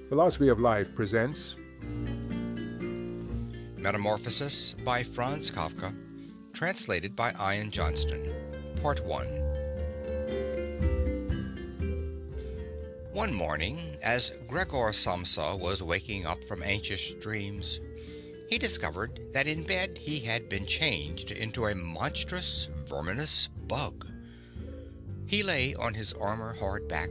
Philosophy of Life presents Metamorphosis by Franz Kafka, translated by Ian Johnston. Part 1. One morning, as Gregor Samsa was waking up from anxious dreams, he discovered that in bed he had been changed into a monstrous, verminous bug. He lay on his armor-hard back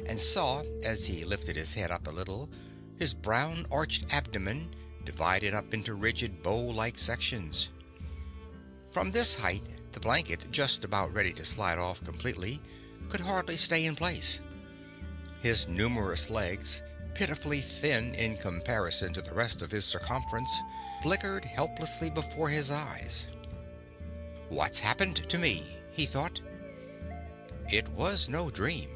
and saw, as he lifted his head up a little, his brown arched abdomen divided up into rigid bow-like sections. From this height, the blanket, just about ready to slide off completely, could hardly stay in place. His numerous legs, pitifully thin in comparison to the rest of his circumference, flickered helplessly before his eyes. "What's happened to me?" he thought. It was no dream.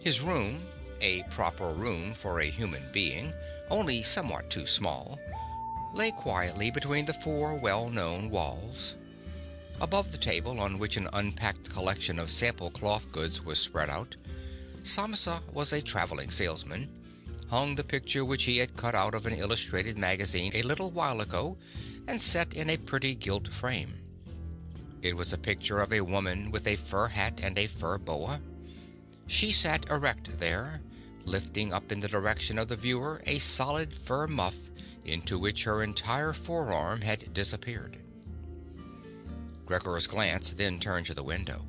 His room, a proper room for a human being, only somewhat too small, lay quietly between the four well-known walls. Above the table, on which an unpacked collection of sample cloth goods was spread out, Samsa was a traveling salesman, hung the picture which he had cut out of an illustrated magazine a little while ago and set in a pretty gilt frame. It was a picture of a woman with a fur hat and a fur boa. She sat erect there, lifting up in the direction of the viewer a solid fur muff into which her entire forearm had disappeared. Gregor's glance then turned to the window.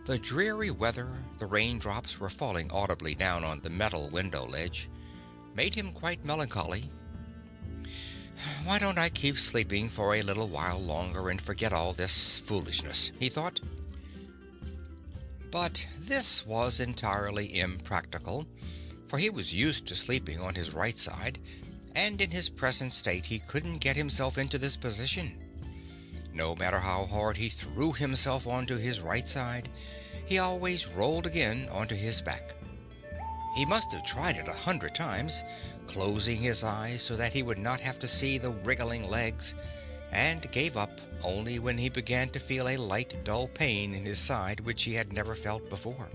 The dreary weather, the raindrops were falling audibly down on the metal window ledge, made him quite melancholy. "Why don't I keep sleeping for a little while longer and forget all this foolishness?" he thought. But this was entirely impractical, for he was used to sleeping on his right side, and in his present state he couldn't get himself into this position. No matter how hard he threw himself onto his right side, he always rolled again onto his back. He must have tried it 100 times, closing his eyes so that he would not have to see the wriggling legs, and gave up only when he began to feel a light, dull pain in his side which he had never felt before.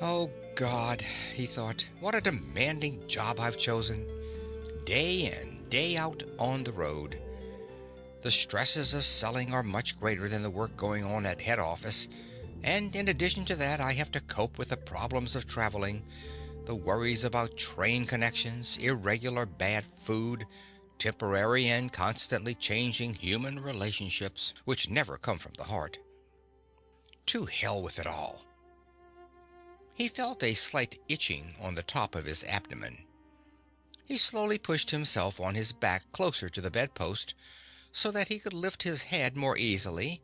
"Oh, God," he thought, "what a demanding job I've chosen. Day in, day out on the road. The stresses of selling are much greater than the work going on at head office, and in addition to that I have to cope with the problems of traveling, the worries about train connections, irregular bad food, temporary and constantly changing human relationships, which never come from the heart. To hell with it all." He felt a slight itching on the top of his abdomen. He slowly pushed himself on his back closer to the bedpost so that he could lift his head more easily,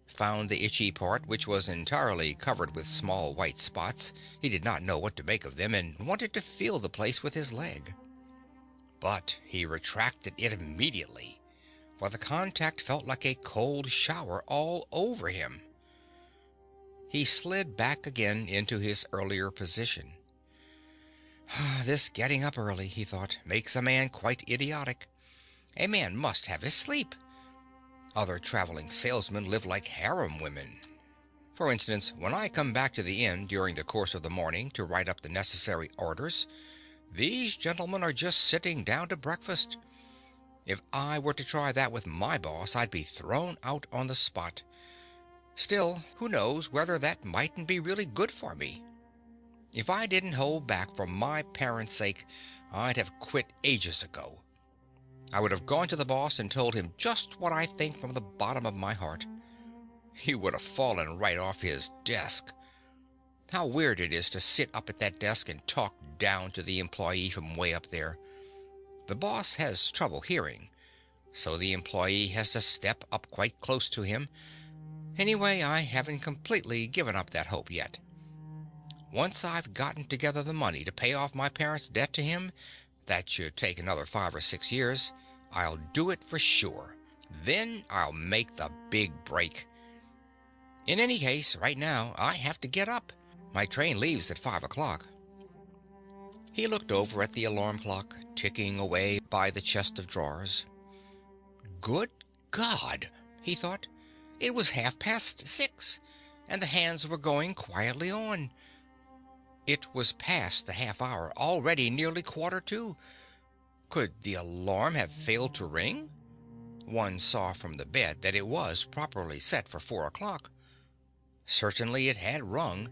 found the itchy part, which was entirely covered with small white spots. He did not know what to make of them and wanted to feel the place with his leg. But he retracted it immediately, for the contact felt like a cold shower all over him. He slid back again into his earlier position. "This getting up early," he thought, "makes a man quite idiotic. A man must have his sleep. Other traveling salesmen live like harem women. For instance, when I come back to the inn during the course of the morning to write up the necessary orders, these gentlemen are just sitting down to breakfast. If I were to try that with my boss, I'd be thrown out on the spot. Still, who knows whether that mightn't be really good for me? If I didn't hold back for my parents' sake, I'd have quit ages ago. I would have gone to the boss and told him just what I think from the bottom of my heart. He would have fallen right off his desk. How weird it is to sit up at that desk and talk down to the employee from way up there. The boss has trouble hearing, so the employee has to step up quite close to him. Anyway, I haven't completely given up that hope yet. Once I've gotten together the money to pay off my parents' debt to him, that should take another 5 or 6 years, I'll do it for sure. Then I'll make the big break. In any case, right now, I have to get up. My train leaves at 5 o'clock. He looked over at the alarm clock, ticking away by the chest of drawers. Good God, he thought. It was 6:30, and the hands were going quietly on. It was past the half hour, already nearly quarter to. Could the alarm have failed to ring? One saw from the bed that it was properly set for 4 o'clock. Certainly it had rung.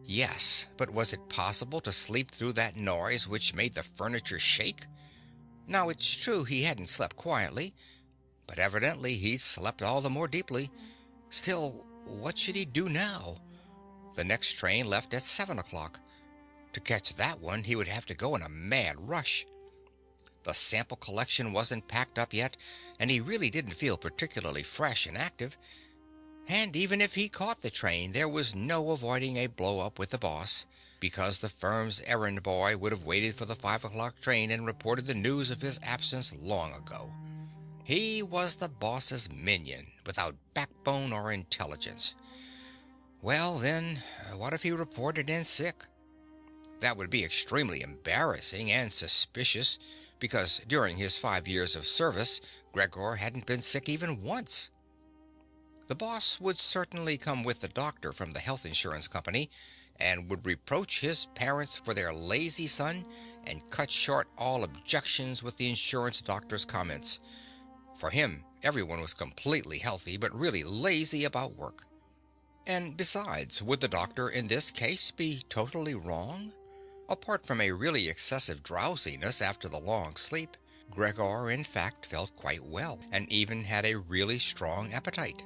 Yes, but was it possible to sleep through that noise which made the furniture shake? Now it's true he hadn't slept quietly, but evidently he'd slept all the more deeply. Still, what should he do now? The next train left at 7 o'clock. To catch that one, he would have to go in a mad rush. The sample collection wasn't packed up yet, and he really didn't feel particularly fresh and active. And even if he caught the train, there was no avoiding a blow-up with the boss, because the firm's errand boy would have waited for the 5 o'clock train and reported the news of his absence long ago. He was the boss's minion, without backbone or intelligence. Well, then, what if he reported in sick? That would be extremely embarrassing and suspicious, because during his 5 years of service, Gregor hadn't been sick even once. The boss would certainly come with the doctor from the health insurance company and would reproach his parents for their lazy son and cut short all objections with the insurance doctor's comments. For him, everyone was completely healthy but really lazy about work. And besides, would the doctor in this case be totally wrong? Apart from a really excessive drowsiness after the long sleep, Gregor in fact felt quite well and even had a really strong appetite.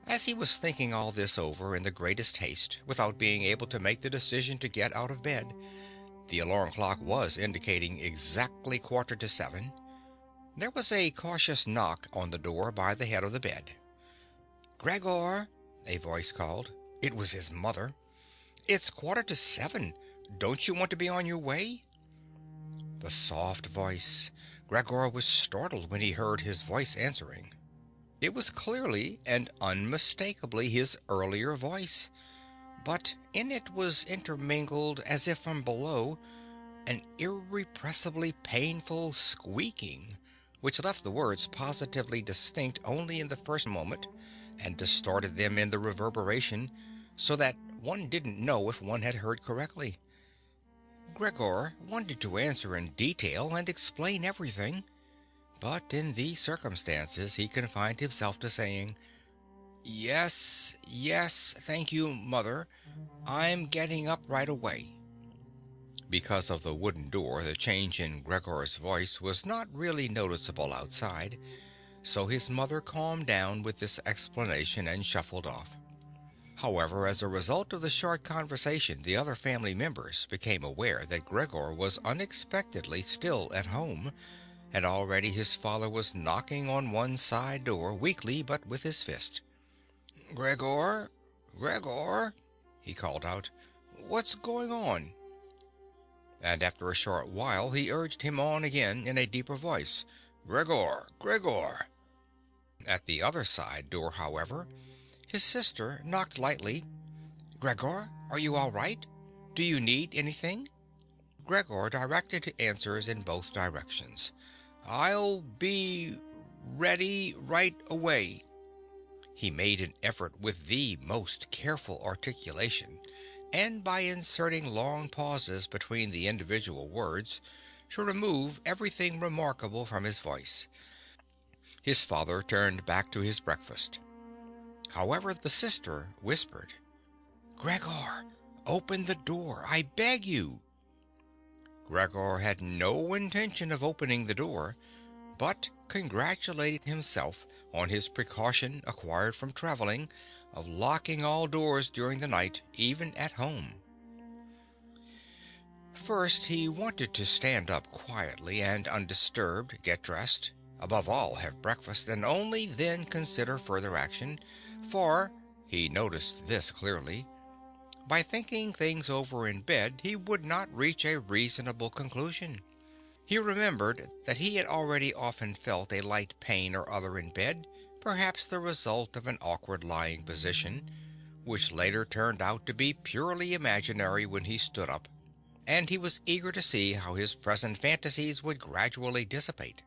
As he was thinking all this over in the greatest haste, without being able to make the decision to get out of bed, the alarm clock was indicating exactly 7:15. There was a cautious knock on the door by the head of the bed. "Gregor," a voice called. It was his mother. "It's 7:15. Don't you want to be on your way?" The soft voice. Gregor was startled when he heard his voice answering. It was clearly and unmistakably his earlier voice, but in it was intermingled, as if from below, an irrepressibly painful squeaking, which left the words positively distinct only in the first moment, and distorted them in the reverberation, so that one didn't know if one had heard correctly. Gregor wanted to answer in detail and explain everything, but in these circumstances he confined himself to saying, "Yes, yes, thank you, Mother. I'm getting up right away." Because of the wooden door, the change in Gregor's voice was not really noticeable outside, so his mother calmed down with this explanation and shuffled off. However, as a result of the short conversation, the other family members became aware that Gregor was unexpectedly still at home, and already his father was knocking on one side door, weakly but with his fist. "Gregor? Gregor?" he called out. "What's going on?" And after a short while he urged him on again in a deeper voice. "Gregor! Gregor!" At the other side door, however, his sister knocked lightly. "Gregor, are you all right? Do you need anything?" Gregor directed answers in both directions. "I'll be ready right away." He made an effort with the most careful articulation, and by inserting long pauses between the individual words, to remove everything remarkable from his voice. His father turned back to his breakfast. However, the sister whispered, "Gregor, open the door, I beg you." Gregor had no intention of opening the door, but congratulated himself on his precaution acquired from traveling, of locking all doors during the night, even at home. First, he wanted to stand up quietly and undisturbed, get dressed, above all have breakfast, and only then consider further action, for, he noticed this clearly, by thinking things over in bed he would not reach a reasonable conclusion. He remembered that he had already often felt a light pain or other in bed, perhaps the result of an awkward lying position, which later turned out to be purely imaginary when he stood up, and he was eager to see how his present fantasies would gradually dissipate.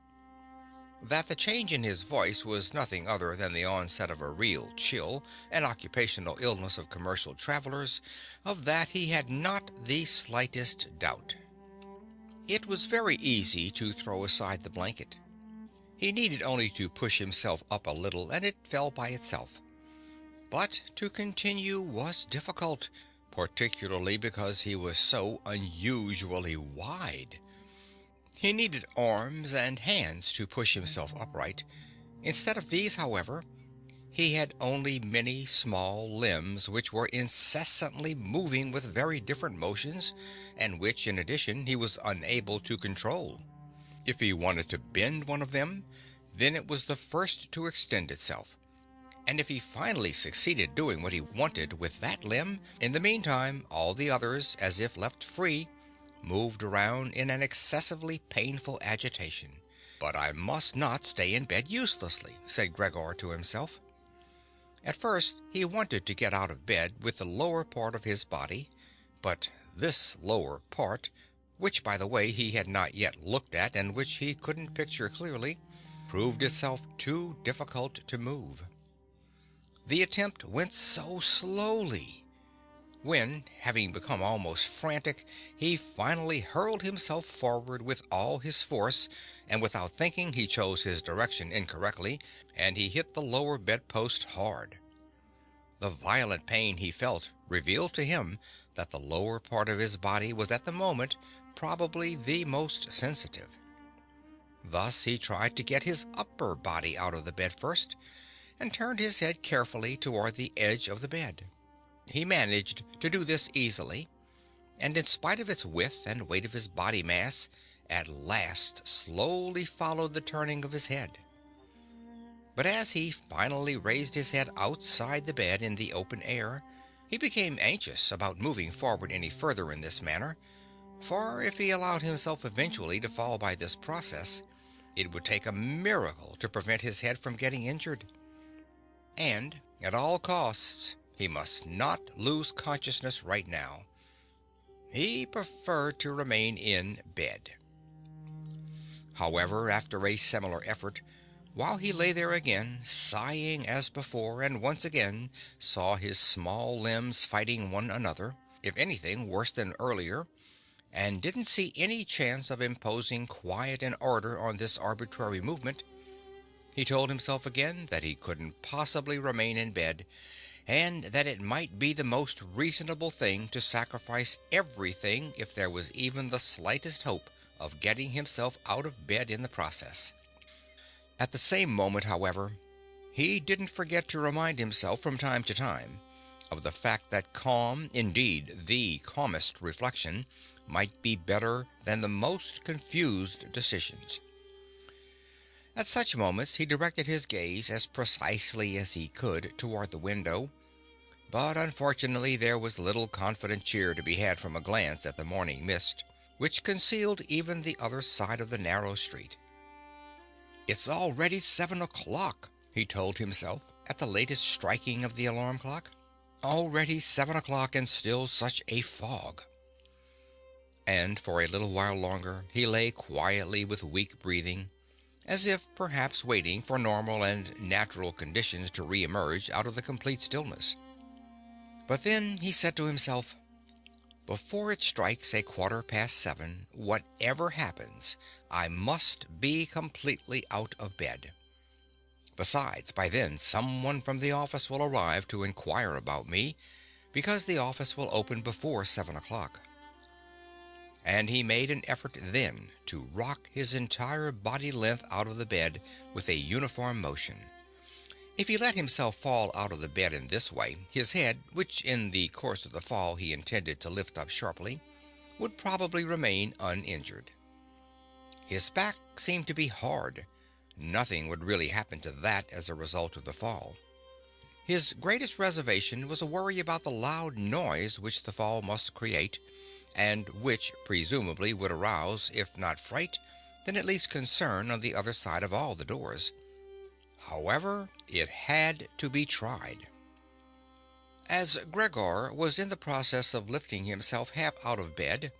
That the change in his voice was nothing other than the onset of a real chill, an occupational illness of commercial travelers, of that he had not the slightest doubt. It was very easy to throw aside the blanket. He needed only to push himself up a little and it fell by itself. But to continue was difficult, particularly because he was so unusually wide. He needed arms and hands to push himself upright. Instead of these, however, he had only many small limbs which were incessantly moving with very different motions, and which, in addition, he was unable to control. If he wanted to bend one of them, then it was the first to extend itself. And if he finally succeeded doing what he wanted with that limb, in the meantime all the others, as if left free, moved around in an excessively painful agitation. But I must not stay in bed uselessly, said Gregor to himself. At first he wanted to get out of bed with the lower part of his body, but this lower part, which by the way he had not yet looked at and which he couldn't picture clearly, proved itself too difficult to move. The attempt went so slowly. When, having become almost frantic, he finally hurled himself forward with all his force, and without thinking he chose his direction incorrectly, and he hit the lower bedpost hard. The violent pain he felt revealed to him that the lower part of his body was at the moment probably the most sensitive. Thus he tried to get his upper body out of the bed first, and turned his head carefully toward the edge of the bed. He managed to do this easily, and in spite of its width and weight of his body mass, at last slowly followed the turning of his head. But as he finally raised his head outside the bed in the open air, he became anxious about moving forward any further in this manner, for if he allowed himself eventually to fall by this process, it would take a miracle to prevent his head from getting injured. And, at all costs, he must not lose consciousness right now. He preferred to remain in bed. However, after a similar effort, while he lay there again, sighing as before, and once again saw his small limbs fighting one another, if anything worse than earlier, and didn't see any chance of imposing quiet and order on this arbitrary movement, he told himself again that he couldn't possibly remain in bed, and that it might be the most reasonable thing to sacrifice everything if there was even the slightest hope of getting himself out of bed in the process. At the same moment, however, he didn't forget to remind himself from time to time of the fact that calm, indeed the calmest reflection, might be better than the most confused decisions. At such moments he directed his gaze as precisely as he could toward the window, but unfortunately there was little confident cheer to be had from a glance at the morning mist, which concealed even the other side of the narrow street. "It's already 7 o'clock," he told himself at the latest striking of the alarm clock. "Already 7 o'clock and still such a fog." And for a little while longer he lay quietly with weak breathing, as if perhaps waiting for normal and natural conditions to re-emerge out of the complete stillness. But then he said to himself, "Before it strikes 7:15, whatever happens, I must be completely out of bed. Besides, by then someone from the office will arrive to inquire about me, because the office will open before 7 o'clock." And he made an effort then to rock his entire body length out of the bed with a uniform motion. If he let himself fall out of the bed in this way, his head, which in the course of the fall he intended to lift up sharply, would probably remain uninjured. His back seemed to be hard. Nothing would really happen to that as a result of the fall. His greatest reservation was a worry about the loud noise which the fall must create, and which presumably would arouse, if not fright, then at least concern on the other side of all the doors. However, it had to be tried. As Gregor was in the process of lifting himself half out of bed,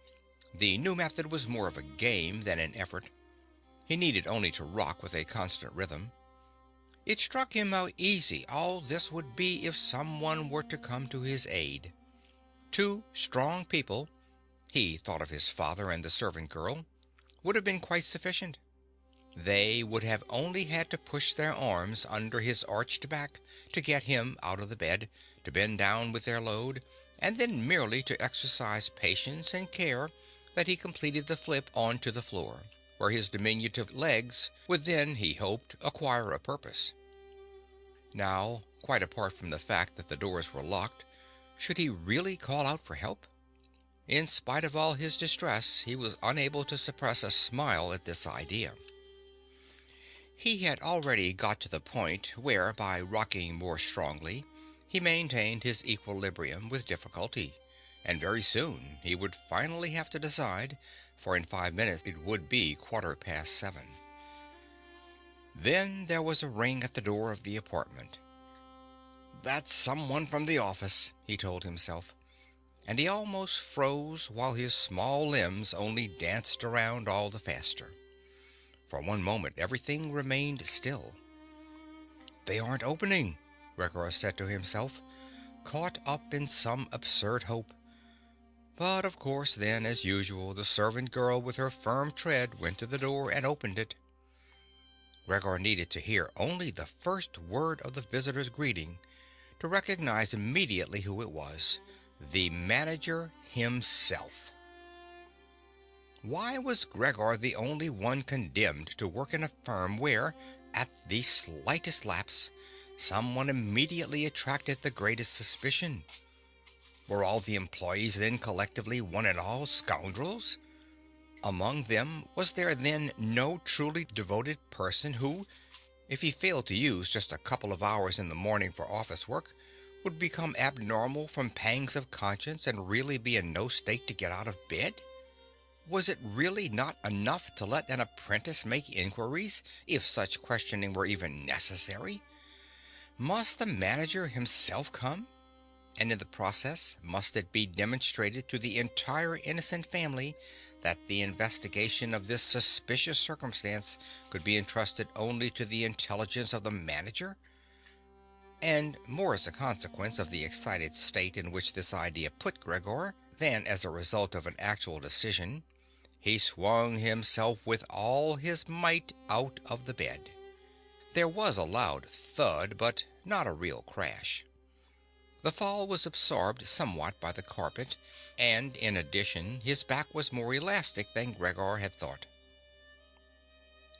the new method was more of a game than an effort. He needed only to rock with a constant rhythm. It struck him how easy all this would be if someone were to come to his aid. Two strong people, he thought of his father and the servant girl, would have been quite sufficient. They would have only had to push their arms under his arched back to get him out of the bed, to bend down with their load, and then merely to exercise patience and care that he completed the flip onto the floor, where his diminutive legs would then, he hoped, acquire a purpose. Now, quite apart from the fact that the doors were locked, should he really call out for help? In spite of all his distress, he was unable to suppress a smile at this idea. He had already got to the point where, by rocking more strongly, he maintained his equilibrium with difficulty, and very soon he would finally have to decide, for in 5 minutes it would be 7:15. Then there was a ring at the door of the apartment. "That's someone from the office," he told himself, and he almost froze while his small limbs only danced around all the faster. For one moment everything remained still. "They aren't opening," Gregor said to himself, caught up in some absurd hope. But of course then, as usual, the servant girl with her firm tread went to the door and opened it. Gregor needed to hear only the first word of the visitor's greeting to recognize immediately who it was: the manager himself. Why was Gregor the only one condemned to work in a firm where, at the slightest lapse, someone immediately attracted the greatest suspicion? Were all the employees then collectively one and all scoundrels? Among them was there then no truly devoted person who, if he failed to use just a couple of hours in the morning for office work, would become abnormal from pangs of conscience and really be in no state to get out of bed? Was it really not enough to let an apprentice make inquiries, if such questioning were even necessary? Must the manager himself come? And in the process, must it be demonstrated to the entire innocent family that the investigation of this suspicious circumstance could be entrusted only to the intelligence of the manager? And more as a consequence of the excited state in which this idea put Gregor than as a result of an actual decision, he swung himself with all his might out of the bed. There was a loud thud, but not a real crash. The fall was absorbed somewhat by the carpet, and in addition his back was more elastic than Gregor had thought.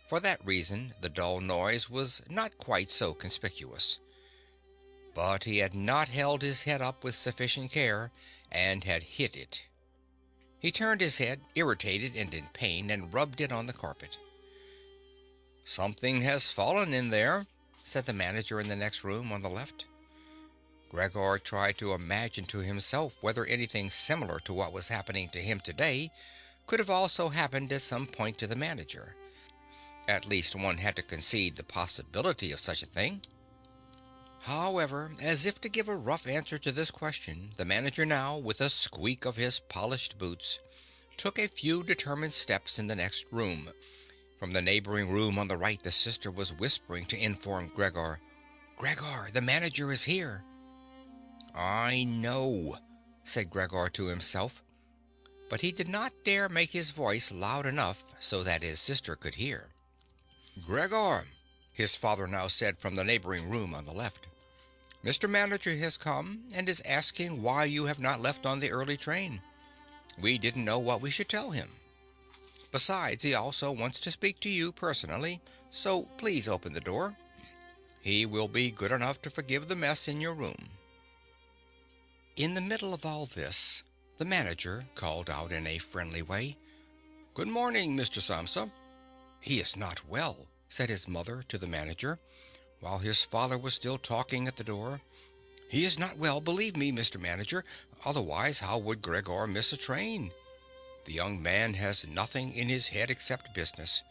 For that reason the dull noise was not quite so conspicuous. But he had not held his head up with sufficient care, and had hit it. He turned his head, irritated and in pain, and rubbed it on the carpet. "Something has fallen in there," said the manager in the next room on the left. Gregor tried to imagine to himself whether anything similar to what was happening to him today could have also happened at some point to the manager. At least one had to concede the possibility of such a thing. However, as if to give a rough answer to this question, the manager now, with a squeak of his polished boots, took a few determined steps in the next room. From the neighboring room on the right the sister was whispering to inform Gregor. "Gregor, the manager is here." "I know," said Gregor to himself, but he did not dare make his voice loud enough so that his sister could hear. "Gregor," his father now said from the neighboring room on the left, "Mr. Manager has come and is asking why you have not left on the early train. We didn't know what we should tell him. Besides, he also wants to speak to you personally, so please open the door. He will be good enough to forgive the mess in your room." In the middle of all this, the manager called out in a friendly way, "Good morning, Mr. Samsa." "He is not well," said his mother to the manager, while his father was still talking at the door. "He is not well, believe me, Mr. Manager. Otherwise, how would Gregor miss a train? The young man has nothing in his head except business.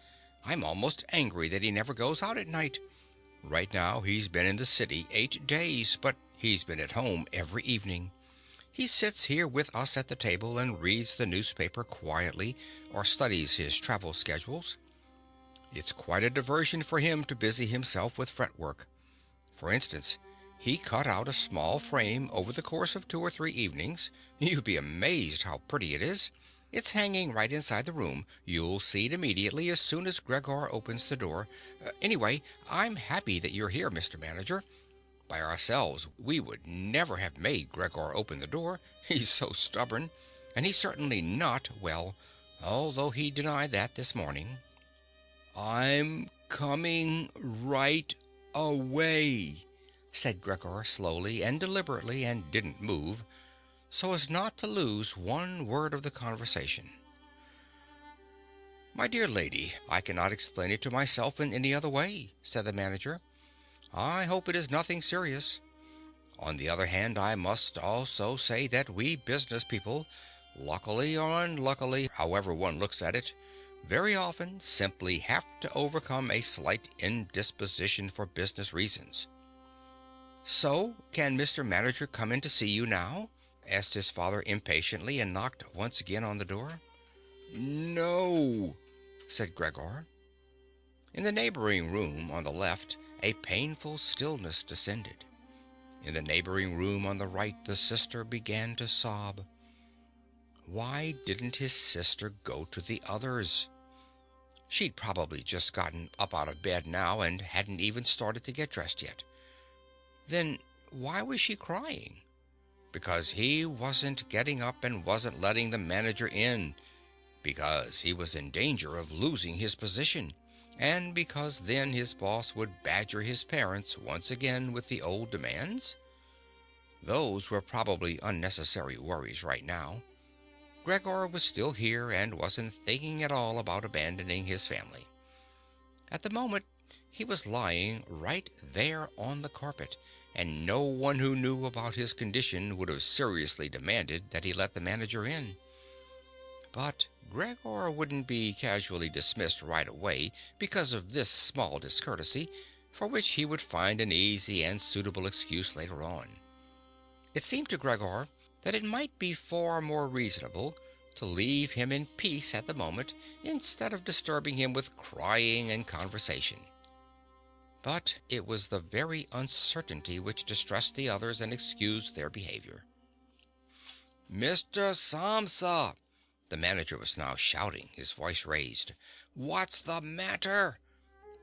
I'm almost angry that he never goes out at night. Right now he's been in the city 8 days, but he's been at home every evening. He sits here with us at the table and reads the newspaper quietly or studies his travel schedules. It's quite a diversion for him to busy himself with fretwork. For instance, he cut out a small frame over the course of 2 or 3 evenings. You'd be amazed how pretty it is. It's hanging right inside the room. You'll see it immediately as soon as Gregor opens the door. Anyway, I'm happy that you're here, Mr. Manager. By ourselves, we would never have made Gregor open the door. He's so stubborn. And he's certainly not well, although he denied that this morning. I'm coming right away, said Gregor slowly and deliberately, and didn't move, so as not to lose one word of the conversation. My dear lady, I cannot explain it to myself in any other way, said the manager. I hope it is nothing serious. On the other hand, I must also say that we business people, luckily or unluckily, however one looks at it, very often simply have to overcome a slight indisposition for business reasons. So, can Mr. Manager come in to see you now? Asked his father impatiently and knocked once again on the door. No, said Gregor. In the neighboring room on the left, a painful stillness descended. In the neighboring room on the right, the sister began to sob. Why didn't his sister go to the others? She'd probably just gotten up out of bed now and hadn't even started to get dressed yet. Then why was she crying? Because he wasn't getting up and wasn't letting the manager in. Because he was in danger of losing his position. And because then his boss would badger his parents once again with the old demands? Those were probably unnecessary worries right now. Gregor was still here and wasn't thinking at all about abandoning his family. At the moment, he was lying right there on the carpet, and no one who knew about his condition would have seriously demanded that he let the manager in. But Gregor wouldn't be casually dismissed right away because of this small discourtesy, for which he would find an easy and suitable excuse later on. It seemed to Gregor that it might be far more reasonable to leave him in peace at the moment instead of disturbing him with crying and conversation. But it was the very uncertainty which distressed the others and excused their behavior. Mr. Samsa! The manager was now shouting, his voice raised. What's the matter?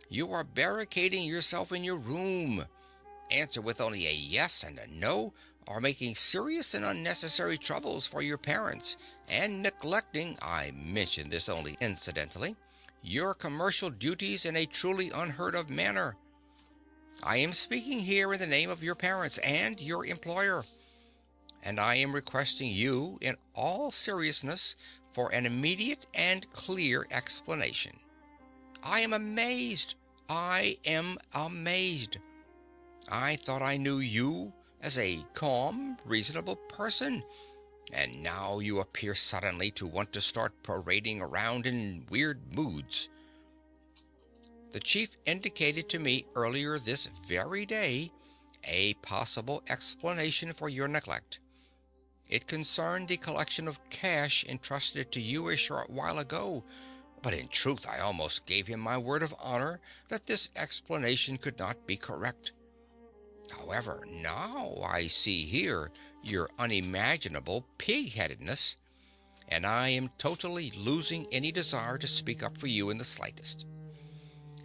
You are barricading yourself in your room. Answer with only a yes and a no, or making serious and unnecessary troubles for your parents, and neglecting, I mention this only incidentally, your commercial duties in a truly unheard of manner. I am speaking here in the name of your parents and your employer, and I am requesting you in all seriousness for an immediate and clear explanation. I am amazed. I am amazed. I thought I knew you as a calm, reasonable person, and now you appear suddenly to want to start parading around in weird moods. The chief indicated to me earlier this very day a possible explanation for your neglect. It concerned the collection of cash entrusted to you a short while ago, but in truth I almost gave him my word of honor that this explanation could not be correct. However, now I see here your unimaginable pig-headedness, and I am totally losing any desire to speak up for you in the slightest.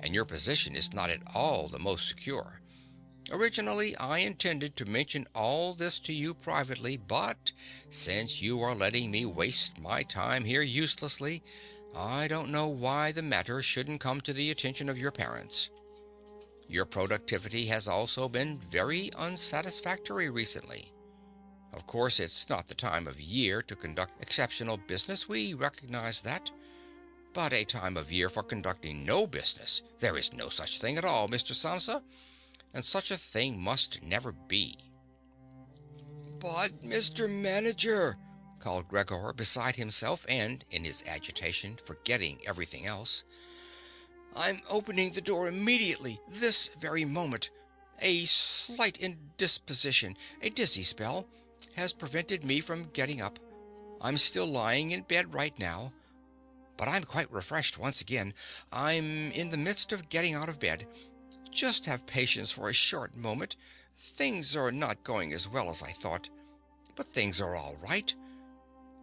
And your position is not at all the most secure. Originally, I intended to mention all this to you privately, but since you are letting me waste my time here uselessly, I don't know why the matter shouldn't come to the attention of your parents. Your productivity has also been very unsatisfactory recently. Of course, it's not the time of year to conduct exceptional business, we recognize that. But a time of year for conducting no business, there is no such thing at all, Mr. Samsa, and such a thing must never be. But, Mr. Manager, called Gregor, beside himself and, in his agitation, forgetting everything else, I'm opening the door immediately, this very moment. A slight indisposition, a dizzy spell, has prevented me from getting up. I'm still lying in bed right now. but I'm quite refreshed once again. I'm in the midst of getting out of bed. Just have patience for a short moment. Things are not going as well as I thought, but things are all right.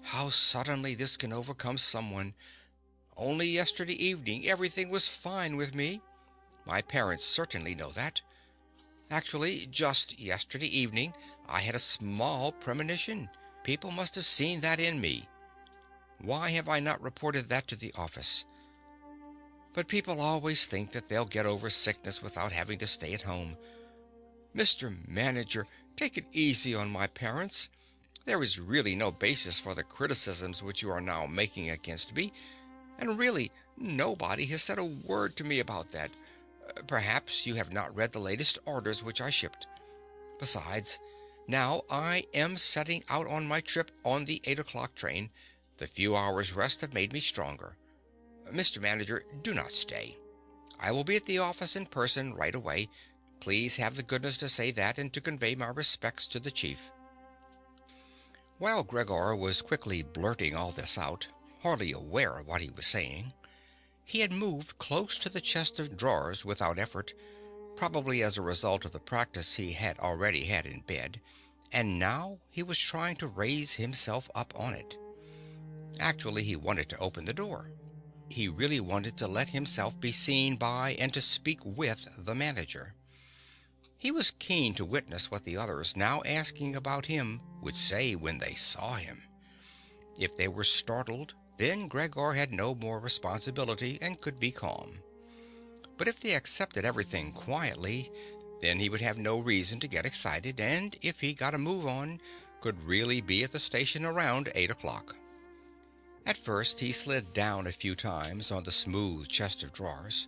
How suddenly this can overcome someone. Only yesterday evening everything was fine with me. My parents certainly know that. Actually, just yesterday evening I had a small premonition. People must have seen that in me. Why have I not reported that to the office? But people always think that they'll get over sickness without having to stay at home. Mr. Manager, take it easy on my parents. There is really no basis for the criticisms which you are now making against me, and really nobody has said a word to me about that. Perhaps you have not read the latest orders which I shipped. Besides, now I am setting out on my trip on the 8 o'clock train. The few hours' rest have made me stronger. Mr. Manager, do not stay. I will be at the office in person right away. Please have the goodness to say that and to convey my respects to the chief. While Gregor was quickly blurting all this out, hardly aware of what he was saying, he had moved close to the chest of drawers without effort, probably as a result of the practice he had already had in bed, and now he was trying to raise himself up on it. Actually, he wanted to open the door. He really wanted to let himself be seen by and to speak with the manager. He was keen to witness what the others, now asking about him, would say when they saw him. If they were startled, then Gregor had no more responsibility and could be calm. But if they accepted everything quietly, then he would have no reason to get excited, and if he got a move on, could really be at the station around 8 o'clock. At first he slid down a few times on the smooth chest of drawers,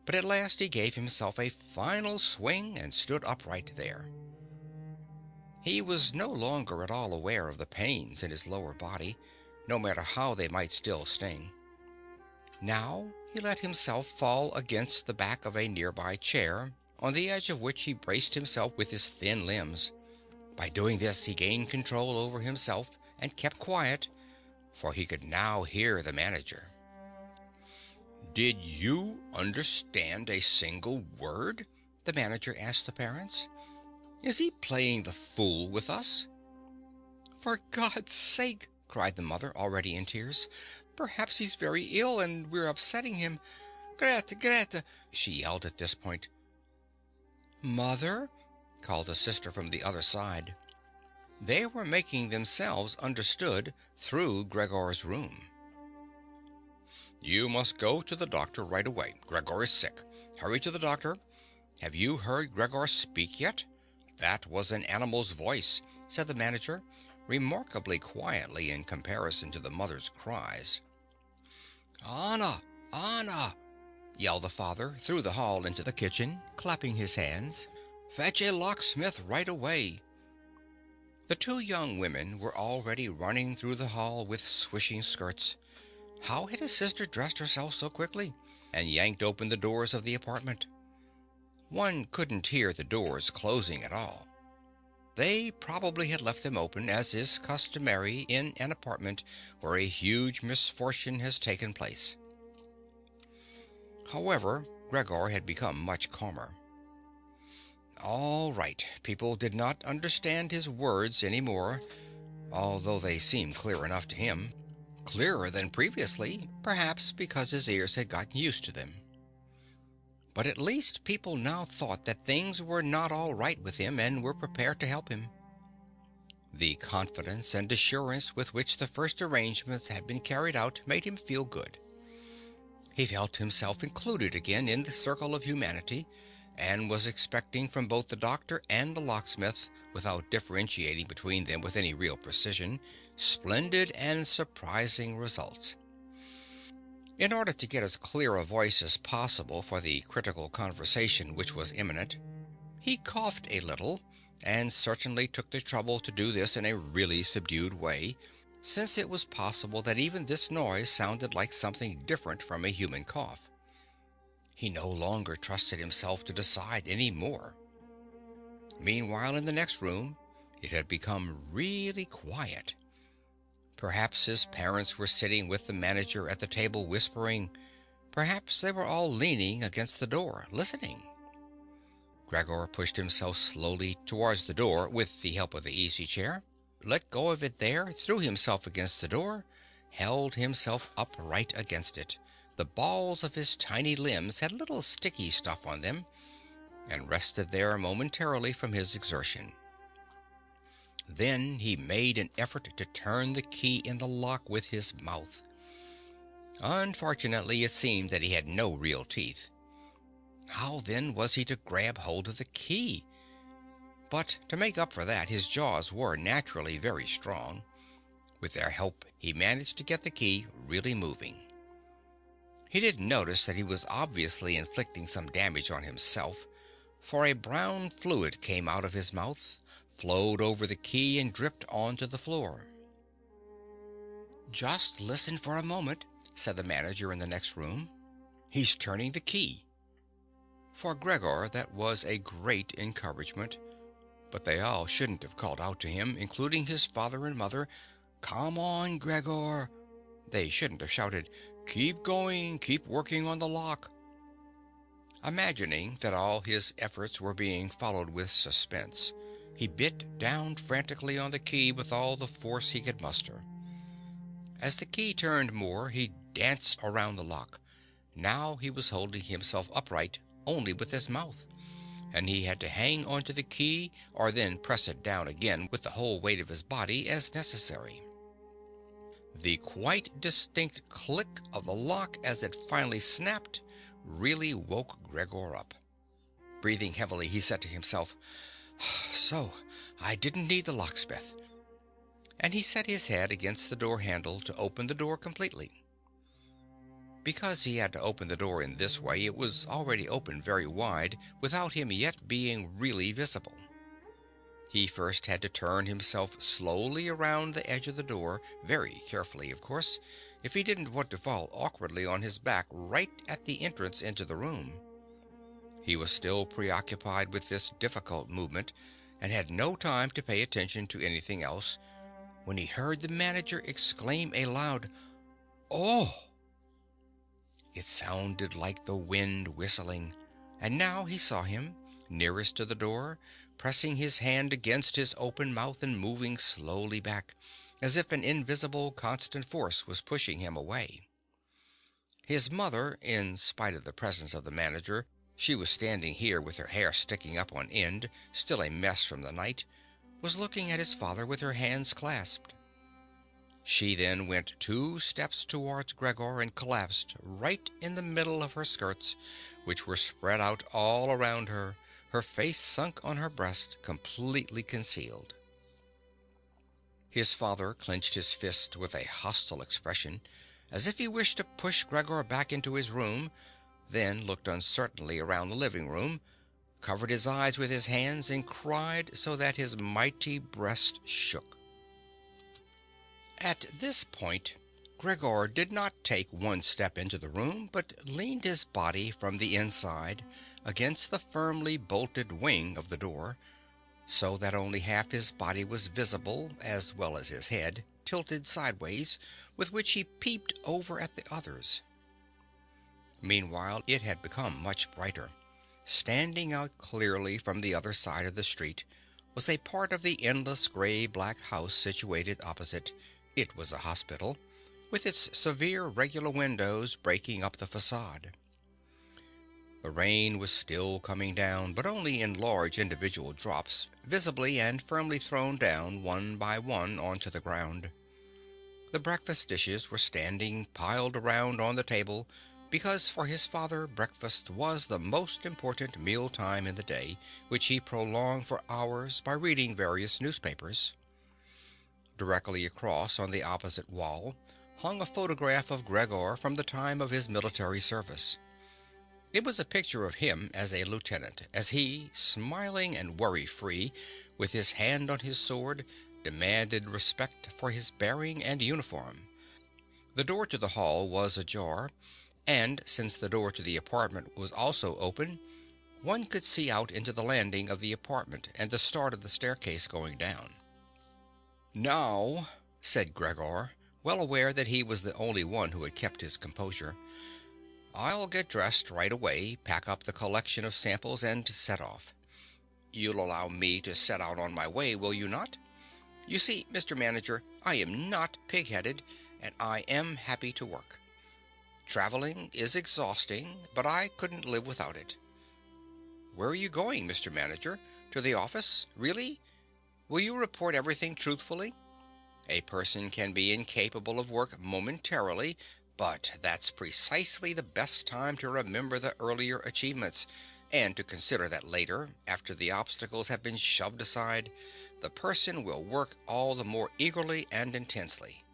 but at last he gave himself a final swing and stood upright there. He was no longer at all aware of the pains in his lower body, no matter how they might still sting. Now he let himself fall against the back of a nearby chair, on the edge of which he braced himself with his thin limbs. By doing this he gained control over himself and kept quiet, for he could now hear the manager. "Did you understand a single word?" the manager asked the parents. "Is he playing the fool with us?" "For God's sake!" cried the mother, already in tears. "Perhaps he's very ill and we're upsetting him. Grete, Grete!" she yelled at this point. "Mother?" called the sister from the other side. They were making themselves understood through Gregor's room. "You must go to the doctor right away. Gregor is sick. Hurry to the doctor. Have you heard Gregor speak yet? That was an animal's voice," said the manager, remarkably quietly in comparison to the mother's cries. "Anna! Anna!" yelled the father through the hall into the kitchen, clapping his hands. "Fetch a locksmith right away." The two young women were already running through the hall with swishing skirts. How had his sister dressed herself so quickly, and yanked open the doors of the apartment? One couldn't hear the doors closing at all. They probably had left them open, as is customary in an apartment where a huge misfortune has taken place. However, Gregor had become much calmer. All right, people did not understand his words any more, although they seemed clear enough to him. Clearer than previously, perhaps because his ears had gotten used to them. But at least people now thought that things were not all right with him and were prepared to help him. The confidence and assurance with which the first arrangements had been carried out made him feel good. He felt himself included again in the circle of humanity, and was expecting from both the doctor and the locksmith, without differentiating between them with any real precision, splendid and surprising results. In order to get as clear a voice as possible for the critical conversation which was imminent, he coughed a little, and certainly took the trouble to do this in a really subdued way, since it was possible that even this noise sounded like something different from a human cough. He no longer trusted himself to decide any more. Meanwhile, in the next room, it had become really quiet. Perhaps his parents were sitting with the manager at the table whispering. Perhaps they were all leaning against the door, listening. Gregor pushed himself slowly towards the door with the help of the easy chair, let go of it there, threw himself against the door, held himself upright against it. The balls of his tiny limbs had little sticky stuff on them, and rested there momentarily from his exertion. Then he made an effort to turn the key in the lock with his mouth. Unfortunately, it seemed that he had no real teeth. How then was he to grab hold of the key? But to make up for that, his jaws were naturally very strong. With their help, he managed to get the key really moving. He didn't notice that he was obviously inflicting some damage on himself, for a brown fluid came out of his mouth, flowed over the key, and dripped onto the floor. "Just listen for a moment," said the manager in the next room. "He's turning the key." For Gregor, that was a great encouragement, but they all shouldn't have called out to him, including his father and mother, "Come on, Gregor." They shouldn't have shouted, "Keep going, keep working on the lock." Imagining that all his efforts were being followed with suspense, he bit down frantically on the key with all the force he could muster. As the key turned more, he danced around the lock. Now he was holding himself upright only with his mouth, and he had to hang onto the key or then press it down again with the whole weight of his body as necessary. The quite distinct click of the lock as it finally snapped really woke Gregor up. Breathing heavily, he said to himself, "So, I didn't need the locksmith." And he set his head against the door handle to open the door completely. Because he had to open the door in this way, it was already open very wide without him yet being really visible. He first had to turn himself slowly around the edge of the door, very carefully, of course, if he didn't want to fall awkwardly on his back right at the entrance into the room. He was still preoccupied with this difficult movement and had no time to pay attention to anything else when he heard the manager exclaim a loud, "Oh!" It sounded like the wind whistling, and now he saw him, nearest to the door, pressing his hand against his open mouth and moving slowly back, as if an invisible constant force was pushing him away. His mother, in spite of the presence of the manager, she was standing here with her hair sticking up on end, still a mess from the night, was looking at his father with her hands clasped. She then went 2 steps towards Gregor and collapsed right in the middle of her skirts, which were spread out all around her, her face sunk on her breast, completely concealed. His father clenched his fist with a hostile expression, as if he wished to push Gregor back into his room, then looked uncertainly around the living room, covered his eyes with his hands, and cried so that his mighty breast shook. At this point, Gregor did not take 1 step into the room, but leaned his body from the inside against the firmly bolted wing of the door, so that only half his body was visible, as well as his head, tilted sideways, with which he peeped over at the others. Meanwhile, it had become much brighter. Standing out clearly from the other side of the street was a part of the endless gray-black house situated opposite. It was a hospital, with its severe regular windows breaking up the facade. The rain was still coming down, but only in large individual drops, visibly and firmly thrown down one by one onto the ground. The breakfast dishes were standing piled around on the table, because for his father breakfast was the most important meal time in the day, which he prolonged for hours by reading various newspapers. Directly across, on the opposite wall, hung a photograph of Gregor from the time of his military service. It was a picture of him as a lieutenant, as he, smiling and worry-free, with his hand on his sword, demanded respect for his bearing and uniform. The door to the hall was ajar, and since the door to the apartment was also open, one could see out into the landing of the apartment and the start of the staircase going down. "Now," said Gregor, well aware that he was the only one who had kept his composure. "I'll get dressed right away, pack up the collection of samples, and set off. You'll allow me to set out on my way, will you not? You see, Mr. Manager, I am not pig-headed, and I am happy to work. Traveling is exhausting, but I couldn't live without it." "Where are you going, Mr. Manager? To the office? Really? Will you report everything truthfully? A person can be incapable of work momentarily, but that's precisely the best time to remember the earlier achievements, and to consider that later, after the obstacles have been shoved aside, the person will work all the more eagerly and intensely.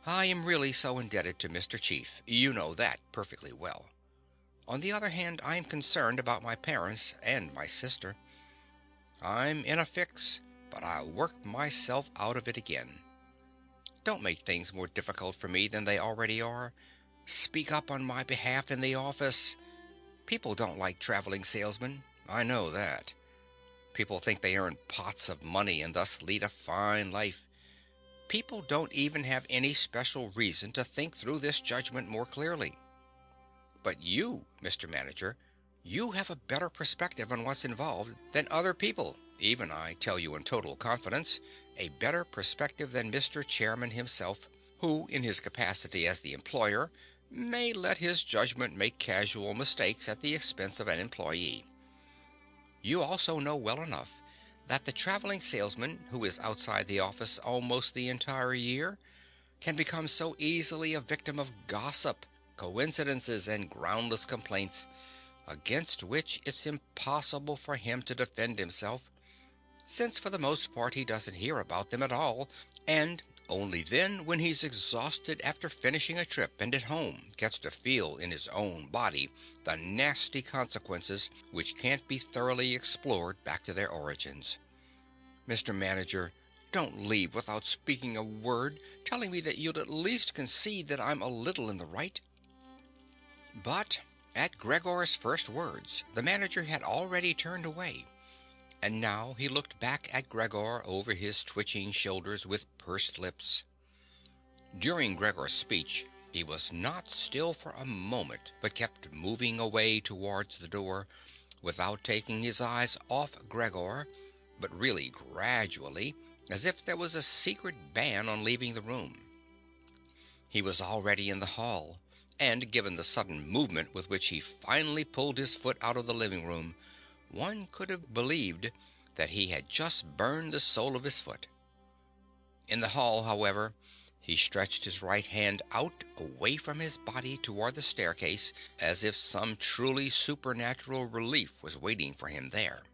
I am really so indebted to Mr. Chief. You know that perfectly well. On the other hand, I am concerned about my parents and my sister. I'm in a fix, but I'll work myself out of it again. Don't make things more difficult for me than they already are. Speak up on my behalf in the office. People don't like traveling salesmen. I know that. People think they earn pots of money and thus lead a fine life. People don't even have any special reason to think through this judgment more clearly. But you, Mr. Manager, you have a better perspective on what's involved than other people, even, I tell you in total confidence, a better perspective than Mr. Chairman himself, who, in his capacity as the employer, may let his judgment make casual mistakes at the expense of an employee. You also know well enough that the traveling salesman, who is outside the office almost the entire year, can become so easily a victim of gossip, coincidences, and groundless complaints, against which it's impossible for him to defend himself, since for the most part he doesn't hear about them at all, and only then, when he's exhausted after finishing a trip and at home, gets to feel in his own body the nasty consequences which can't be thoroughly explored back to their origins. Mr. Manager, don't leave without speaking a word, telling me that you'll at least concede that I'm a little in the right. But at Gregor's first words, the manager had already turned away, and now he looked back at Gregor over his twitching shoulders with pursed lips. During Gregor's speech, he was not still for a moment, but kept moving away towards the door, without taking his eyes off Gregor, but really gradually, as if there was a secret ban on leaving the room. He was already in the hall, and given the sudden movement with which he finally pulled his foot out of the living room, one could have believed that he had just burned the sole of his foot. In the hall, however, he stretched his right hand out away from his body toward the staircase, as if some truly supernatural relief was waiting for him there.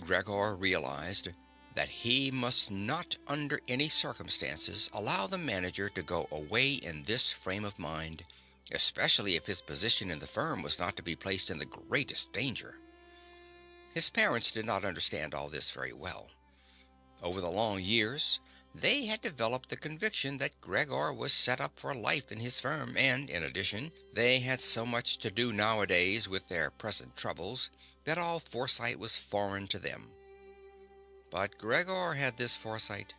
Gregor realized that he must not under any circumstances allow the manager to go away in this frame of mind, especially if his position in the firm was not to be placed in the greatest danger. His parents did not understand all this very well. Over the long years, they had developed the conviction that Gregor was set up for life in his firm, and, in addition, they had so much to do nowadays with their present troubles that all foresight was foreign to them. But Gregor had this foresight.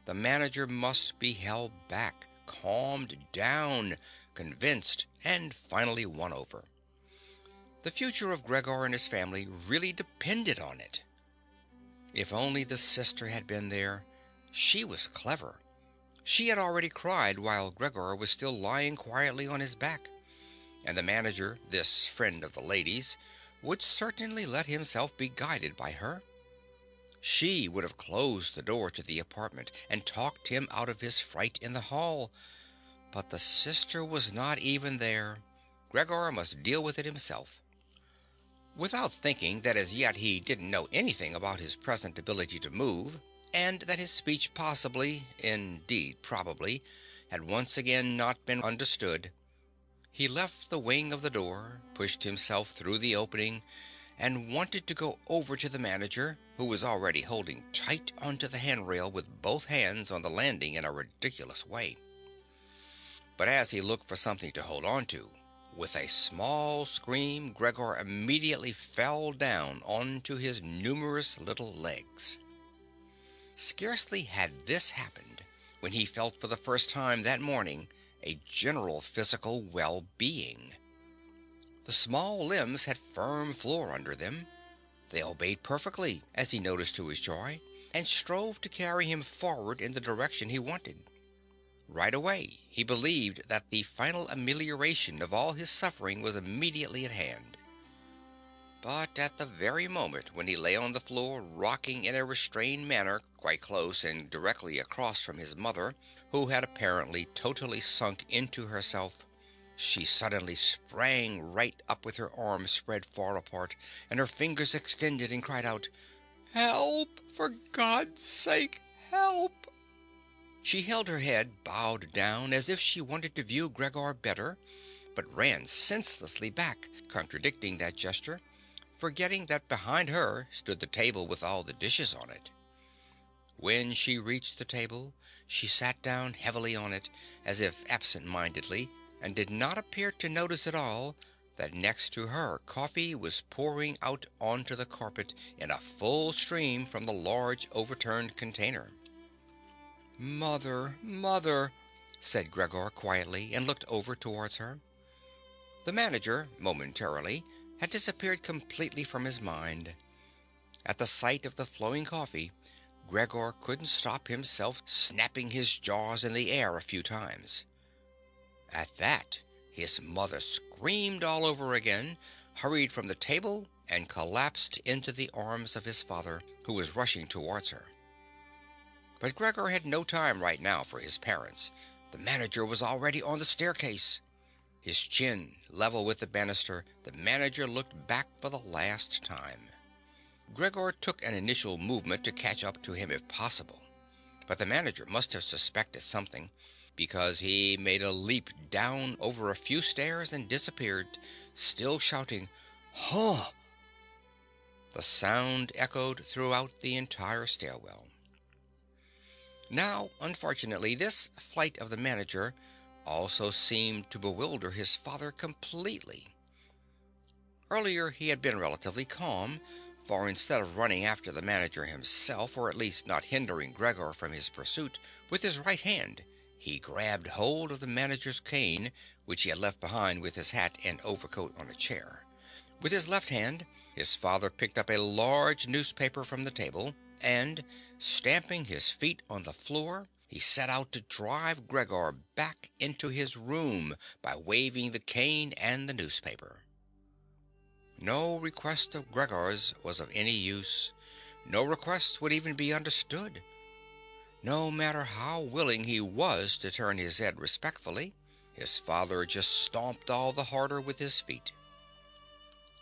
The manager must be held back, calmed down, convinced, and finally won over. The future of Gregor and his family really depended on it. If only the sister had been there. She was clever. She had already cried while Gregor was still lying quietly on his back, and the manager, this friend of the ladies, would certainly let himself be guided by her. She would have closed the door to the apartment and talked him out of his fright in the hall, but the sister was not even there. Gregor must deal with it himself. Without thinking that as yet he didn't know anything about his present ability to move, and that his speech possibly, indeed probably, had once again not been understood, he left the wing of the door, pushed himself through the opening, and wanted to go over to the manager, who was already holding tight onto the handrail with both hands on the landing in a ridiculous way. But as he looked for something to hold on to, with a small scream, Gregor immediately fell down onto his numerous little legs. Scarcely had this happened when he felt for the first time that morning a general physical well-being. The small limbs had firm floor under them. They obeyed perfectly, as he noticed to his joy, and strove to carry him forward in the direction he wanted. Right away he believed that the final amelioration of all his suffering was immediately at hand. But at the very moment when he lay on the floor, rocking in a restrained manner quite close and directly across from his mother, who had apparently totally sunk into herself, she suddenly sprang right up with her arms spread far apart and her fingers extended and cried out, "Help! For God's sake, help!" She held her head bowed down as if she wanted to view Gregor better, but ran senselessly back, contradicting that gesture, forgetting that behind her stood the table with all the dishes on it. When she reached the table, she sat down heavily on it, as if absent-mindedly, and did not appear to notice at all that next to her coffee was pouring out onto the carpet in a full stream from the large overturned container. "Mother, mother," said Gregor quietly, and looked over towards her. The manager, momentarily, had disappeared completely from his mind. At the sight of the flowing coffee, Gregor couldn't stop himself snapping his jaws in the air a few times. At that, his mother screamed all over again, hurried from the table, and collapsed into the arms of his father, who was rushing towards her. But Gregor had no time right now for his parents. The manager was already on the staircase. His chin level with the banister, the manager looked back for the last time. Gregor took an initial movement to catch up to him if possible, but the manager must have suspected something, because he made a leap down over a few stairs and disappeared, still shouting, "Huh!" The sound echoed throughout the entire stairwell. Now, unfortunately, this flight of the manager also seemed to bewilder his father completely. Earlier he had been relatively calm, for instead of running after the manager himself, or at least not hindering Gregor from his pursuit, with his right hand he grabbed hold of the manager's cane, which he had left behind with his hat and overcoat on a chair. With his left hand his father picked up a large newspaper from the table, and, stamping his feet on the floor, he set out to drive Gregor back into his room by waving the cane and the newspaper. No request of Gregor's was of any use. No request would even be understood. No matter how willing he was to turn his head respectfully, his father just stomped all the harder with his feet.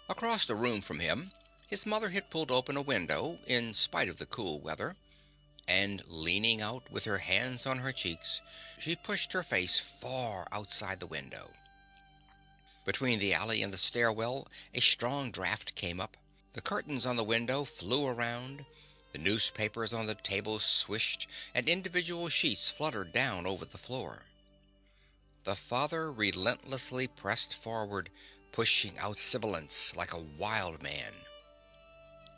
Across the room from him, his mother had pulled open a window, in spite of the cool weather, and leaning out with her hands on her cheeks, she pushed her face far outside the window. Between the alley and the stairwell a strong draft came up. The curtains on the window flew around, the newspapers on the table swished, and individual sheets fluttered down over the floor. The father relentlessly pressed forward, pushing out sibilants like a wild man.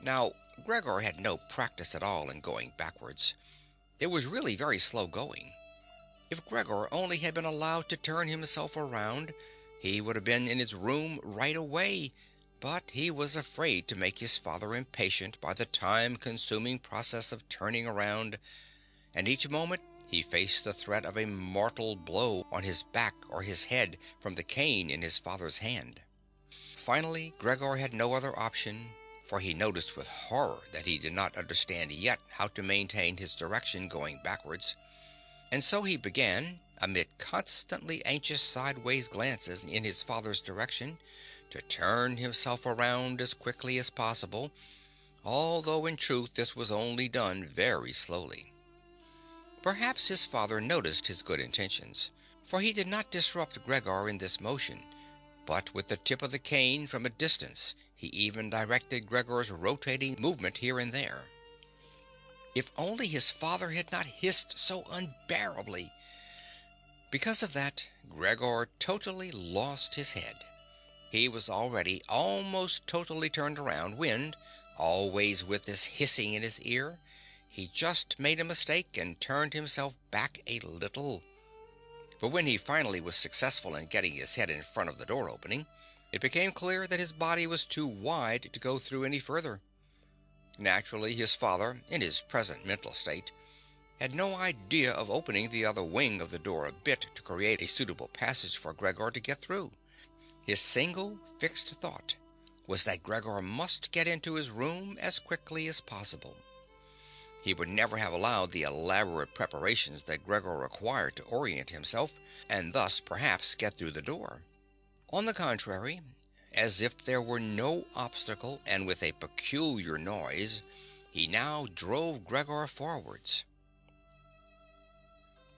Now, Gregor had no practice at all in going backwards. It was really very slow going. If Gregor only had been allowed to turn himself around, he would have been in his room right away, but he was afraid to make his father impatient by the time-consuming process of turning around, and each moment he faced the threat of a mortal blow on his back or his head from the cane in his father's hand. Finally, Gregor had no other option, for he noticed with horror that he did not understand yet how to maintain his direction going backwards, and so he began, amid constantly anxious sideways glances in his father's direction, to turn himself around as quickly as possible, although in truth this was only done very slowly. Perhaps his father noticed his good intentions, for he did not disrupt Gregor in this motion, but with the tip of the cane from a distance he even directed Gregor's rotating movement here and there. If only his father had not hissed so unbearably! Because of that, Gregor totally lost his head. He was already almost totally turned around when, always with this hissing in his ear, He just made a mistake and turned himself back a little. But when he finally was successful in getting his head in front of the door opening, it became clear that his body was too wide to go through any further. Naturally, his father, in his present mental state, had no idea of opening the other wing of the door a bit to create a suitable passage for Gregor to get through. His single fixed thought was that Gregor must get into his room as quickly as possible. He would never have allowed the elaborate preparations that Gregor required to orient himself, and thus perhaps get through the door. On the contrary, as if there were no obstacle, and with a peculiar noise, he now drove Gregor forwards.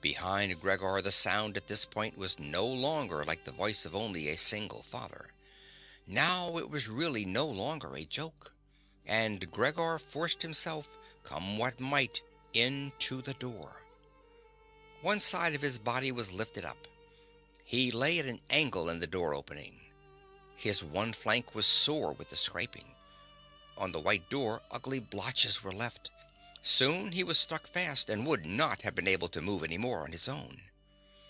Behind Gregor, the sound at this point was no longer like the voice of only a single father. Now it was really no longer a joke, and Gregor forced himself, come what might, into the door. One side of his body was lifted up. He lay at an angle in the door opening. His one flank was sore with the scraping. On the white door, ugly blotches were left. Soon he was stuck fast and would not have been able to move any more on his own.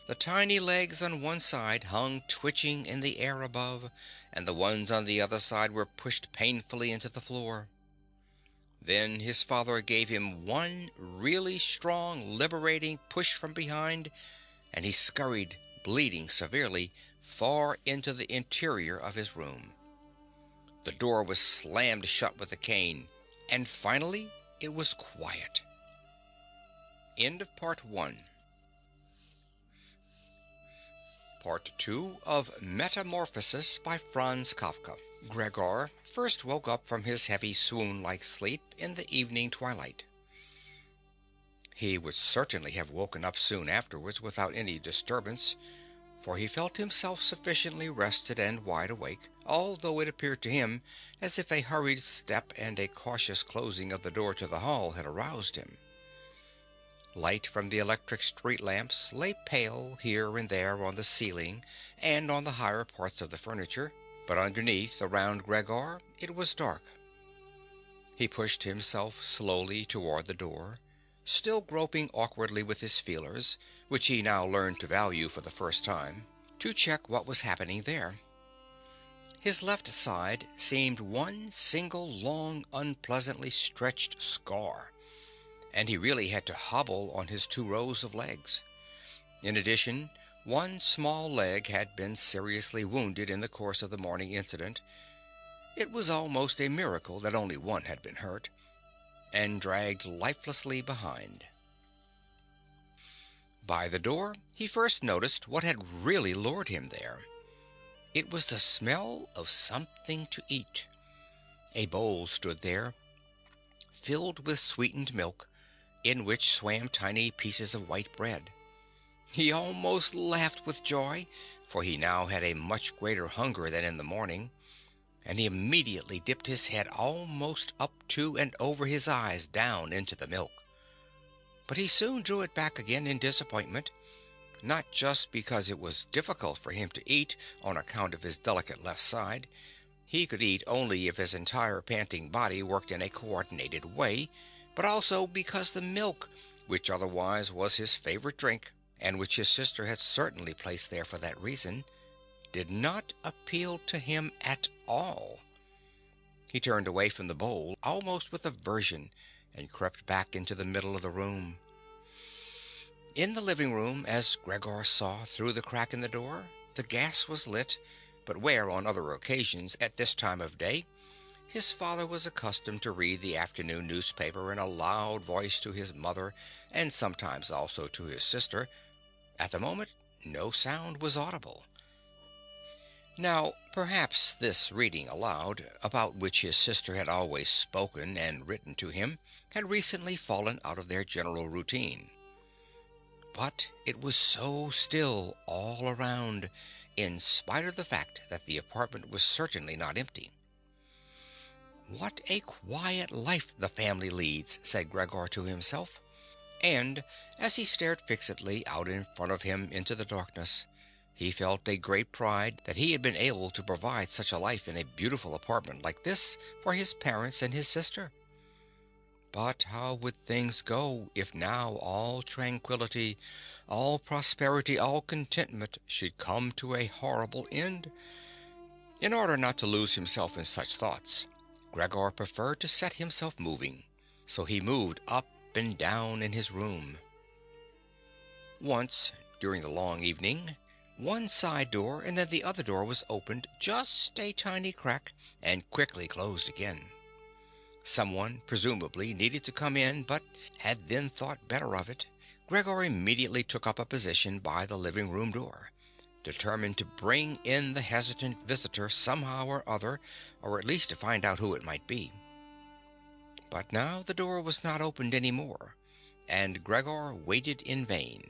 The tiny legs on one side hung twitching in the air above, and the ones on the other side were pushed painfully into the floor. Then his father gave him one really strong, liberating push from behind, and he scurried, bleeding severely, far into the interior of his room. The door was slammed shut with a cane, and finally it was quiet. End of Part 1. Part 2 of Metamorphosis by Franz Kafka. Gregor first woke up from his heavy swoon-like sleep in the evening twilight. He would certainly have woken up soon afterwards without any disturbance, for he felt himself sufficiently rested and wide awake, although it appeared to him as if a hurried step and a cautious closing of the door to the hall had aroused him. Light from the electric street lamps lay pale here and there on the ceiling and on the higher parts of the furniture, but underneath, around Gregor, it was dark. He pushed himself slowly toward the door, still groping awkwardly with his feelers, which he now learned to value for the first time, to check what was happening there. His left side seemed one single long, unpleasantly stretched scar, and he really had to hobble on his 2 rows of legs. In addition, one small leg had been seriously wounded in the course of the morning incident. It was almost a miracle that only one had been hurt, and dragged lifelessly behind. By the door, he first noticed what had really lured him there. It was the smell of something to eat. A bowl stood there, filled with sweetened milk, in which swam tiny pieces of white bread. He almost laughed with joy, for he now had a much greater hunger than in the morning, and he immediately dipped his head almost up to and over his eyes down into the milk. But he soon drew it back again in disappointment, not just because it was difficult for him to eat on account of his delicate left side. He could eat only if his entire panting body worked in a coordinated way, but also because the milk, which otherwise was his favorite drink, and which his sister had certainly placed there for that reason, did not appeal to him at all. He turned away from the bowl almost with aversion and crept back into the middle of the room. In the living room, as Gregor saw through the crack in the door, the gas was lit, but where on other occasions at this time of day his father was accustomed to read the afternoon newspaper in a loud voice to his mother and sometimes also to his sister, at the moment no sound was audible. Now, perhaps this reading aloud, about which his sister had always spoken and written to him, had recently fallen out of their general routine. But it was so still all around, in spite of the fact that the apartment was certainly not empty. "What a quiet life the family leads," said Gregor to himself, and as he stared fixedly out in front of him into the darkness, he felt a great pride that he had been able to provide such a life in a beautiful apartment like this for his parents and his sister. But how would things go if now all tranquility, all prosperity, all contentment should come to a horrible end? In order not to lose himself in such thoughts, Gregor preferred to set himself moving, so he moved up and down in his room. Once, during the long evening, one side door and then the other door was opened just a tiny crack and quickly closed again. Someone, presumably, needed to come in, but had then thought better of it. Gregor immediately took up a position by the living room door, determined to bring in the hesitant visitor somehow or other, or at least to find out who it might be. But now the door was not opened any more, and Gregor waited in vain.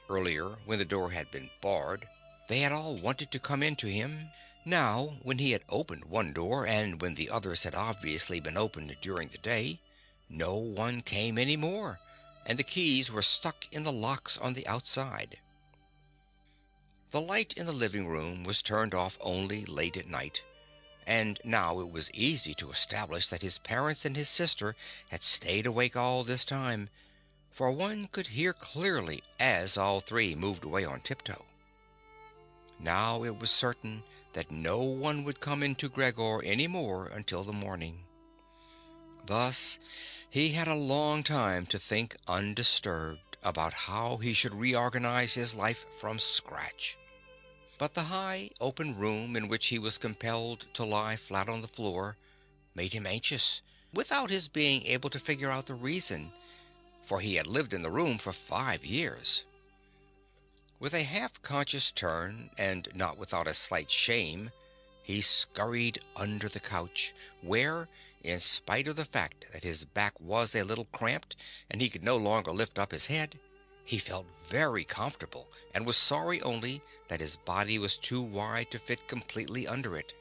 Earlier, when the door had been barred, they had all wanted to come in to him. Now, when he had opened one door, and when the others had obviously been opened during the day, no one came any more, and the keys were stuck in the locks on the outside. The light in the living room was turned off only late at night, and now it was easy to establish that his parents and his sister had stayed awake all this time, for one could hear clearly as all three moved away on tiptoe. Now it was certain that no one would come into Gregor any more until the morning. Thus he had a long time to think undisturbed about how he should reorganize his life from scratch. But the high, open room in which he was compelled to lie flat on the floor made him anxious, without his being able to figure out the reason, for he had lived in the room for 5 years. With a half-conscious turn, and not without a slight shame, he scurried under the couch, where, in spite of the fact that his back was a little cramped and he could no longer lift up his head, he felt very comfortable and was sorry only that his body was too wide to fit completely under it.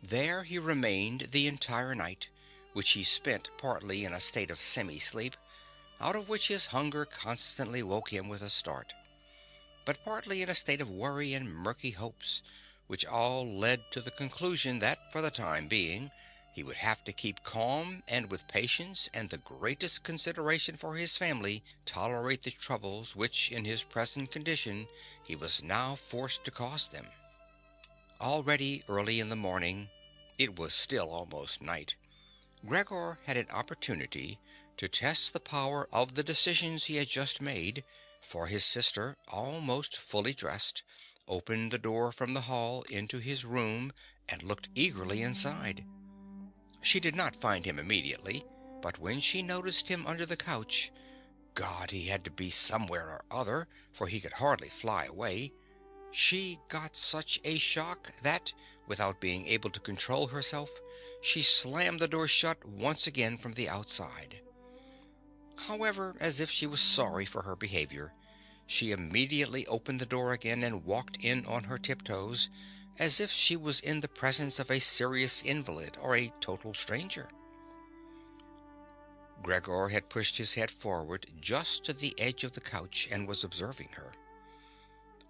There he remained the entire night, which he spent partly in a state of semi-sleep, out of which his hunger constantly woke him with a start, but partly in a state of worry and murky hopes, which all led to the conclusion that, for the time being, he would have to keep calm and with patience and the greatest consideration for his family tolerate the troubles which, in his present condition, he was now forced to cause them. Already early in the morning, it was still almost night, Gregor had an opportunity to test the power of the decisions he had just made, for his sister, almost fully dressed, opened the door from the hall into his room and looked eagerly inside. She did not find him immediately, but when she noticed him under the couch, God, he had to be somewhere or other, for he could hardly fly away, she got such a shock that, without being able to control herself, she slammed the door shut once again from the outside. However, as if she was sorry for her behavior, she immediately opened the door again and walked in on her tiptoes, as if she was in the presence of a serious invalid or a total stranger. Gregor had pushed his head forward just to the edge of the couch and was observing her.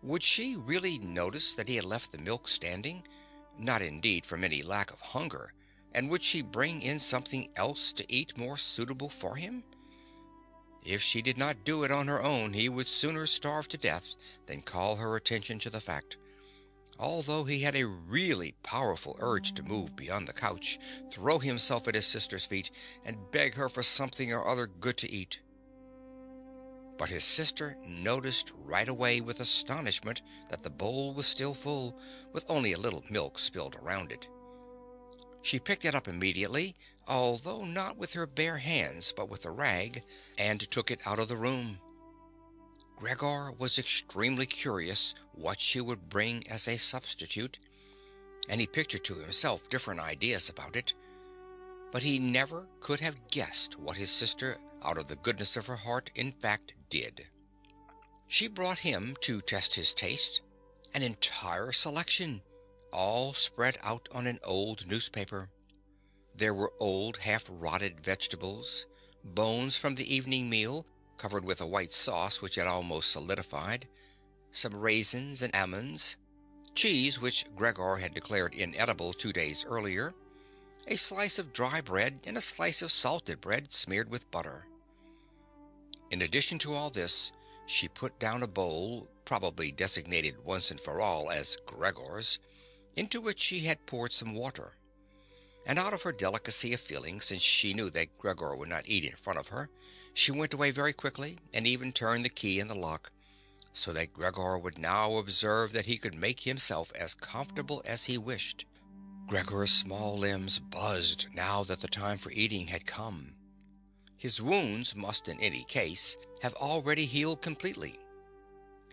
Would she really notice that he had left the milk standing, not indeed from any lack of hunger, and would she bring in something else to eat more suitable for him? If she did not do it on her own, he would sooner starve to death than call her attention to the fact, although he had a really powerful urge to move beyond the couch, throw himself at his sister's feet, and beg her for something or other good to eat. But his sister noticed right away with astonishment that the bowl was still full, with only a little milk spilled around it. She picked it up immediately, although not with her bare hands, but with a rag, and took it out of the room. Gregor was extremely curious what she would bring as a substitute, and he pictured to himself different ideas about it, but he never could have guessed what his sister, out of the goodness of her heart, in fact did. She brought him, to test his taste, an entire selection, all spread out on an old newspaper. There were old half-rotted vegetables, bones from the evening meal, covered with a white sauce which had almost solidified, some raisins and almonds, cheese which Gregor had declared inedible 2 days earlier, a slice of dry bread, and a slice of salted bread smeared with butter. In addition to all this, she put down a bowl, probably designated once and for all as Gregor's, into which she had poured some water. And out of her delicacy of feeling, since she knew that Gregor would not eat in front of her, she went away very quickly, and even turned the key in the lock, so that Gregor would now observe that he could make himself as comfortable as he wished. Gregor's small limbs buzzed now that the time for eating had come. His wounds must in any case have already healed completely.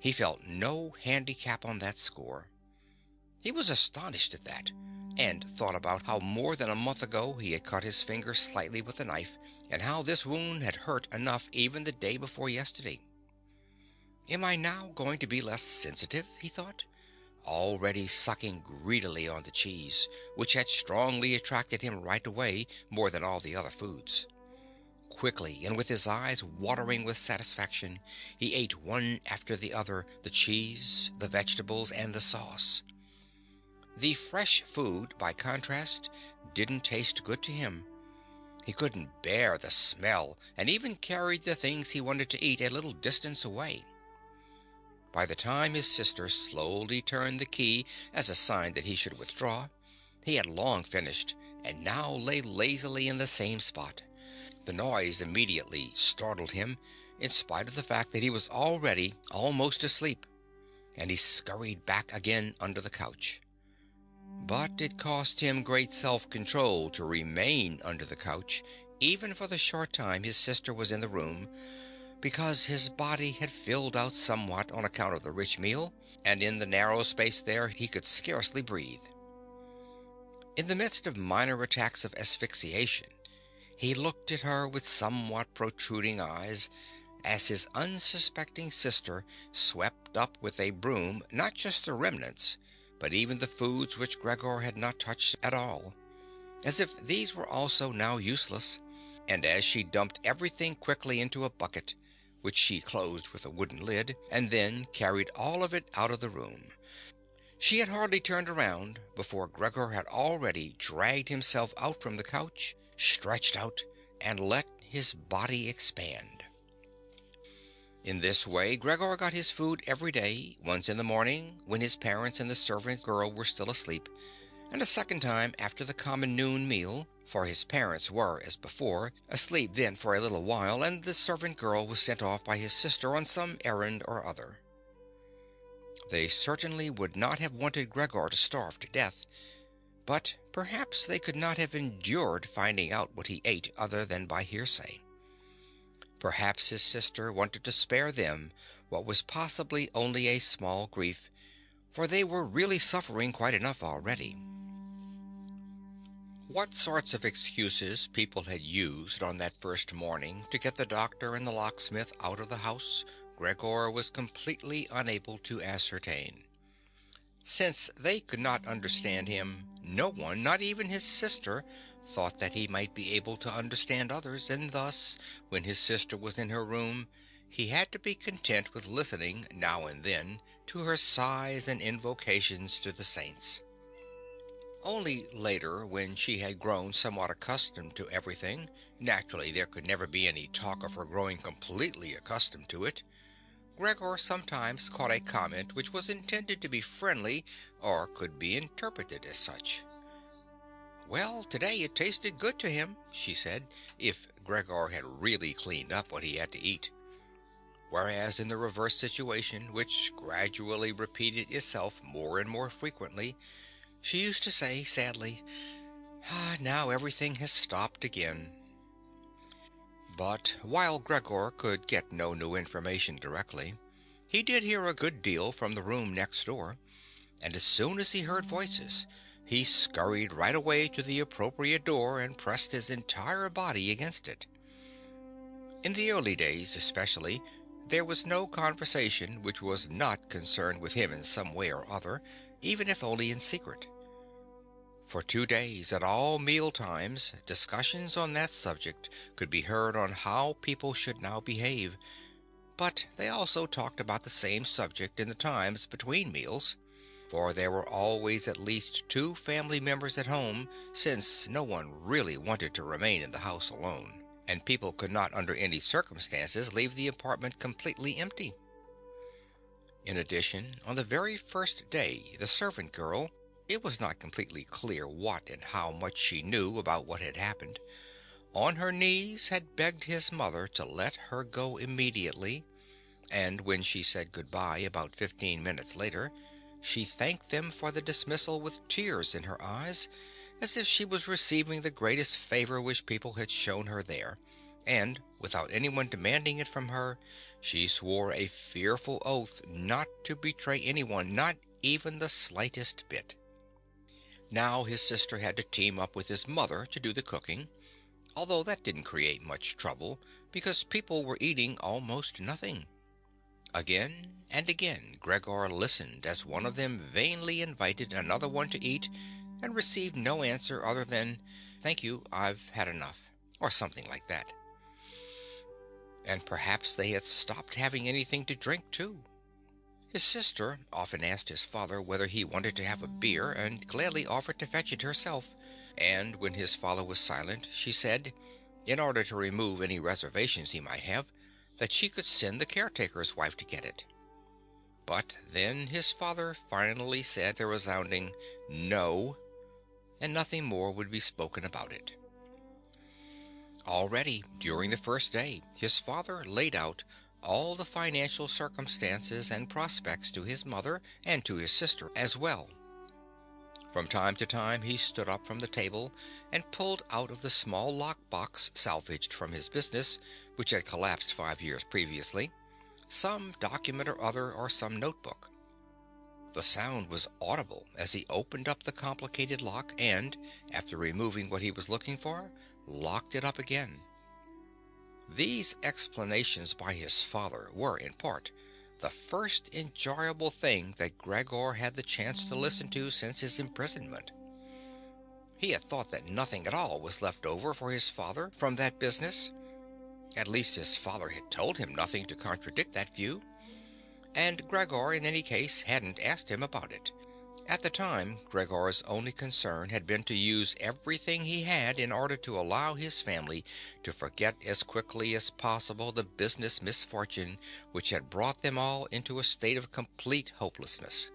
He felt no handicap on that score. He was astonished at that, and thought about how more than a month ago he had cut his finger slightly with a knife, and how this wound had hurt enough even the day before yesterday. Am I now going to be less sensitive, he thought, already sucking greedily on the cheese, which had strongly attracted him right away more than all the other foods. Quickly, and with his eyes watering with satisfaction, he ate one after the other, the cheese, the vegetables, and the sauce. The fresh food, by contrast, didn't taste good to him. He couldn't bear the smell, and even carried the things he wanted to eat a little distance away. By the time his sister slowly turned the key as a sign that he should withdraw, he had long finished, and now lay lazily in the same spot. The noise immediately startled him, in spite of the fact that he was already almost asleep, and he scurried back again under the couch. But it cost him great self-control to remain under the couch, even for the short time his sister was in the room, because his body had filled out somewhat on account of the rich meal, and in the narrow space there he could scarcely breathe. In the midst of minor attacks of asphyxiation, he looked at her with somewhat protruding eyes, as his unsuspecting sister swept up with a broom not just the remnants, but even the foods which Gregor had not touched at all, as if these were also now useless, and as she dumped everything quickly into a bucket, which she closed with a wooden lid, and then carried all of it out of the room. She had hardly turned around before Gregor had already dragged himself out from the couch, stretched out, and let his body expand. In this way Gregor got his food every day, once in the morning when his parents and the servant girl were still asleep, and a second time after the common noon meal, for his parents were, as before, asleep then for a little while, and the servant girl was sent off by his sister on some errand or other. They certainly would not have wanted Gregor to starve to death, but perhaps they could not have endured finding out what he ate other than by hearsay. Perhaps his sister wanted to spare them what was possibly only a small grief, for they were really suffering quite enough already. What sorts of excuses people had used on that first morning to get the doctor and the locksmith out of the house, Gregor was completely unable to ascertain. Since they could not understand him, no one, not even his sister, thought that he might be able to understand others, and thus, when his sister was in her room, he had to be content with listening now and then to her sighs and invocations to the saints. Only later, when she had grown somewhat accustomed to everything, naturally there could never be any talk of her growing completely accustomed to it, Gregor sometimes caught a comment which was intended to be friendly, or could be interpreted as such. Well, today it tasted good to him, she said, if Gregor had really cleaned up what he had to eat. Whereas in the reverse situation, which gradually repeated itself more and more frequently, she used to say sadly, now everything has stopped again. But while Gregor could get no new information directly, he did hear a good deal from the room next door, and as soon as he heard voices, he scurried right away to the appropriate door and pressed his entire body against it. In the early days especially, there was no conversation which was not concerned with him in some way or other, even if only in secret. For 2 days, at all meal times, discussions on that subject could be heard on how people should now behave, but they also talked about the same subject in the times between meals, for there were always at least two family members at home, since no one really wanted to remain in the house alone, and people could not under any circumstances leave the apartment completely empty. In addition, on the very first day, the servant girl, it was not completely clear what and how much she knew about what had happened, on her knees had begged his mother to let her go immediately, and when she said goodbye about 15 minutes later, she thanked them for the dismissal with tears in her eyes, as if she was receiving the greatest favor which people had shown her there, and, without anyone demanding it from her, she swore a fearful oath not to betray anyone, not even the slightest bit. Now his sister had to team up with his mother to do the cooking, although that didn't create much trouble, because people were eating almost nothing. Again and again Gregor listened as one of them vainly invited another one to eat, and received no answer other than, "Thank you, I've had enough," or something like that. And perhaps they had stopped having anything to drink, too. His sister often asked his father whether he wanted to have a beer, and gladly offered to fetch it herself, and when his father was silent, she said, in order to remove any reservations he might have, that she could send the caretaker's wife to get it. But then his father finally said a resounding "no," and nothing more would be spoken about it. Already, during the first day, his father laid out all the financial circumstances and prospects to his mother and to his sister as well. From time to time he stood up from the table and pulled out of the small lock-box salvaged from his business, which had collapsed 5 years previously, some document or other or some notebook. The sound was audible as he opened up the complicated lock and, after removing what he was looking for, locked it up again. These explanations by his father were, in part, the first enjoyable thing that Gregor had the chance to listen to since his imprisonment. He had thought that nothing at all was left over for his father from that business. At least his father had told him nothing to contradict that view, and Gregor in any case hadn't asked him about it. At the time, Gregor's only concern had been to use everything he had in order to allow his family to forget as quickly as possible the business misfortune which had brought them all into a state of complete hopelessness.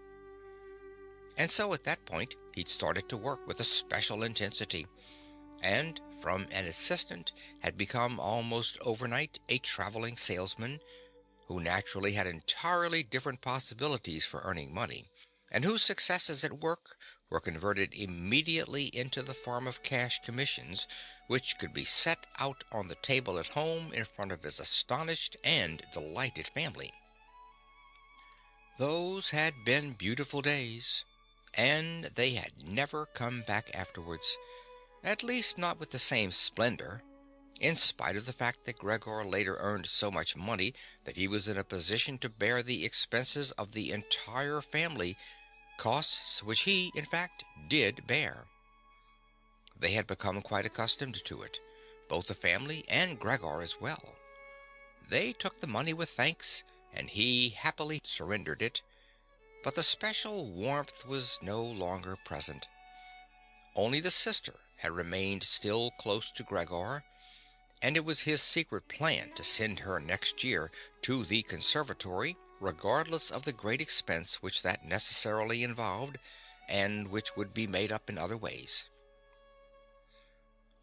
And so at that point he'd started to work with a special intensity, and from an assistant had become almost overnight a traveling salesman, who naturally had entirely different possibilities for earning money, and whose successes at work were converted immediately into the form of cash commissions, which could be set out on the table at home in front of his astonished and delighted family. Those had been beautiful days, and they had never come back afterwards, at least not with the same splendor, in spite of the fact that Gregor later earned so much money that he was in a position to bear the expenses of the entire family, costs which he, in fact, did bear. They had become quite accustomed to it, both the family and Gregor as well. They took the money with thanks, and he happily surrendered it, but the special warmth was no longer present. Only the sister had remained still close to Gregor, and it was his secret plan to send her next year to the conservatory, regardless of the great expense which that necessarily involved, and which would be made up in other ways.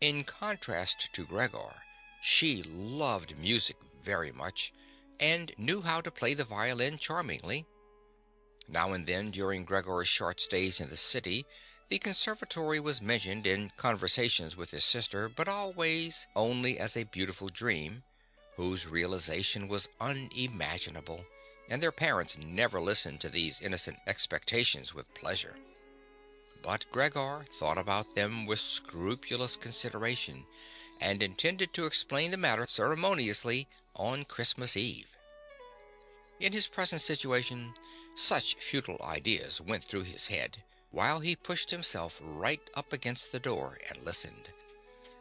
In contrast to Gregor, she loved music very much, and knew how to play the violin charmingly. Now and then during Gregor's short stays in the city, the conservatory was mentioned in conversations with his sister, but always only as a beautiful dream, whose realization was unimaginable, and their parents never listened to these innocent expectations with pleasure. But Gregor thought about them with scrupulous consideration, and intended to explain the matter ceremoniously on Christmas Eve. In his present situation, such futile ideas went through his head, while he pushed himself right up against the door and listened.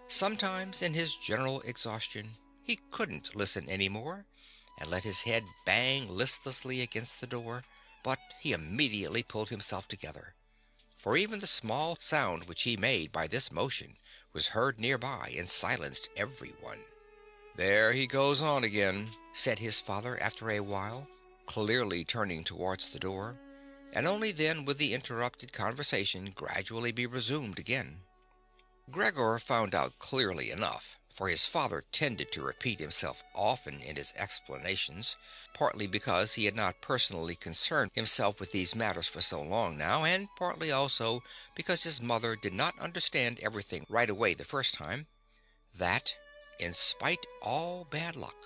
Sometimes, in his general exhaustion, he couldn't listen any more, and let his head bang listlessly against the door, but he immediately pulled himself together, for even the small sound which he made by this motion was heard nearby and silenced everyone. "There he goes on again," said his father after a while, clearly turning towards the door, and only then would the interrupted conversation gradually be resumed again. Gregor found out clearly enough, for his father tended to repeat himself often in his explanations, partly because he had not personally concerned himself with these matters for so long now, and partly also because his mother did not understand everything right away the first time, that, in spite all bad luck,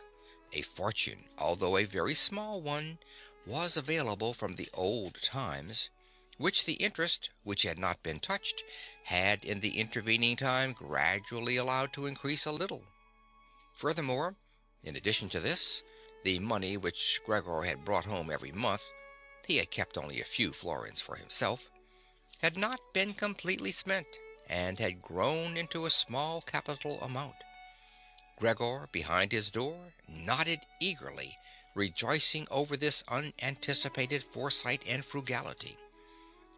a fortune, although a very small one, was available from the old times, which the interest, which had not been touched, had in the intervening time gradually allowed to increase a little. Furthermore, in addition to this, the money which Gregor had brought home every month (he had kept only a few florins for himself) had not been completely spent, and had grown into a small capital amount. Gregor, behind his door, nodded eagerly, rejoicing over this unanticipated foresight and frugality.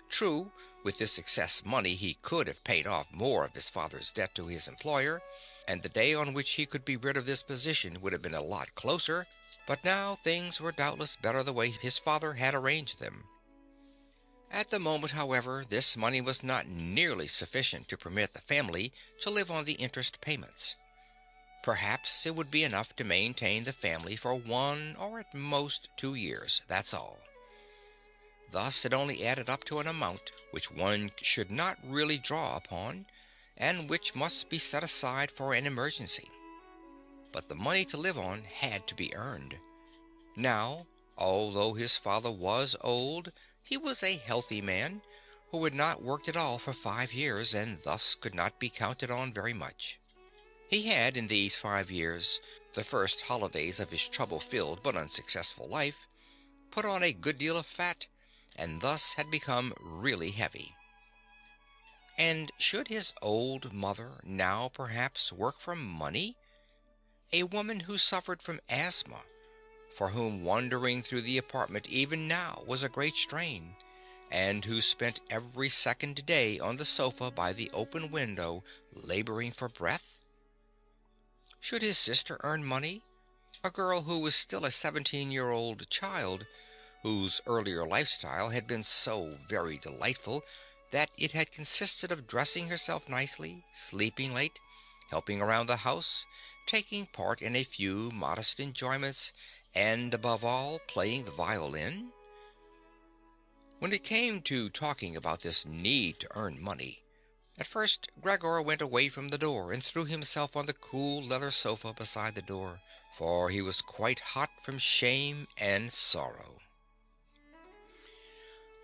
True, with this excess money he could have paid off more of his father's debt to his employer, and the day on which he could be rid of this position would have been a lot closer, but now things were doubtless better the way his father had arranged them. At the moment, however, this money was not nearly sufficient to permit the family to live on the interest payments. Perhaps it would be enough to maintain the family for 1 or at most 2 years, that's all. Thus it only added up to an amount which one should not really draw upon, and which must be set aside for an emergency. But the money to live on had to be earned. Now, although his father was old, he was a healthy man, who had not worked at all for 5 years, and thus could not be counted on very much. He had in these 5 years, the first holidays of his trouble-filled but unsuccessful life, put on a good deal of fat, and thus had become really heavy. And should his old mother now perhaps work for money? A woman who suffered from asthma, for whom wandering through the apartment even now was a great strain, and who spent every second day on the sofa by the open window laboring for breath? Should his sister earn money? A girl who was still a 17-year-old child, whose earlier lifestyle had been so very delightful that it had consisted of dressing herself nicely, sleeping late, helping around the house, taking part in a few modest enjoyments, and above all playing the violin? When it came to talking about this need to earn money, at first Gregor went away from the door and threw himself on the cool leather sofa beside the door, for he was quite hot from shame and sorrow.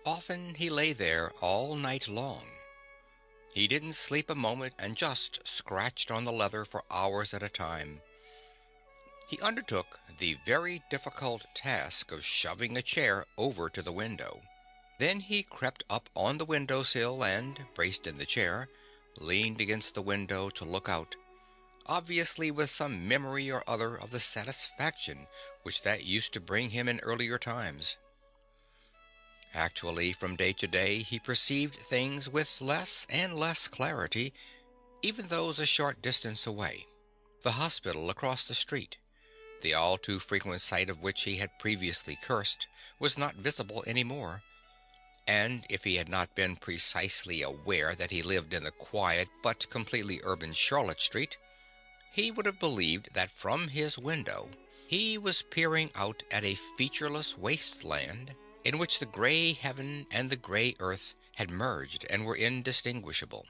Often he lay there all night long. He didn't sleep a moment and just scratched on the leather for hours at a time. He undertook the very difficult task of shoving a chair over to the window. Then he crept up on the window sill and, braced in the chair, leaned against the window to look out, obviously with some memory or other of the satisfaction which that used to bring him in earlier times. Actually, from day to day he perceived things with less and less clarity, even those a short distance away. The hospital across the street, the all too frequent sight of which he had previously cursed, was not visible any more, and if he had not been precisely aware that he lived in the quiet but completely urban Charlotte Street, he would have believed that from his window he was peering out at a featureless wasteland in which the gray heaven and the gray earth had merged and were indistinguishable.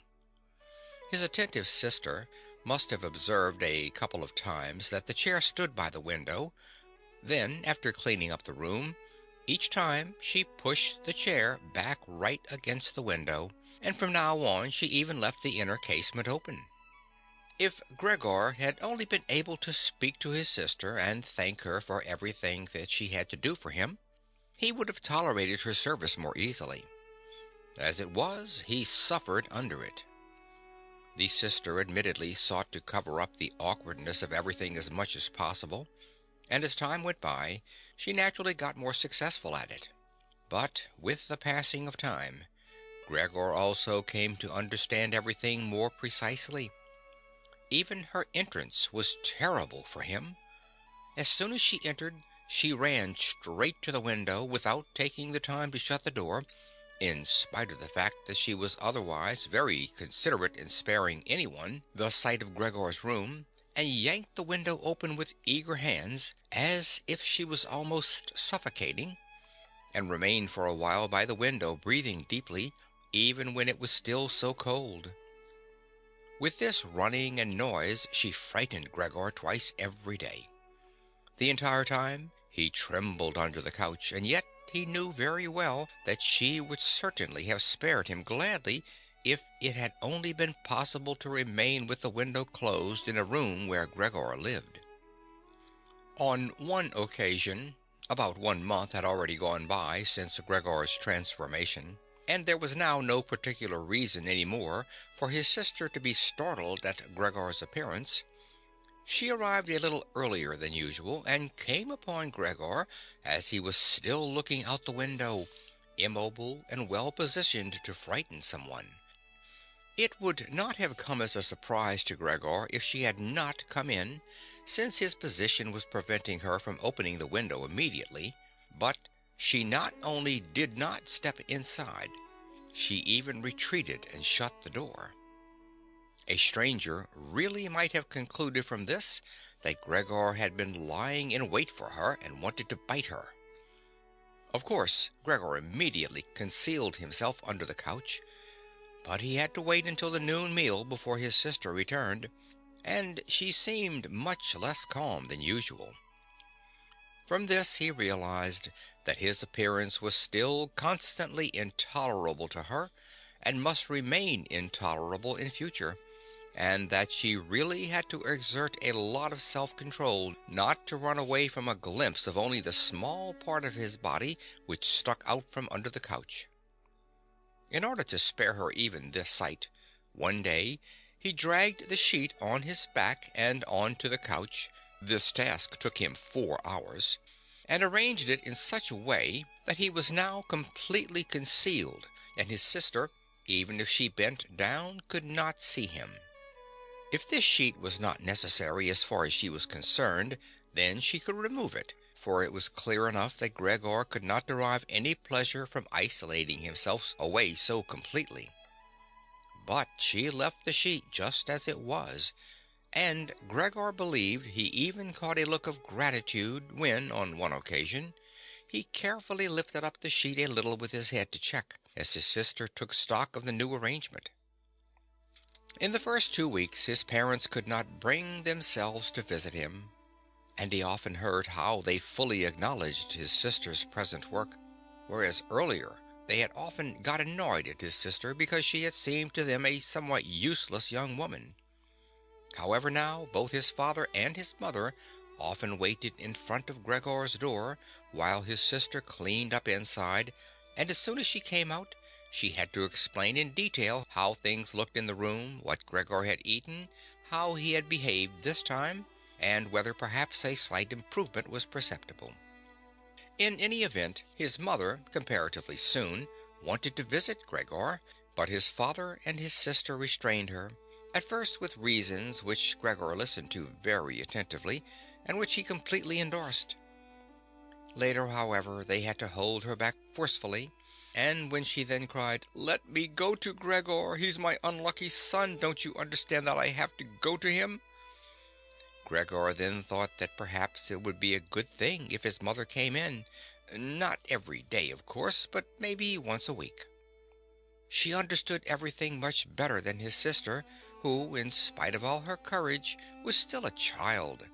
His attentive sister must have observed a couple of times that the chair stood by the window. Then, after cleaning up the room, each time she pushed the chair back right against the window, and from now on she even left the inner casement open. If Gregor had only been able to speak to his sister and thank her for everything that she had to do for him, he would have tolerated her service more easily. As it was, he suffered under it. The sister admittedly sought to cover up the awkwardness of everything as much as possible, and as time went by, she naturally got more successful at it. But with the passing of time, Gregor also came to understand everything more precisely. Even her entrance was terrible for him. As soon as she entered, she ran straight to the window without taking the time to shut the door, in spite of the fact that she was otherwise very considerate in sparing anyone the sight of Gregor's room, and yanked the window open with eager hands, as if she was almost suffocating, and remained for a while by the window breathing deeply, even when it was still so cold. With this running and noise she frightened Gregor twice every day. The entire time he trembled under the couch, and yet he knew very well that she would certainly have spared him gladly if it had only been possible to remain with the window closed in a room where Gregor lived. On one occasion, about 1 month had already gone by since Gregor's transformation, and there was now no particular reason any more for his sister to be startled at Gregor's appearance. She arrived a little earlier than usual, and came upon Gregor as he was still looking out the window, immobile and well positioned to frighten someone. It would not have come as a surprise to Gregor if she had not come in, since his position was preventing her from opening the window immediately, but she not only did not step inside, she even retreated and shut the door. A stranger really might have concluded from this that Gregor had been lying in wait for her and wanted to bite her. Of course, Gregor immediately concealed himself under the couch, but he had to wait until the noon meal before his sister returned, and she seemed much less calm than usual. From this he realized that his appearance was still constantly intolerable to her, and must remain intolerable in future, and that she really had to exert a lot of self-control not to run away from a glimpse of only the small part of his body which stuck out from under the couch. In order to spare her even this sight, one day he dragged the sheet on his back and onto the couch — this task took him 4 hours — and arranged it in such a way that he was now completely concealed, and his sister, even if she bent down, could not see him. If this sheet was not necessary as far as she was concerned, then she could remove it, for it was clear enough that Gregor could not derive any pleasure from isolating himself away so completely. But she left the sheet just as it was, and Gregor believed he even caught a look of gratitude when, on one occasion, he carefully lifted up the sheet a little with his head to check, as his sister took stock of the new arrangement. In the first 2 weeks his parents could not bring themselves to visit him, and he often heard how they fully acknowledged his sister's present work, whereas earlier they had often got annoyed at his sister because she had seemed to them a somewhat useless young woman. However, now both his father and his mother often waited in front of Gregor's door while his sister cleaned up inside, and as soon as she came out, she had to explain in detail how things looked in the room, what Gregor had eaten, how he had behaved this time, and whether perhaps a slight improvement was perceptible. In any event, his mother, comparatively soon, wanted to visit Gregor, but his father and his sister restrained her, at first with reasons which Gregor listened to very attentively, and which he completely endorsed. Later, however, they had to hold her back forcefully, and when she then cried, "Let me go to Gregor, he's my unlucky son, don't you understand that I have to go to him?" Gregor then thought that perhaps it would be a good thing if his mother came in, not every day, of course, but maybe once a week. She understood everything much better than his sister, who, in spite of all her courage, was still a child,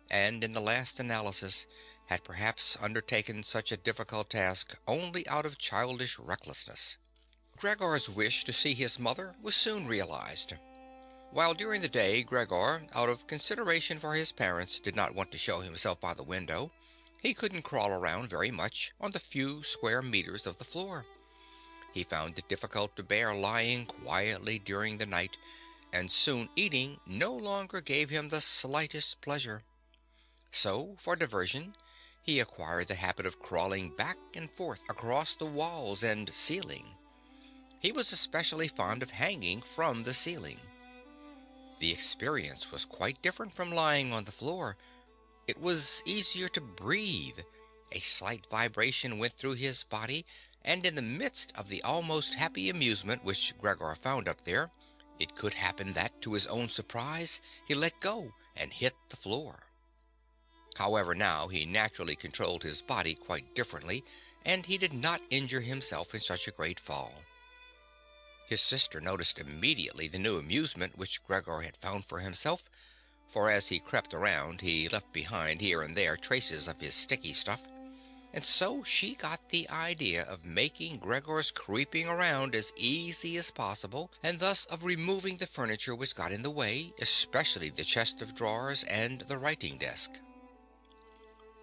and in the last analysis had perhaps undertaken such a difficult task only out of childish recklessness. Gregor's wish to see his mother was soon realized. While during the day Gregor, out of consideration for his parents, did not want to show himself by the window, he couldn't crawl around very much on the few square meters of the floor. He found it difficult to bear lying quietly during the night, and soon eating no longer gave him the slightest pleasure. So, for diversion, He acquired the habit of crawling back and forth across the walls and ceiling. He was especially fond of hanging from the ceiling. The experience was quite different from lying on the floor. It was easier to breathe. A slight vibration went through his body, and in the midst of the almost happy amusement which Gregor found up there, it could happen that, to his own surprise, he let go and hit the floor. However, now he naturally controlled his body quite differently, and he did not injure himself in such a great fall. His sister noticed immediately the new amusement which Gregor had found for himself, for as he crept around he left behind here and there traces of his sticky stuff, and so she got the idea of making Gregor's creeping around as easy as possible, and thus of removing the furniture which got in the way, especially the chest of drawers and the writing desk.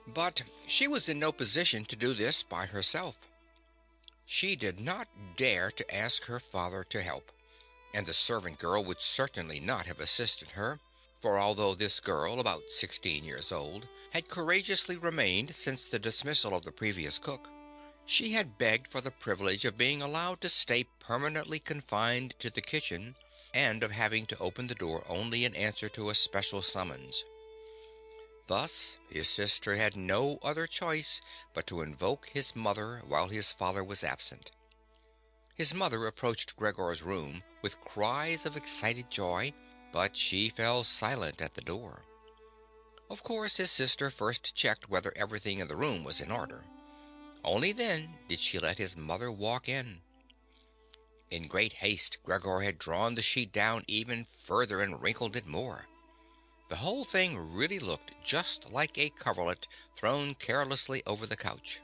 But she was in no position to do this by herself. She did not dare to ask her father to help, and the servant girl would certainly not have assisted her, for although this girl, about 16 years old, had courageously remained since the dismissal of the previous cook, she had begged for the privilege of being allowed to stay permanently confined to the kitchen, and of having to open the door only in answer to a special summons. Thus his sister had no other choice but to invoke his mother while his father was absent. His mother approached Gregor's room with cries of excited joy, but she fell silent at the door. Of course his sister first checked whether everything in the room was in order. Only then did she let his mother walk in. In great haste Gregor had drawn the sheet down even further and wrinkled it more. The whole thing really looked just like a coverlet thrown carelessly over the couch.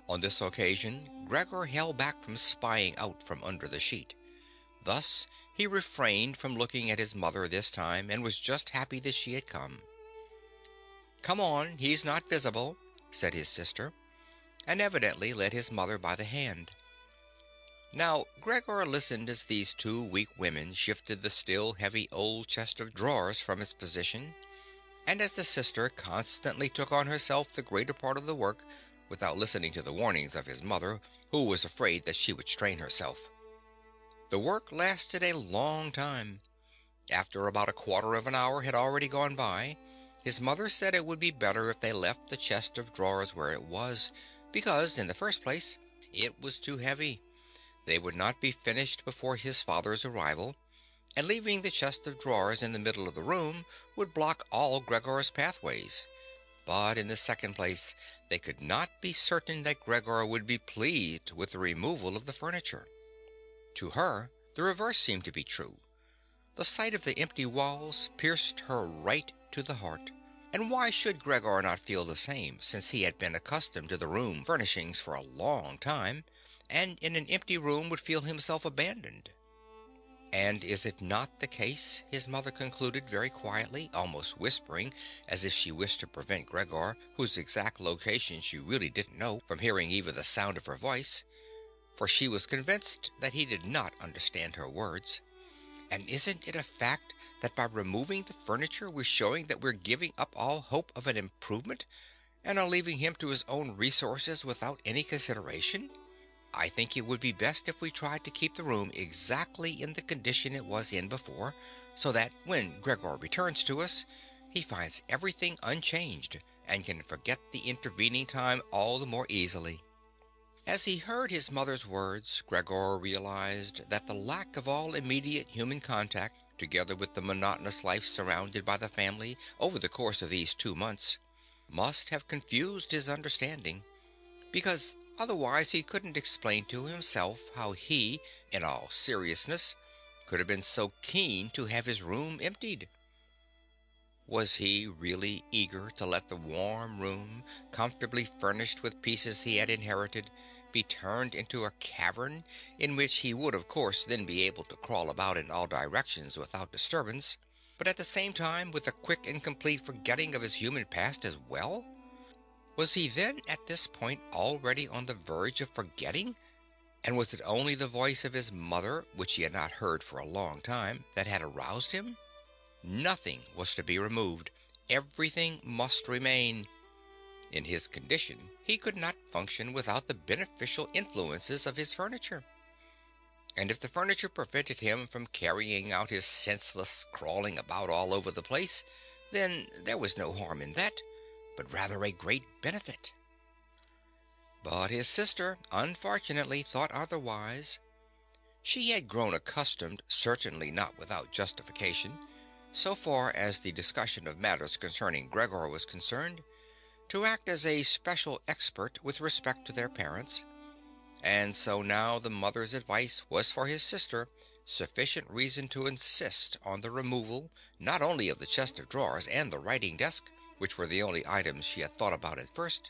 On this occasion Gregor held back from spying out from under the sheet. Thus he refrained from looking at his mother this time, and was just happy that she had come. "Come on, he's not visible," said his sister, and evidently led his mother by the hand. Now Gregor listened as these two weak women shifted the still heavy old chest of drawers from its position, and as the sister constantly took on herself the greater part of the work without listening to the warnings of his mother, who was afraid that she would strain herself. The work lasted a long time. After about a quarter of an hour had already gone by, his mother said it would be better if they left the chest of drawers where it was, because, in the first place, it was too heavy. They would not be finished before his father's arrival, and leaving the chest of drawers in the middle of the room would block all Gregor's pathways. But in the second place, they could not be certain that Gregor would be pleased with the removal of the furniture. To her, the reverse seemed to be true. The sight of the empty walls pierced her right to the heart. And why should Gregor not feel the same, since he had been accustomed to the room furnishings for a long time, and in an empty room would feel himself abandoned? And is it not the case, his mother concluded very quietly, almost whispering, as if she wished to prevent Gregor, whose exact location she really didn't know, from hearing even the sound of her voice, for she was convinced that he did not understand her words. And isn't it a fact that by removing the furniture we're showing that we're giving up all hope of an improvement, and are leaving him to his own resources without any consideration? I think it would be best if we tried to keep the room exactly in the condition it was in before, so that when Gregor returns to us, he finds everything unchanged, and can forget the intervening time all the more easily. As he heard his mother's words, Gregor realized that the lack of all immediate human contact, together with the monotonous life surrounded by the family over the course of these 2 months, must have confused his understanding, because otherwise he couldn't explain to himself how he, in all seriousness, could have been so keen to have his room emptied. Was he really eager to let the warm room, comfortably furnished with pieces he had inherited, be turned into a cavern in which he would of course then be able to crawl about in all directions without disturbance, but at the same time with a quick and complete forgetting of his human past as well? Was he then at this point already on the verge of forgetting? And was it only the voice of his mother, which he had not heard for a long time, that had aroused him? Nothing was to be removed. Everything must remain. In his condition, he could not function without the beneficial influences of his furniture. And if the furniture prevented him from carrying out his senseless crawling about all over the place, then there was no harm in that, but rather a great benefit. But his sister, unfortunately, thought otherwise. She had grown accustomed, certainly not without justification, so far as the discussion of matters concerning Gregor was concerned, to act as a special expert with respect to their parents, and so now the mother's advice was for his sister sufficient reason to insist on the removal not only of the chest of drawers and the writing desk, which were the only items she had thought about at first,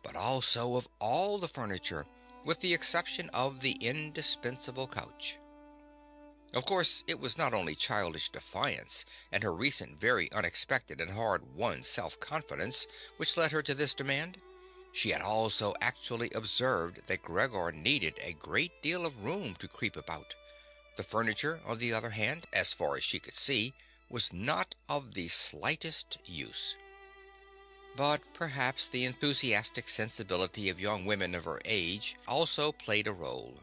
but also of all the furniture, with the exception of the indispensable couch. Of course, it was not only childish defiance and her recent very unexpected and hard-won self-confidence which led her to this demand. She had also actually observed that Gregor needed a great deal of room to creep about. The furniture, on the other hand, as far as she could see, was not of the slightest use. But perhaps the enthusiastic sensibility of young women of her age also played a role.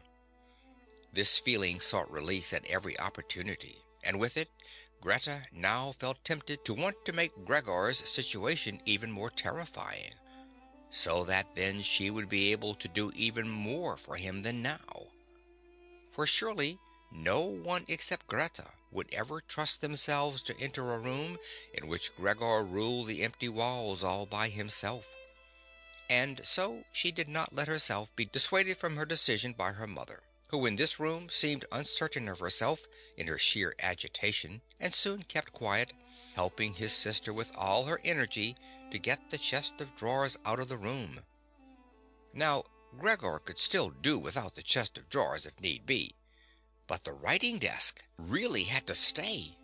This feeling sought release at every opportunity, and with it, Greta now felt tempted to want to make Gregor's situation even more terrifying, so that then she would be able to do even more for him than now. For surely no one except Greta would ever trust themselves to enter a room in which Gregor ruled the empty walls all by himself. And so she did not let herself be dissuaded from her decision by her mother, who in this room seemed uncertain of herself in her sheer agitation, and soon kept quiet, helping his sister with all her energy to get the chest of drawers out of the room. Now, Gregor could still do without the chest of drawers if need be, but the writing desk really had to stay,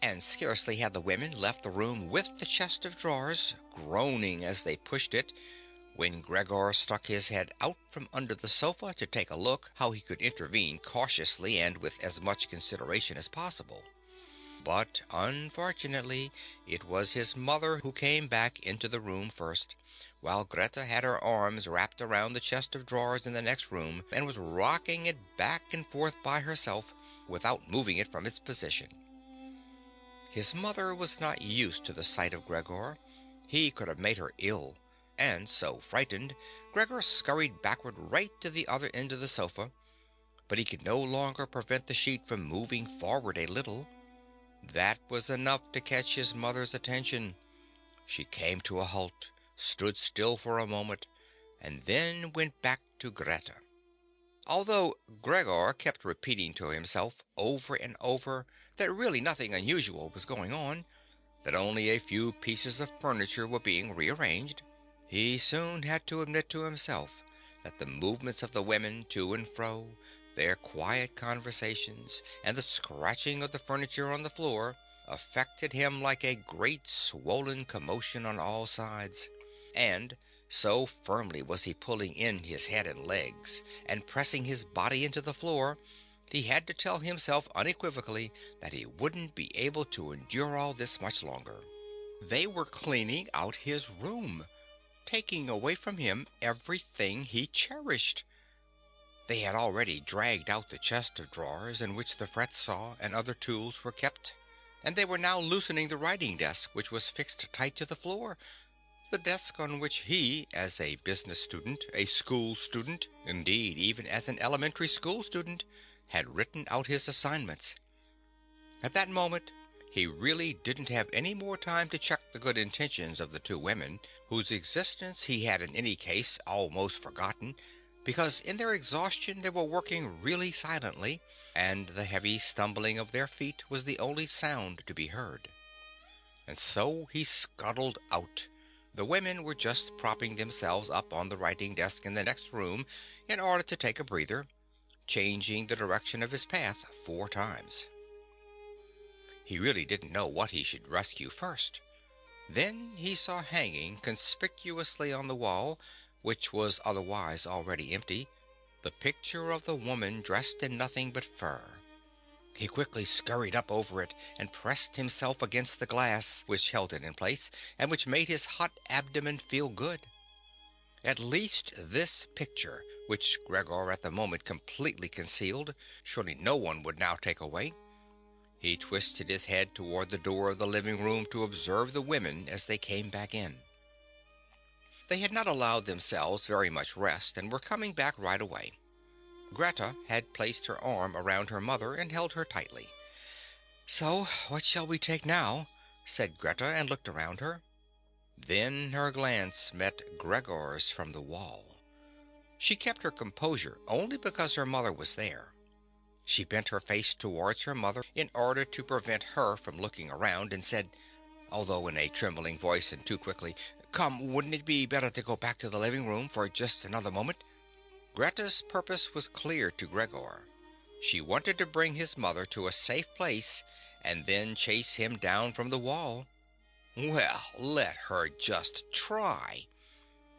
and scarcely had the women left the room with the chest of drawers, groaning as they pushed it, when Gregor stuck his head out from under the sofa to take a look how he could intervene cautiously and with as much consideration as possible. But unfortunately, it was his mother who came back into the room first, while Greta had her arms wrapped around the chest of drawers in the next room and was rocking it back and forth by herself without moving it from its position. His mother was not used to the sight of Gregor. He could have made her ill, and so frightened, Gregor scurried backward right to the other end of the sofa, but he could no longer prevent the sheet from moving forward a little. That was enough to catch his mother's attention. She came to a halt, stood still for a moment, and then went back to Greta. Although Gregor kept repeating to himself over and over that really nothing unusual was going on, that only a few pieces of furniture were being rearranged, he soon had to admit to himself that the movements of the women to and fro, their quiet conversations, and the scratching of the furniture on the floor affected him like a great swollen commotion on all sides, and so firmly was he pulling in his head and legs and pressing his body into the floor, he had to tell himself unequivocally that he wouldn't be able to endure all this much longer. They were cleaning out his room, taking away from him everything he cherished. They had already dragged out the chest of drawers in which the fret saw and other tools were kept, and they were now loosening the writing desk which was fixed tight to the floor, the desk on which he, as a business student, a school student, indeed even as an elementary school student, had written out his assignments. At that moment he really didn't have any more time to check the good intentions of the two women, whose existence he had in any case almost forgotten, because in their exhaustion they were working really silently, and the heavy stumbling of their feet was the only sound to be heard. And so he scuttled out. The women were just propping themselves up on the writing desk in the next room in order to take a breather, changing the direction of his path 4 times. He really didn't know what he should rescue first. Then he saw hanging conspicuously on the wall, which was otherwise already empty, the picture of the woman dressed in nothing but fur. He quickly scurried up over it and pressed himself against the glass which held it in place and which made his hot abdomen feel good. At least this picture, which Gregor at the moment completely concealed, surely no one would now take away. He twisted his head toward the door of the living room to observe the women as they came back in. They had not allowed themselves very much rest and were coming back right away. Greta had placed her arm around her mother and held her tightly. "So, what shall we take now?" said Greta, and looked around her. Then her glance met Gregor's from the wall. She kept her composure only because her mother was there. She bent her face towards her mother in order to prevent her from looking around, and said, although in a trembling voice and too quickly, "Come, wouldn't it be better to go back to the living room for just another moment?" Greta's purpose was clear to Gregor. She wanted to bring his mother to a safe place and then chase him down from the wall. Well, let her just try.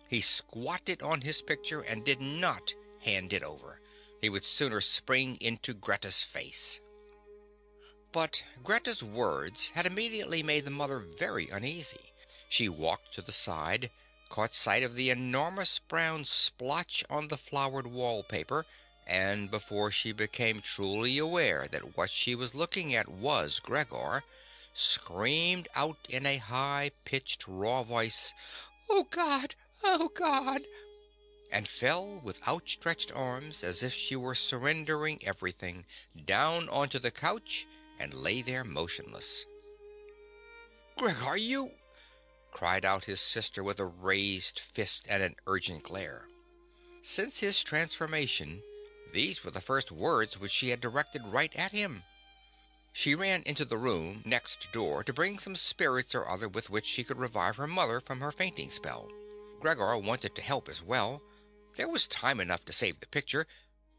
He squatted on his picture and did not hand it over. He would sooner spring into Greta's face. But Greta's words had immediately made the mother very uneasy. She walked to the side, caught sight of the enormous brown splotch on the flowered wallpaper, and before she became truly aware that what she was looking at was Gregor, screamed out in a high-pitched raw voice, "Oh God! Oh God!" and fell with outstretched arms as if she were surrendering everything, down onto the couch and lay there motionless. "Gregor, you—" cried out his sister with a raised fist and an urgent glare. Since his transformation, these were the first words which she had directed right at him. She ran into the room next door to bring some spirits or other with which she could revive her mother from her fainting spell. Gregor wanted to help as well. There was time enough to save the picture,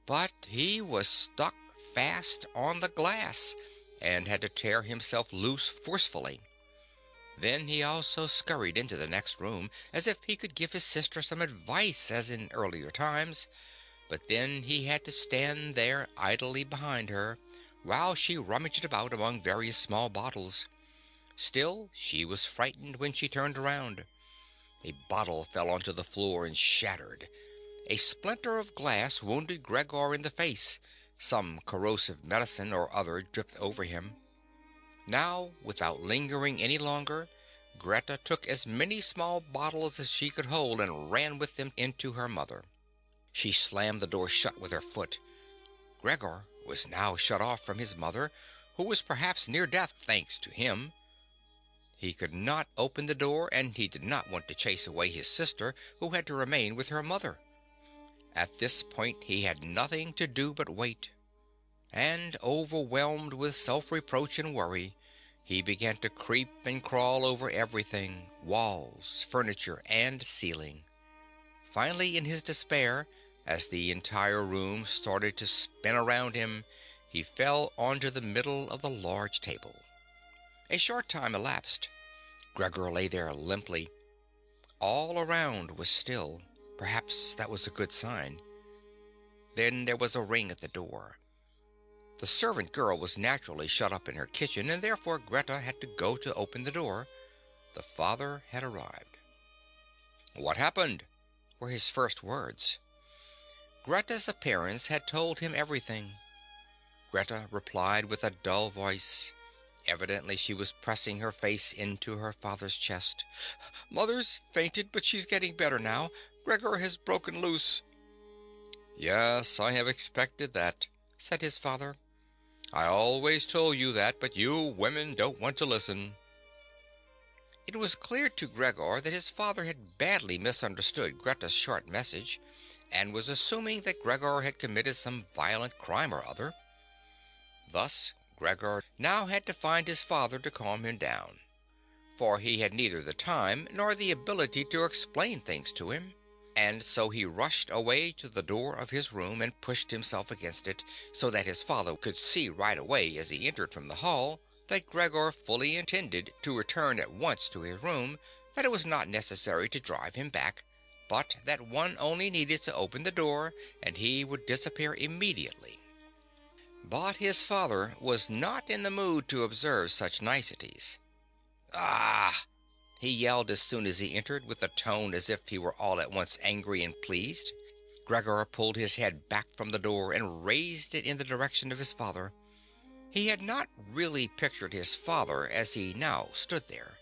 but he was stuck fast on the glass and had to tear himself loose forcefully. Then he also scurried into the next room, as if he could give his sister some advice as in earlier times, but then he had to stand there idly behind her, while she rummaged about among various small bottles. Still, she was frightened when she turned around. A bottle fell onto the floor and shattered. A splinter of glass wounded Gregor in the face. Some corrosive medicine or other dripped over him. Now, without lingering any longer, Greta took as many small bottles as she could hold and ran with them into her mother. She slammed the door shut with her foot. Gregor was now shut off from his mother, who was perhaps near death, thanks to him. He could not open the door, and he did not want to chase away his sister, who had to remain with her mother. At this point he had nothing to do but wait. And, overwhelmed with self-reproach and worry, he began to creep and crawl over everything, walls, furniture, and ceiling. Finally, in his despair, as the entire room started to spin around him, he fell onto the middle of the large table. A short time elapsed. Gregor lay there limply. All around was still. Perhaps that was a good sign. Then there was a ring at the door. The servant girl was naturally shut up in her kitchen, and therefore Greta had to go to open the door. The father had arrived. "What happened?" were his first words. Greta's appearance had told him everything. Greta replied with a dull voice. Evidently she was pressing her face into her father's chest. "Mother's fainted, but she's getting better now. Gregor has broken loose." "Yes, I have expected that," said his father. "I always told you that, but you women don't want to listen." It was clear to Gregor that his father had badly misunderstood Greta's short message, and was assuming that Gregor had committed some violent crime or other. Thus, Gregor now had to find his father to calm him down, for he had neither the time nor the ability to explain things to him. And so he rushed away to the door of his room and pushed himself against it, so that his father could see right away as he entered from the hall that Gregor fully intended to return at once to his room, that it was not necessary to drive him back, but that one only needed to open the door and he would disappear immediately. But his father was not in the mood to observe such niceties. "Ah!" he yelled as soon as he entered, with a tone as if he were all at once angry and pleased. Gregor pulled his head back from the door and raised it in the direction of his father. He had not really pictured his father as he now stood there.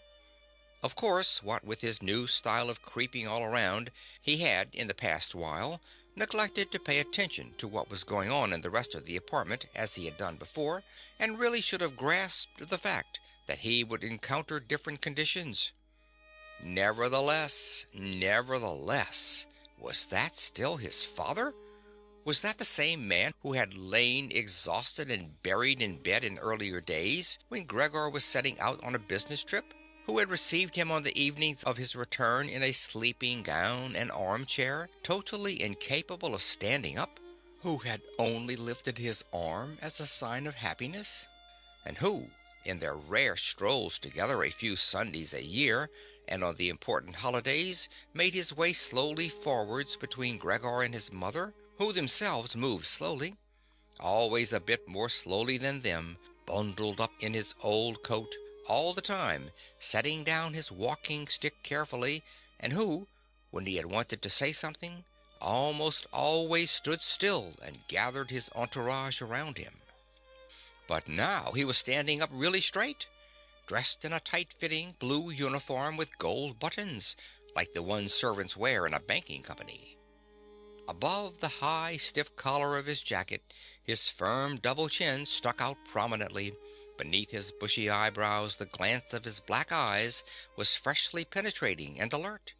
Of course, what with his new style of creeping all around, he had, in the past while, neglected to pay attention to what was going on in the rest of the apartment as he had done before, and really should have grasped the fact that he would encounter different conditions. Nevertheless, was that still his father? Was that the same man who had lain exhausted and buried in bed in earlier days when Gregor was setting out on a business trip? Who had received him on the evening of his return in a sleeping gown and armchair, totally incapable of standing up? Who had only lifted his arm as a sign of happiness? And who, in their rare strolls together a few Sundays a year, and on the important holidays, made his way slowly forwards between Gregor and his mother, who themselves moved slowly, always a bit more slowly than them, bundled up in his old coat, all the time setting down his walking stick carefully, and who, when he had wanted to say something, almost always stood still and gathered his entourage around him. But now he was standing up really straight, dressed in a tight-fitting blue uniform with gold buttons, like the ones servants wear in a banking company. Above the high, stiff collar of his jacket, his firm double chin stuck out prominently. Beneath his bushy eyebrows, the glance of his black eyes was freshly penetrating and alert.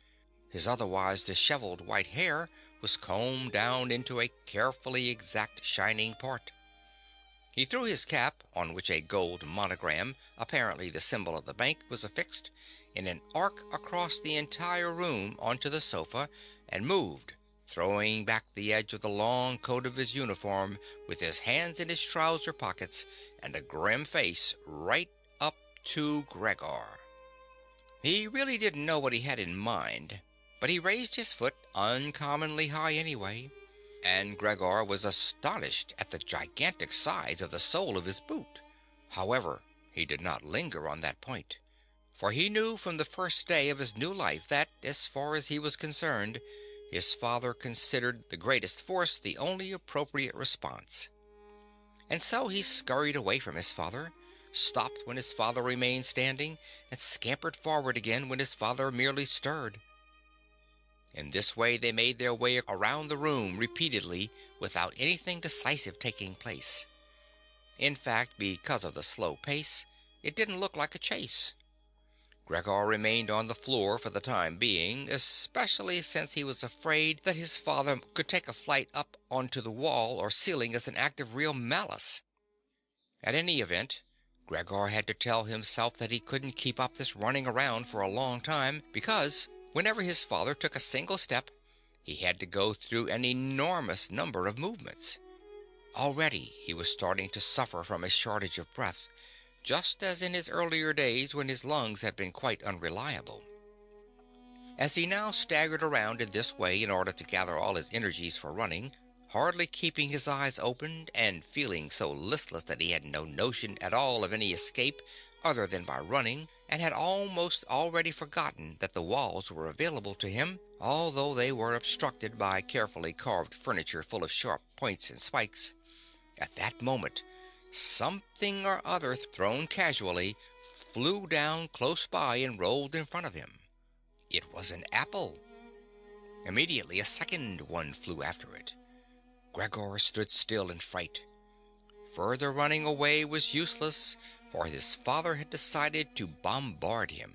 His otherwise disheveled white hair was combed down into a carefully exact shining part. He threw his cap, on which a gold monogram, apparently the symbol of the bank, was affixed, in an arc across the entire room onto the sofa, and moved, throwing back the edge of the long coat of his uniform, with his hands in his trouser pockets, and a grim face right up to Gregor. He really didn't know what he had in mind, but he raised his foot uncommonly high anyway, and Gregor was astonished at the gigantic size of the sole of his boot. However, he did not linger on that point, for he knew from the first day of his new life that, as far as he was concerned, his father considered the greatest force the only appropriate response. And so he scurried away from his father, stopped when his father remained standing, and scampered forward again when his father merely stirred. In this way they made their way around the room repeatedly, without anything decisive taking place. In fact, because of the slow pace, it didn't look like a chase. Gregor remained on the floor for the time being, especially since he was afraid that his father could take a flight up onto the wall or ceiling as an act of real malice. At any event, Gregor had to tell himself that he couldn't keep up this running around for a long time, because whenever his father took a single step, he had to go through an enormous number of movements. Already he was starting to suffer from a shortage of breath, just as in his earlier days when his lungs had been quite unreliable. As he now staggered around in this way in order to gather all his energies for running, hardly keeping his eyes open and feeling so listless that he had no notion at all of any escape other than by running, and had almost already forgotten that the walls were available to him, although they were obstructed by carefully carved furniture full of sharp points and spikes. At that moment, something or other thrown casually flew down close by and rolled in front of him. It was an apple. Immediately a second one flew after it. Gregor stood still in fright. Further running away was useless, for his father had decided to bombard him.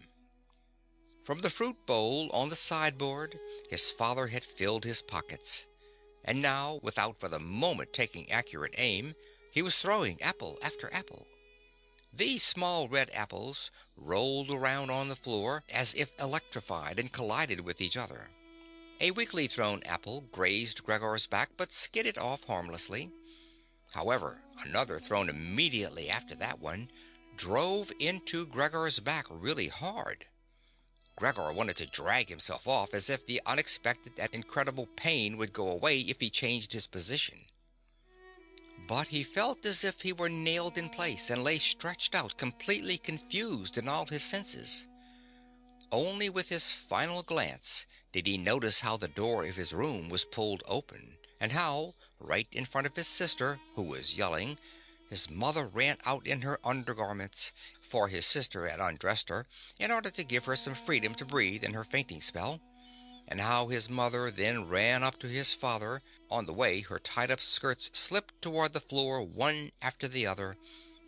From the fruit bowl on the sideboard, his father had filled his pockets, and now, without for the moment taking accurate aim, he was throwing apple after apple. These small red apples rolled around on the floor as if electrified and collided with each other. A weakly thrown apple grazed Gregor's back but skidded off harmlessly. However, another thrown immediately after that one drove into Gregor's back really hard. Gregor wanted to drag himself off as if the unexpected and incredible pain would go away if he changed his position. But he felt as if he were nailed in place and lay stretched out, completely confused in all his senses. Only with his final glance did he notice how the door of his room was pulled open, and how, right in front of his sister, who was yelling, his mother ran out in her undergarments, for his sister had undressed her in order to give her some freedom to breathe in her fainting spell, and how his mother then ran up to his father. On the way her tied-up skirts slipped toward the floor one after the other,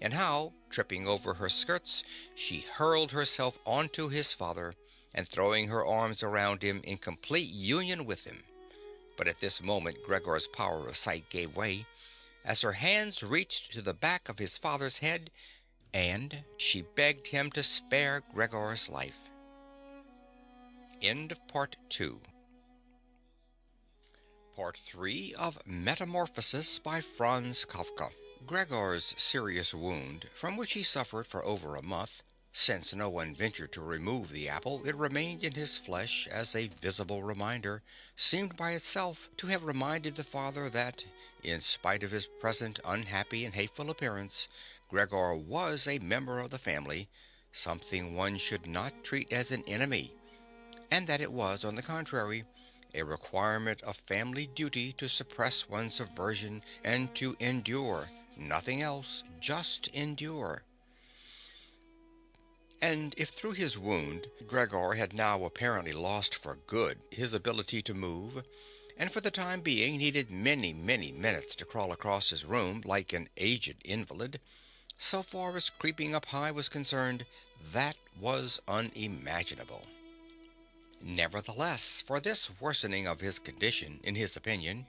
and how, tripping over her skirts, she hurled herself onto his father, and throwing her arms around him in complete union with him. But at this moment Gregor's power of sight gave way, as her hands reached to the back of his father's head, and she begged him to spare Gregor's life. End of Part 2. Part 3 of Metamorphosis by Franz Kafka. Gregor's serious wound, from which he suffered for over a month, since no one ventured to remove the apple, it remained in his flesh as a visible reminder, seemed by itself to have reminded the father that, in spite of his present unhappy and hateful appearance, Gregor was a member of the family, something one should not treat as an enemy, and that it was, on the contrary, a requirement of family duty to suppress one's aversion and to endure, nothing else, just endure. And if through his wound Gregor had now apparently lost for good his ability to move, and for the time being needed many, many minutes to crawl across his room like an aged invalid, so far as creeping up high was concerned, that was unimaginable. Nevertheless, for this worsening of his condition, in his opinion,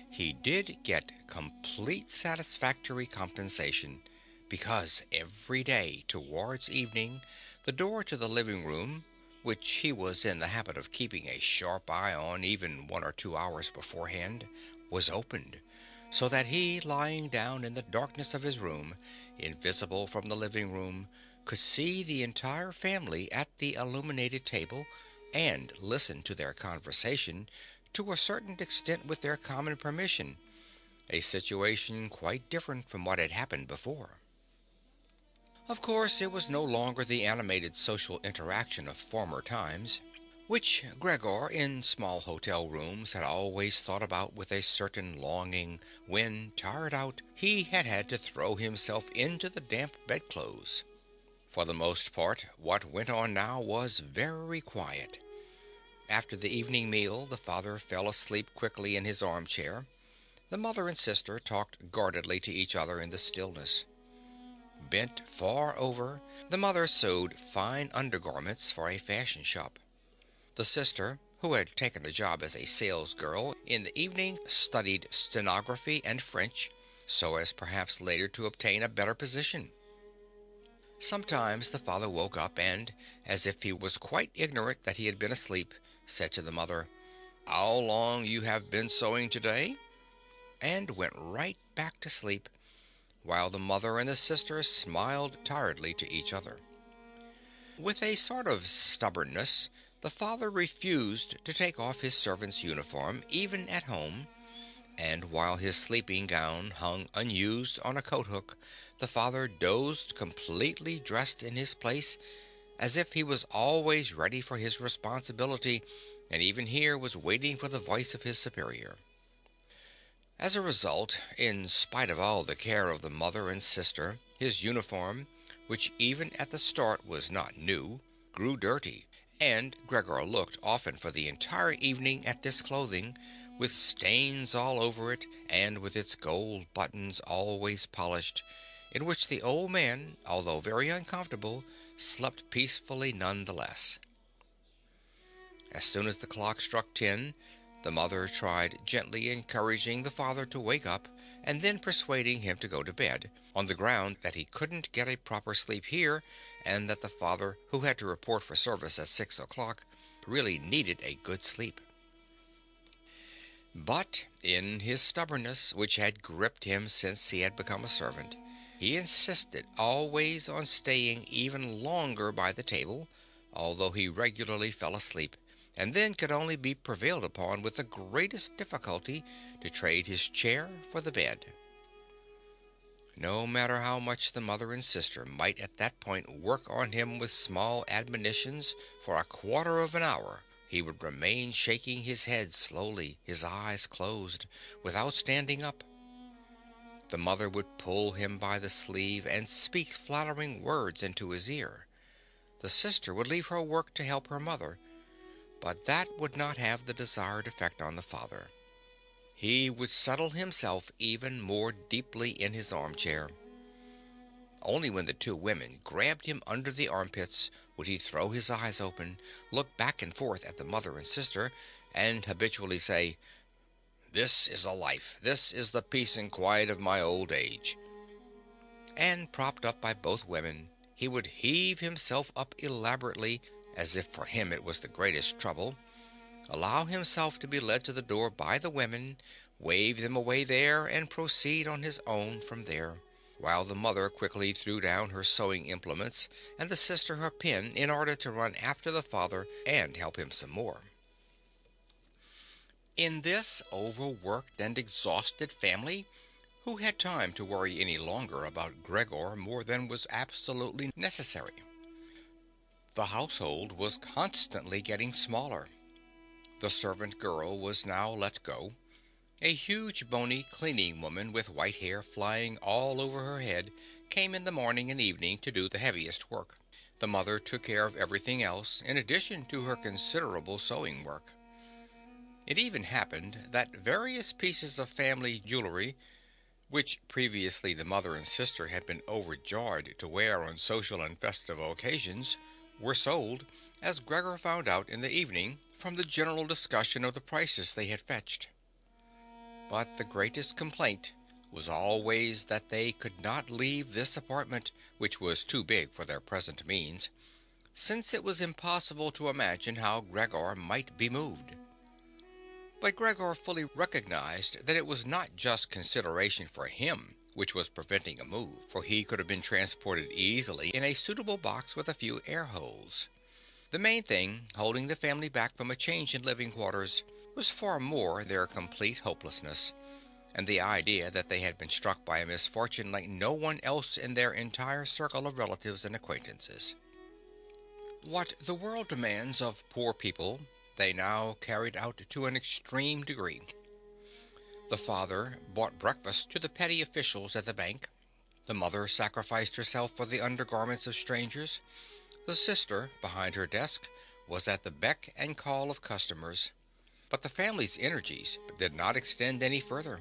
he did get complete satisfactory compensation, because every day towards evening the door to the living room, which he was in the habit of keeping a sharp eye on even 1 or 2 hours beforehand, was opened, so that he, lying down in the darkness of his room, invisible from the living room, could see the entire family at the illuminated table and listen to their conversation to a certain extent with their common permission, a situation quite different from what had happened before. Of course, it was no longer the animated social interaction of former times, which Gregor in small hotel rooms had always thought about with a certain longing when, tired out, he had had to throw himself into the damp bedclothes. For the most part, what went on now was very quiet. After the evening meal, the father fell asleep quickly in his armchair. The mother and sister talked guardedly to each other in the stillness. Bent far over, the mother sewed fine undergarments for a fashion shop. The sister, who had taken a job as a salesgirl, in the evening studied stenography and French, so as perhaps later to obtain a better position. Sometimes the father woke up and, as if he was quite ignorant that he had been asleep, said to the mother, "How long you have been sewing today?" and went right back to sleep, while the mother and the sister smiled tiredly to each other. With a sort of stubbornness, the father refused to take off his servant's uniform, even at home, and while his sleeping gown hung unused on a coat hook, the father dozed completely dressed in his place, as if he was always ready for his responsibility, and even here was waiting for the voice of his superior. As a result, in spite of all the care of the mother and sister, his uniform, which even at the start was not new, grew dirty, and Gregor looked often for the entire evening at this clothing, with stains all over it, and with its gold buttons always polished, in which the old man, although very uncomfortable, slept peacefully none the less. As soon as the clock struck 10, the mother tried gently encouraging the father to wake up, and then persuading him to go to bed, on the ground that he couldn't get a proper sleep here, and that the father, who had to report for service at 6 o'clock, really needed a good sleep. But in his stubbornness, which had gripped him since he had become a servant, he insisted always on staying even longer by the table, although he regularly fell asleep, and then could only be prevailed upon with the greatest difficulty to trade his chair for the bed. No matter how much the mother and sister might at that point work on him with small admonitions, for a quarter of an hour he would remain shaking his head slowly, his eyes closed, without standing up. The mother would pull him by the sleeve and speak flattering words into his ear. The sister would leave her work to help her mother, but that would not have the desired effect on the father. He would settle himself even more deeply in his armchair. Only when the two women grabbed him under the armpits would he throw his eyes open, look back and forth at the mother and sister, and habitually say, "This is a life. This is the peace and quiet of my old age." And propped up by both women, he would heave himself up elaborately, as if for him it was the greatest trouble, allow himself to be led to the door by the women, wave them away there, and proceed on his own from there, while the mother quickly threw down her sewing implements and the sister her pen in order to run after the father and help him some more. In this overworked and exhausted family, who had time to worry any longer about Gregor more than was absolutely necessary? The household was constantly getting smaller. The servant girl was now let go. A huge bony cleaning woman with white hair flying all over her head came in the morning and evening to do the heaviest work. The mother took care of everything else in addition to her considerable sewing work. It even happened that various pieces of family jewelry, which previously the mother and sister had been overjoyed to wear on social and festive occasions, were sold, as Gregor found out in the evening from the general discussion of the prices they had fetched. But the greatest complaint was always that they could not leave this apartment, which was too big for their present means, since it was impossible to imagine how Gregor might be moved. But Gregor fully recognized that it was not just consideration for him which was preventing a move, for he could have been transported easily in a suitable box with a few air holes. The main thing holding the family back from a change in living quarters was far more their complete hopelessness, and the idea that they had been struck by a misfortune like no one else in their entire circle of relatives and acquaintances. What the world demands of poor people, they now carried out to an extreme degree. The father bought breakfast to the petty officials at the bank. The mother sacrificed herself for the undergarments of strangers. The sister, behind her desk, was at the beck and call of customers. But the family's energies did not extend any further,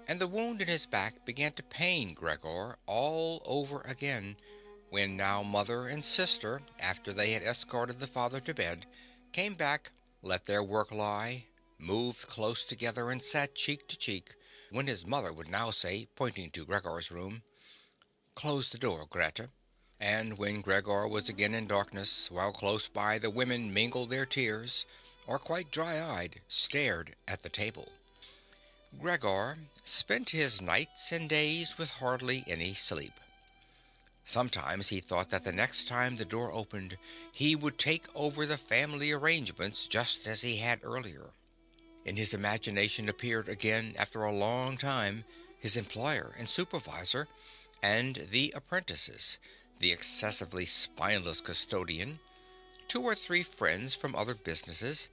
and the wound in his back began to pain Gregor all over again, when now mother and sister, after they had escorted the father to bed, came back, let their work lie, moved close together and sat cheek to cheek, when his mother would now say, pointing to Gregor's room, "Close the door, Greta." And when Gregor was again in darkness, while close by the women mingled their tears, or quite dry-eyed stared at the table. Gregor spent his nights and days with hardly any sleep. Sometimes he thought that the next time the door opened he would take over the family arrangements just as he had earlier. In his imagination appeared again, after a long time, his employer and supervisor, and the apprentices, the excessively spineless custodian, 2 or 3 friends from other businesses,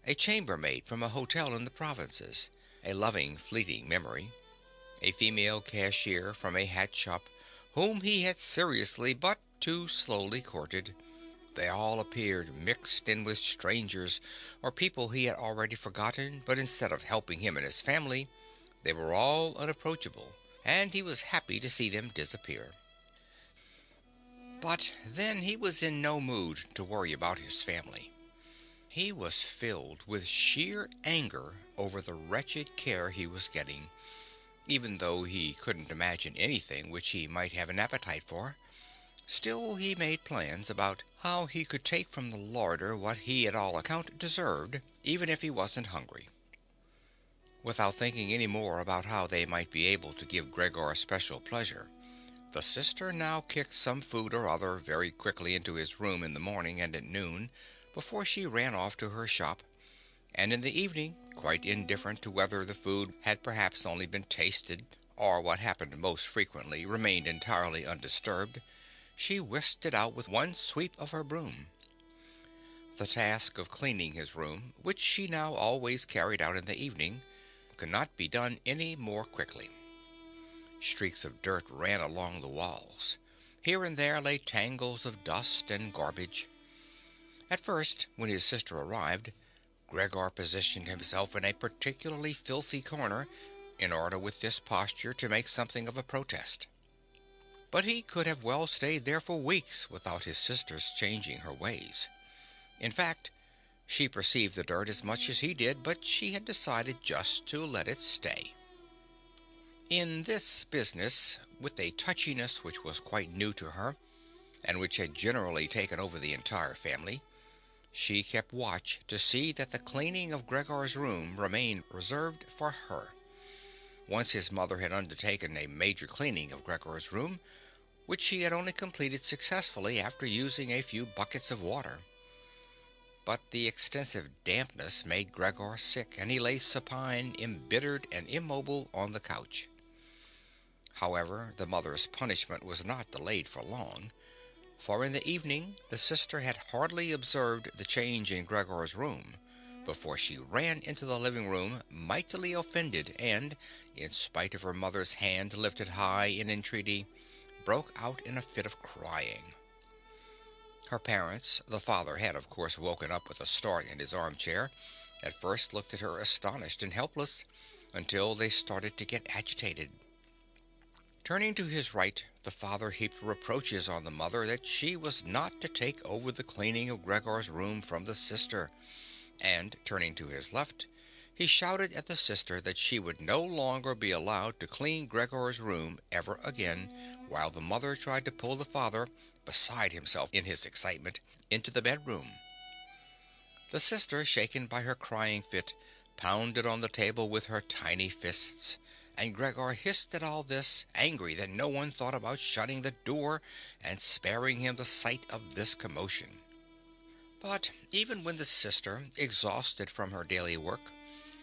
a chambermaid from a hotel in the provinces, a loving, fleeting memory, a female cashier from a hat shop whom he had seriously but too slowly courted. They all appeared mixed in with strangers or people he had already forgotten, but instead of helping him and his family, they were all unapproachable, and he was happy to see them disappear. But then he was in no mood to worry about his family. He was filled with sheer anger over the wretched care he was getting, even though he couldn't imagine anything which he might have an appetite for. Still he made plans about how he could take from the larder what he at all account deserved, even if he wasn't hungry. Without thinking any more about how they might be able to give Gregor special pleasure, the sister now kicked some food or other very quickly into his room in the morning and at noon, before she ran off to her shop, and in the evening, quite indifferent to whether the food had perhaps only been tasted or what happened most frequently, remained entirely undisturbed, she whisked it out with one sweep of her broom. The task of cleaning his room, which she now always carried out in the evening, could not be done any more quickly. Streaks of dirt ran along the walls. Here and there lay tangles of dust and garbage. At first, when his sister arrived, Gregor positioned himself in a particularly filthy corner, in order with this posture to make something of a protest. But he could have well stayed there for weeks without his sister's changing her ways. In fact, she perceived the dirt as much as he did, but she had decided just to let it stay. In this business, with a touchiness which was quite new to her, and which had generally taken over the entire family, she kept watch to see that the cleaning of Gregor's room remained reserved for her. Once his mother had undertaken a major cleaning of Gregor's room, which she had only completed successfully after using a few buckets of water. But the extensive dampness made Gregor sick, and he lay supine, embittered, and immobile on the couch. However, the mother's punishment was not delayed for long, for in the evening the sister had hardly observed the change in Gregor's room before she ran into the living room, mightily offended, and, in spite of her mother's hand lifted high in entreaty, broke out in a fit of crying. Her parents, the father had of course woken up with a start in his armchair, at first looked at her astonished and helpless, until they started to get agitated. Turning to his right, the father heaped reproaches on the mother that she was not to take over the cleaning of Gregor's room from the sister, and turning to his left, he shouted at the sister that she would no longer be allowed to clean Gregor's room ever again, while the mother tried to pull the father, beside himself in his excitement, into the bedroom. The sister, shaken by her crying fit, pounded on the table with her tiny fists, and Gregor hissed at all this, angry that no one thought about shutting the door and sparing him the sight of this commotion. But even when the sister, exhausted from her daily work,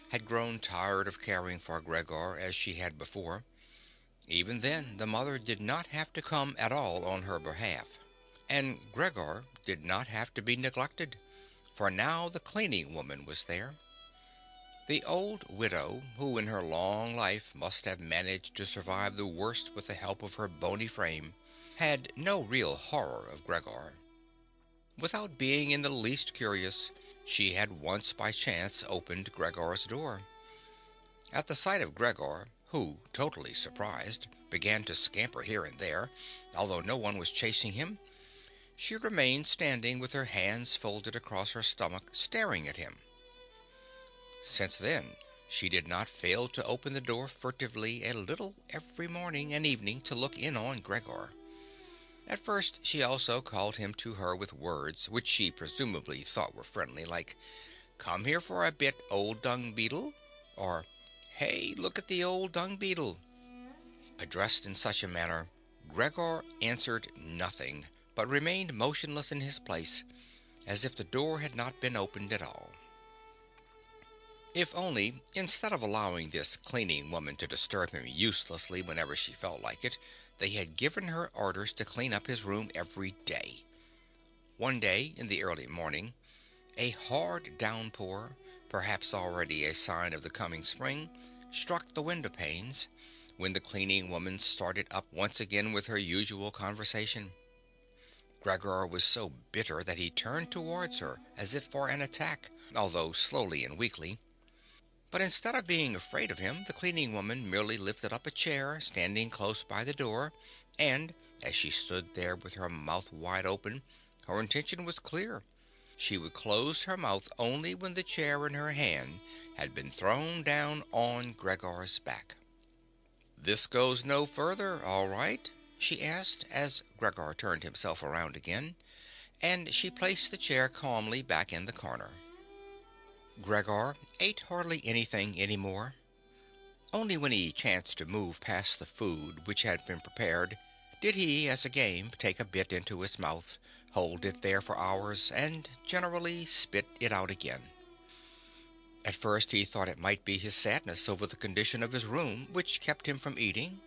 had grown tired of caring for Gregor as she had before, even then the mother did not have to come at all on her behalf, and Gregor did not have to be neglected, for now the cleaning woman was there. The old widow, who in her long life must have managed to survive the worst with the help of her bony frame, had no real horror of Gregor. Without being in the least curious, she had once by chance opened Gregor's door. At the sight of Gregor, who, totally surprised, began to scamper here and there, although no one was chasing him, she remained standing with her hands folded across her stomach, staring at him. Since then, she did not fail to open the door furtively a little every morning and evening to look in on Gregor. At first she also called him to her with words which she presumably thought were friendly, like, "Come here for a bit, old dung beetle," or "Hey, look at the old dung beetle." Addressed in such a manner, Gregor answered nothing, but remained motionless in his place, as if the door had not been opened at all. If only, instead of allowing this cleaning woman to disturb him uselessly whenever she felt like it, they had given her orders to clean up his room every day. One day, in the early morning, a hard downpour, perhaps already a sign of the coming spring, struck the window panes, when the cleaning woman started up once again with her usual conversation. Gregor was so bitter that he turned towards her as if for an attack, although slowly and weakly. But instead of being afraid of him, the cleaning woman merely lifted up a chair standing close by the door, and, as she stood there with her mouth wide open, her intention was clear. She would close her mouth only when the chair in her hand had been thrown down on Gregor's back. "This goes no further, all right?" she asked, as Gregor turned himself around again, and she placed the chair calmly back in the corner. Gregor ate hardly anything any more. Only when he chanced to move past the food which had been prepared did he, as a game, take a bit into his mouth, hold it there for hours, and generally spit it out again. At first he thought it might be his sadness over the condition of his room which kept him from eating,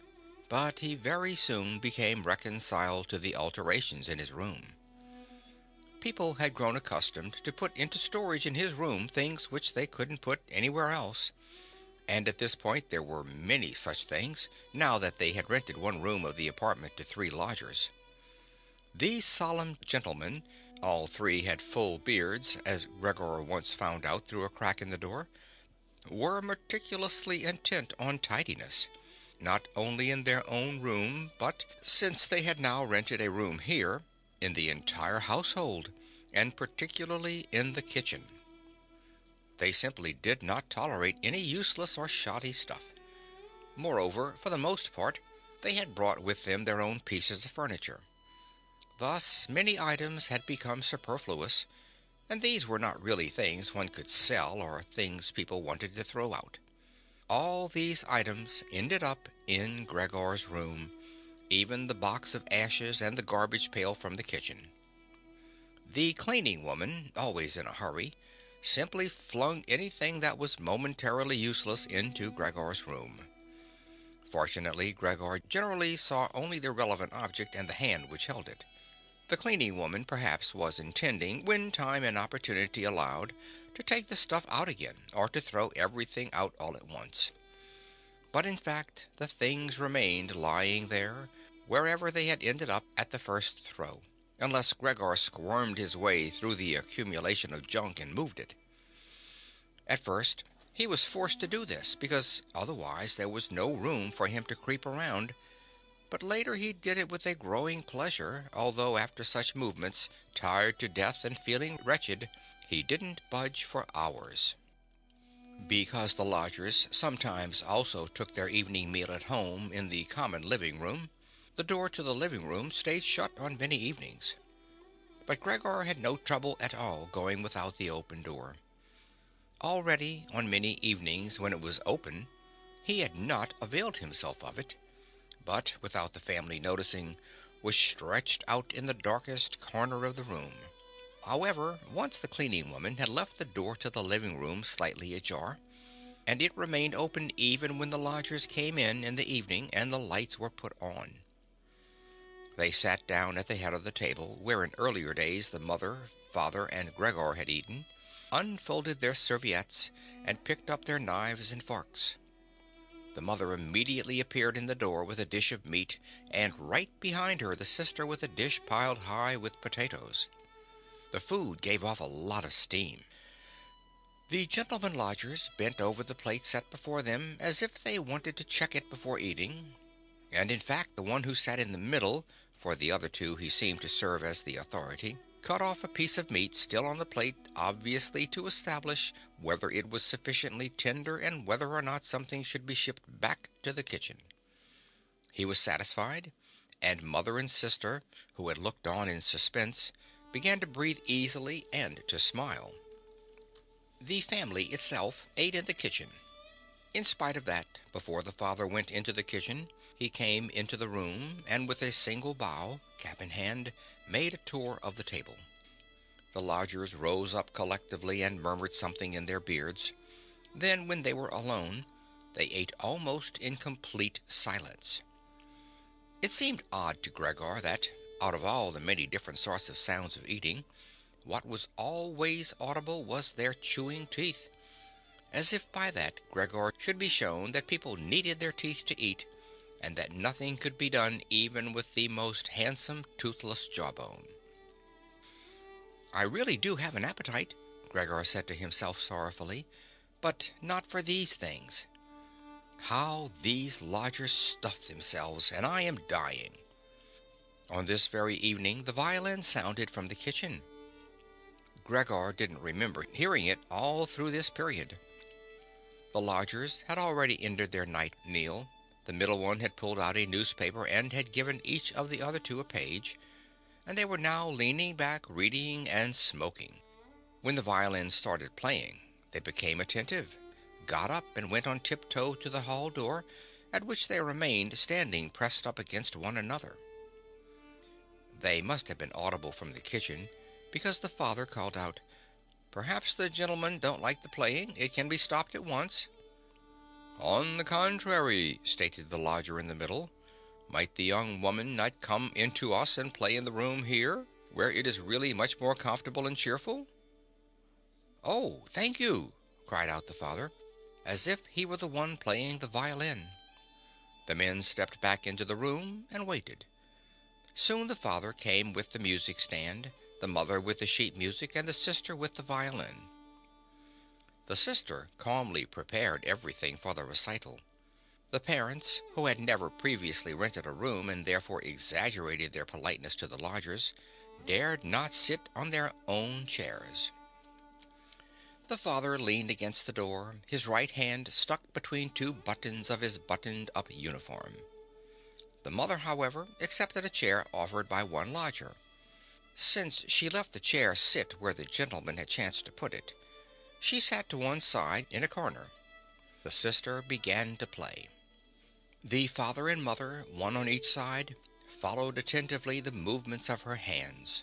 but he very soon became reconciled to the alterations in his room. People had grown accustomed to put into storage in his room things which they couldn't put anywhere else, and at this point there were many such things, now that they had rented one room of the apartment to 3 lodgers. These solemn gentlemen, all 3 had full beards, as Gregor once found out through a crack in the door, were meticulously intent on tidiness, not only in their own room, but, since they had now rented a room here, in the entire household, and particularly in the kitchen. They simply did not tolerate any useless or shoddy stuff. Moreover, for the most part, they had brought with them their own pieces of furniture. Thus, many items had become superfluous, and these were not really things one could sell or things people wanted to throw out. All these items ended up in Gregor's room, even the box of ashes and the garbage pail from the kitchen. The cleaning woman, always in a hurry, simply flung anything that was momentarily useless into Gregor's room. Fortunately, Gregor generally saw only the relevant object and the hand which held it. The cleaning woman perhaps was intending, when time and opportunity allowed, to take the stuff out again, or to throw everything out all at once. But in fact, the things remained lying there, wherever they had ended up at the first throw, unless Gregor squirmed his way through the accumulation of junk and moved it. At first, he was forced to do this, because otherwise there was no room for him to creep around, but later he did it with a growing pleasure, although after such movements, tired to death and feeling wretched, he didn't budge for hours. Because the lodgers sometimes also took their evening meal at home in the common living room, the door to the living room stayed shut on many evenings. But Gregor had no trouble at all going without the open door. Already, on many evenings when it was open, he had not availed himself of it, but, without the family noticing, was stretched out in the darkest corner of the room. However, once the cleaning woman had left the door to the living room slightly ajar, and it remained open even when the lodgers came in the evening and the lights were put on. They sat down at the head of the table, where in earlier days the mother, father, and Gregor had eaten, unfolded their serviettes, and picked up their knives and forks. The mother immediately appeared in the door with a dish of meat, and right behind her the sister with a dish piled high with potatoes. The food gave off a lot of steam. The gentlemen lodgers bent over the plate set before them as if they wanted to check it before eating, and in fact the one who sat in the middle, for the other 2 he seemed to serve as the authority, cut off a piece of meat still on the plate, obviously to establish whether it was sufficiently tender and whether or not something should be shipped back to the kitchen. He was satisfied, and mother and sister, who had looked on in suspense, began to breathe easily and to smile. The family itself ate in the kitchen. In spite of that, before the father went into the kitchen, he came into the room, and with a single bow, cap in hand, made a tour of the table. The lodgers rose up collectively and murmured something in their beards. Then, when they were alone, they ate almost in complete silence. It seemed odd to Gregor that, out of all the many different sorts of sounds of eating, what was always audible was their chewing teeth, as if by that Gregor should be shown that people needed their teeth to eat, and that nothing could be done even with the most handsome toothless jawbone. "I really do have an appetite," Gregor said to himself sorrowfully, "but not for these things. How these lodgers stuff themselves, and I am dying." On this very evening the violin sounded from the kitchen. Gregor didn't remember hearing it all through this period. The lodgers had already ended their night meal. The middle one had pulled out a newspaper and had given each of the other 2 a page, and they were now leaning back, reading and smoking. When the violin started playing, they became attentive, got up and went on tiptoe to the hall door, at which they remained standing pressed up against one another. They must have been audible from the kitchen, because the father called out, Perhaps the gentlemen don't like the playing. It can be stopped at once. On the contrary, stated the lodger in the middle, might the young woman not come in to us and play in the room here, where it is really much more comfortable and cheerful? Oh, thank you, cried out the father, as if he were the one playing the violin. The men stepped back into the room and waited. Soon the father came with the music stand, the mother with the sheet music, and the sister with the violin. The sister calmly prepared everything for the recital. The parents, who had never previously rented a room and therefore exaggerated their politeness to the lodgers, dared not sit on their own chairs. The father leaned against the door, his right hand stuck between two buttons of his buttoned-up uniform. The mother, however, accepted a chair offered by one lodger. Since she left the chair sit where the gentleman had chanced to put it, she sat to one side in a corner. The sister began to play. The father and mother, one on each side, followed attentively the movements of her hands.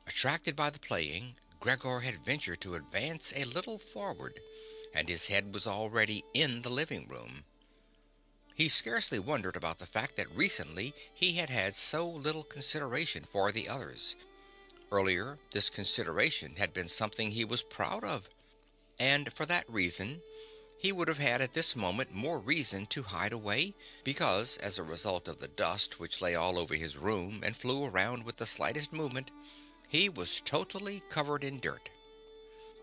Attracted by the playing, Gregor had ventured to advance a little forward, and his head was already in the living room. He scarcely wondered about the fact that recently he had had so little consideration for the others. Earlier, this consideration had been something he was proud of, and for that reason he would have had at this moment more reason to hide away, because, as a result of the dust which lay all over his room and flew around with the slightest movement, he was totally covered in dirt.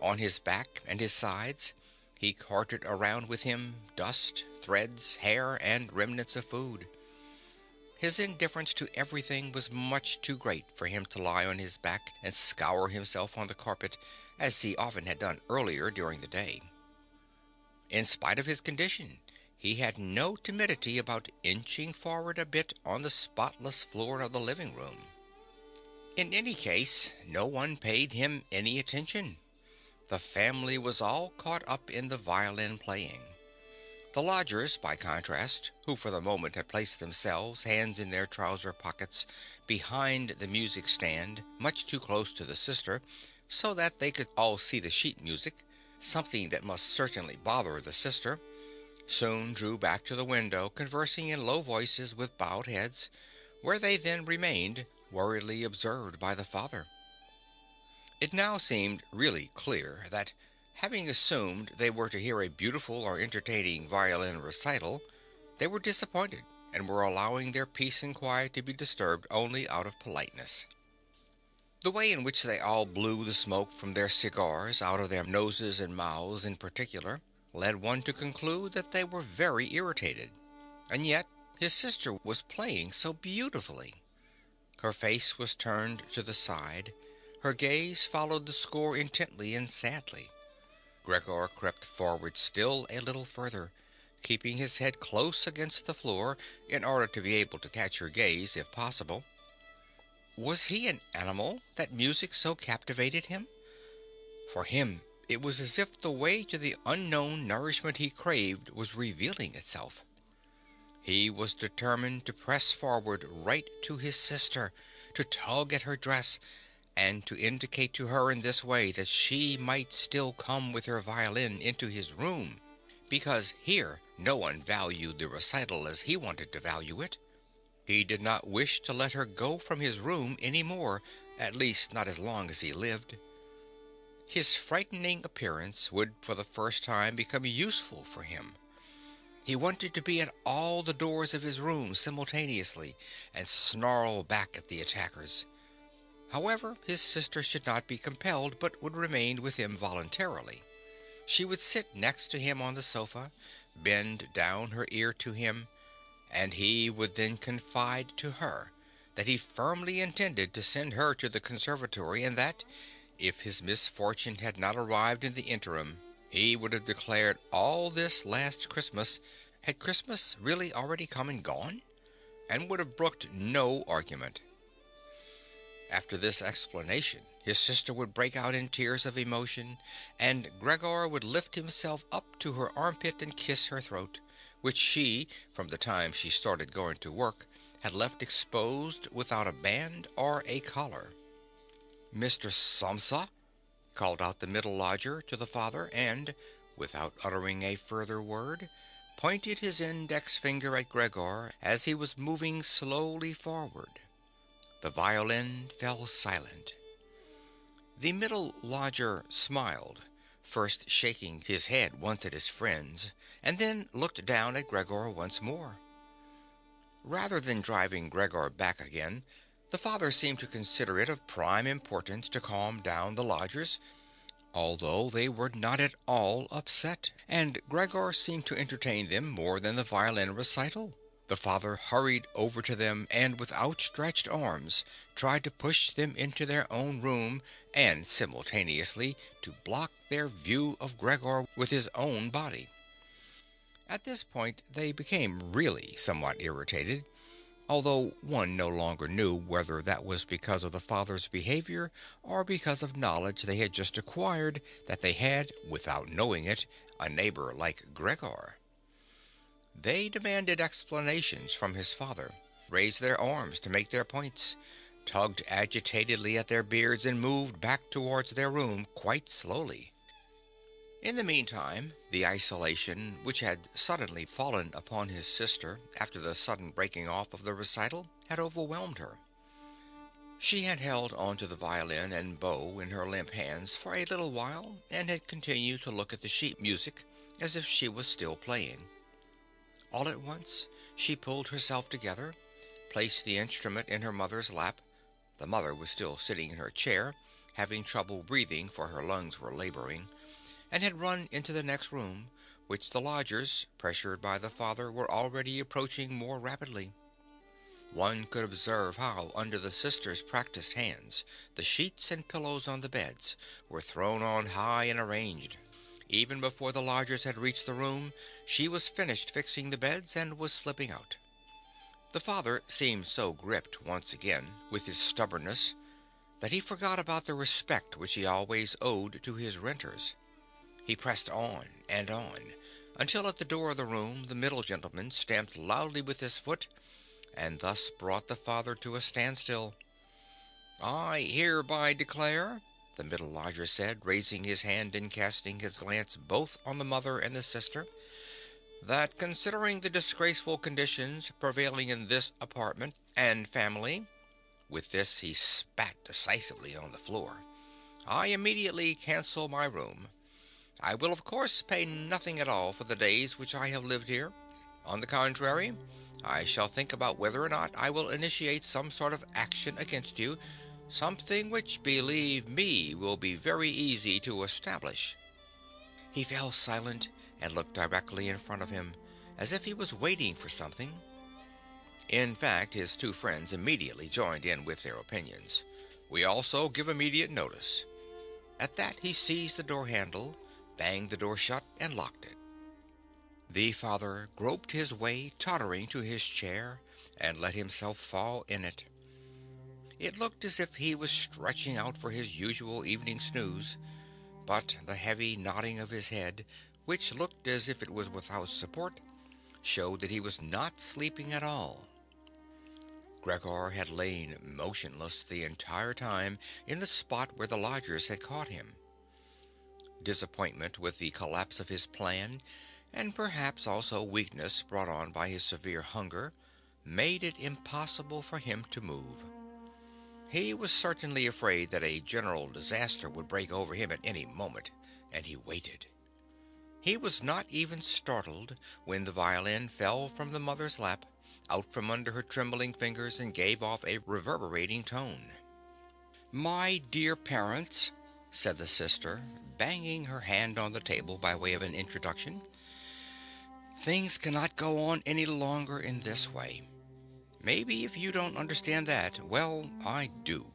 On his back and his sides he carted around with him dust, threads, hair, and remnants of food. His indifference to everything was much too great for him to lie on his back and scour himself on the carpet, as he often had done earlier during the day. In spite of his condition, he had no timidity about inching forward a bit on the spotless floor of the living room. In any case, no one paid him any attention. The family was all caught up in the violin playing. The lodgers, by contrast, who for the moment had placed themselves, hands in their trouser pockets, behind the music stand, much too close to the sister, so that they could all see the sheet music, something that must certainly bother the sister, soon drew back to the window, conversing in low voices with bowed heads, where they then remained, worriedly observed by the father. It now seemed really clear that, having assumed they were to hear a beautiful or entertaining violin recital, they were disappointed and were allowing their peace and quiet to be disturbed only out of politeness. The way in which they all blew the smoke from their cigars out of their noses and mouths in particular led one to conclude that they were very irritated. And yet his sister was playing so beautifully. Her face was turned to the side. Her gaze followed the score intently and sadly. Gregor crept forward still a little further, keeping his head close against the floor in order to be able to catch her gaze if possible. Was he an animal that music so captivated him? For him it was as if the way to the unknown nourishment he craved was revealing itself. He was determined to press forward right to his sister, to tug at her dress, and to indicate to her in this way that she might still come with her violin into his room, because here no one valued the recital as he wanted to value it. He did not wish to let her go from his room any more, at least not as long as he lived. His frightening appearance would for the first time become useful for him. He wanted to be at all the doors of his room simultaneously and snarl back at the attackers. However, his sister should not be compelled, but would remain with him voluntarily. She would sit next to him on the sofa, bend down her ear to him, and he would then confide to her that he firmly intended to send her to the conservatory, and that, if his misfortune had not arrived in the interim, he would have declared all this last Christmas, had Christmas really already come and gone, and would have brooked no argument. After this explanation, his sister would break out in tears of emotion, and Gregor would lift himself up to her armpit and kiss her throat, which she, from the time she started going to work, had left exposed without a band or a collar. "Mr. Samsa," called out the middle lodger to the father, and, without uttering a further word, pointed his index finger at Gregor as he was moving slowly forward. The violin fell silent. The middle lodger smiled, first shaking his head once at his friends, and then looked down at Gregor once more. Rather than driving Gregor back again, the father seemed to consider it of prime importance to calm down the lodgers, although they were not at all upset, and Gregor seemed to entertain them more than the violin recital. The father hurried over to them and with outstretched arms tried to push them into their own room and simultaneously to block their view of Gregor with his own body. At this point they became really somewhat irritated, although one no longer knew whether that was because of the father's behavior or because of knowledge they had just acquired that they had, without knowing it, a neighbor like Gregor. They demanded explanations from his father, raised their arms to make their points, tugged agitatedly at their beards, and moved back towards their room quite slowly. In the meantime, the isolation which had suddenly fallen upon his sister after the sudden breaking off of the recital had overwhelmed her. She had held onto the violin and bow in her limp hands for a little while and had continued to look at the sheet music as if she was still playing. All at once she pulled herself together, placed the instrument in her mother's lap. The mother was still sitting in her chair, having trouble breathing for her lungs were laboring, and had run into the next room, which the lodgers, pressured by the father, were already approaching more rapidly. One could observe how, under the sisters' practiced hands, the sheets and pillows on the beds were thrown on high and arranged. Even before the lodgers had reached the room, she was finished fixing the beds and was slipping out. The father seemed so gripped once again with his stubbornness that he forgot about the respect which he always owed to his renters. He pressed on, until at the door of the room the middle gentleman stamped loudly with his foot, and thus brought the father to a standstill. "I hereby declare," the middle lodger said, raising his hand and casting his glance both on the mother and the sister, "that considering the disgraceful conditions prevailing in this apartment and family," with this he spat decisively on the floor, "I immediately cancel my room. I will of course pay nothing at all for the days which I have lived here. On the contrary, I shall think about whether or not I will initiate some sort of action against you, something which, believe me, will be very easy to establish." He fell silent and looked directly in front of him, as if he was waiting for something. In fact, his two friends immediately joined in with their opinions. "We also give immediate notice." At that he seized the door handle, banged the door shut, and locked it. The father groped his way, tottering to his chair, and let himself fall in it. It looked as if he was stretching out for his usual evening snooze, but the heavy nodding of his head, which looked as if it was without support, showed that he was not sleeping at all. Gregor had lain motionless the entire time in the spot where the lodgers had caught him. Disappointment with the collapse of his plan, and perhaps also weakness brought on by his severe hunger, made it impossible for him to move. He was certainly afraid that a general disaster would break over him at any moment, and he waited. He was not even startled when the violin fell from the mother's lap, out from under her trembling fingers, and gave off a reverberating tone. "My dear parents," said the sister, banging her hand on the table by way of an introduction, "things cannot go on any longer in this way. Maybe if you don't understand that, well, I do.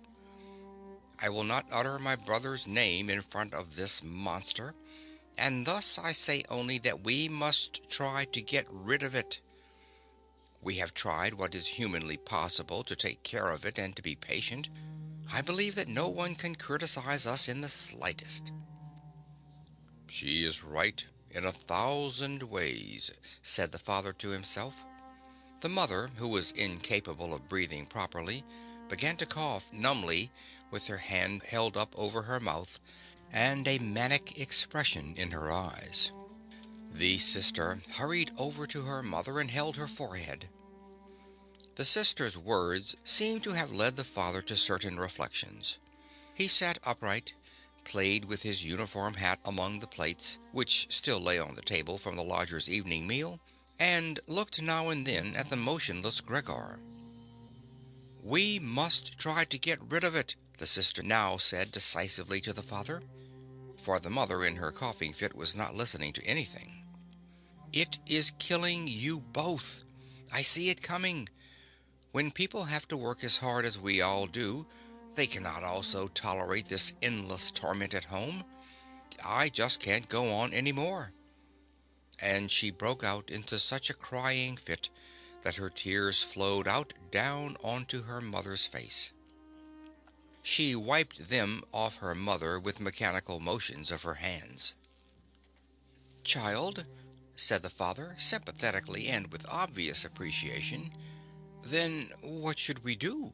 I will not utter my brother's name in front of this monster, and thus I say only that we must try to get rid of it. We have tried what is humanly possible to take care of it and to be patient. I believe that no one can criticize us in the slightest." "She is right in 1,000 ways," said the father to himself. The mother, who was incapable of breathing properly, began to cough numbly with her hand held up over her mouth, and a manic expression in her eyes. The sister hurried over to her mother and held her forehead. The sister's words seemed to have led the father to certain reflections. He sat upright, played with his uniform hat among the plates, which still lay on the table from the lodger's evening meal, and looked now and then at the motionless Gregor. "We must try to get rid of it," the sister now said decisively to the father, for the mother in her coughing fit was not listening to anything. "It is killing you both. I see it coming. When people have to work as hard as we all do, they cannot also tolerate this endless torment at home. I just can't go on any more." And she broke out into such a crying fit that her tears flowed out down onto her mother's face. She wiped them off her mother with mechanical motions of her hands. "Child," said the father, sympathetically and with obvious appreciation, "then what should we do?"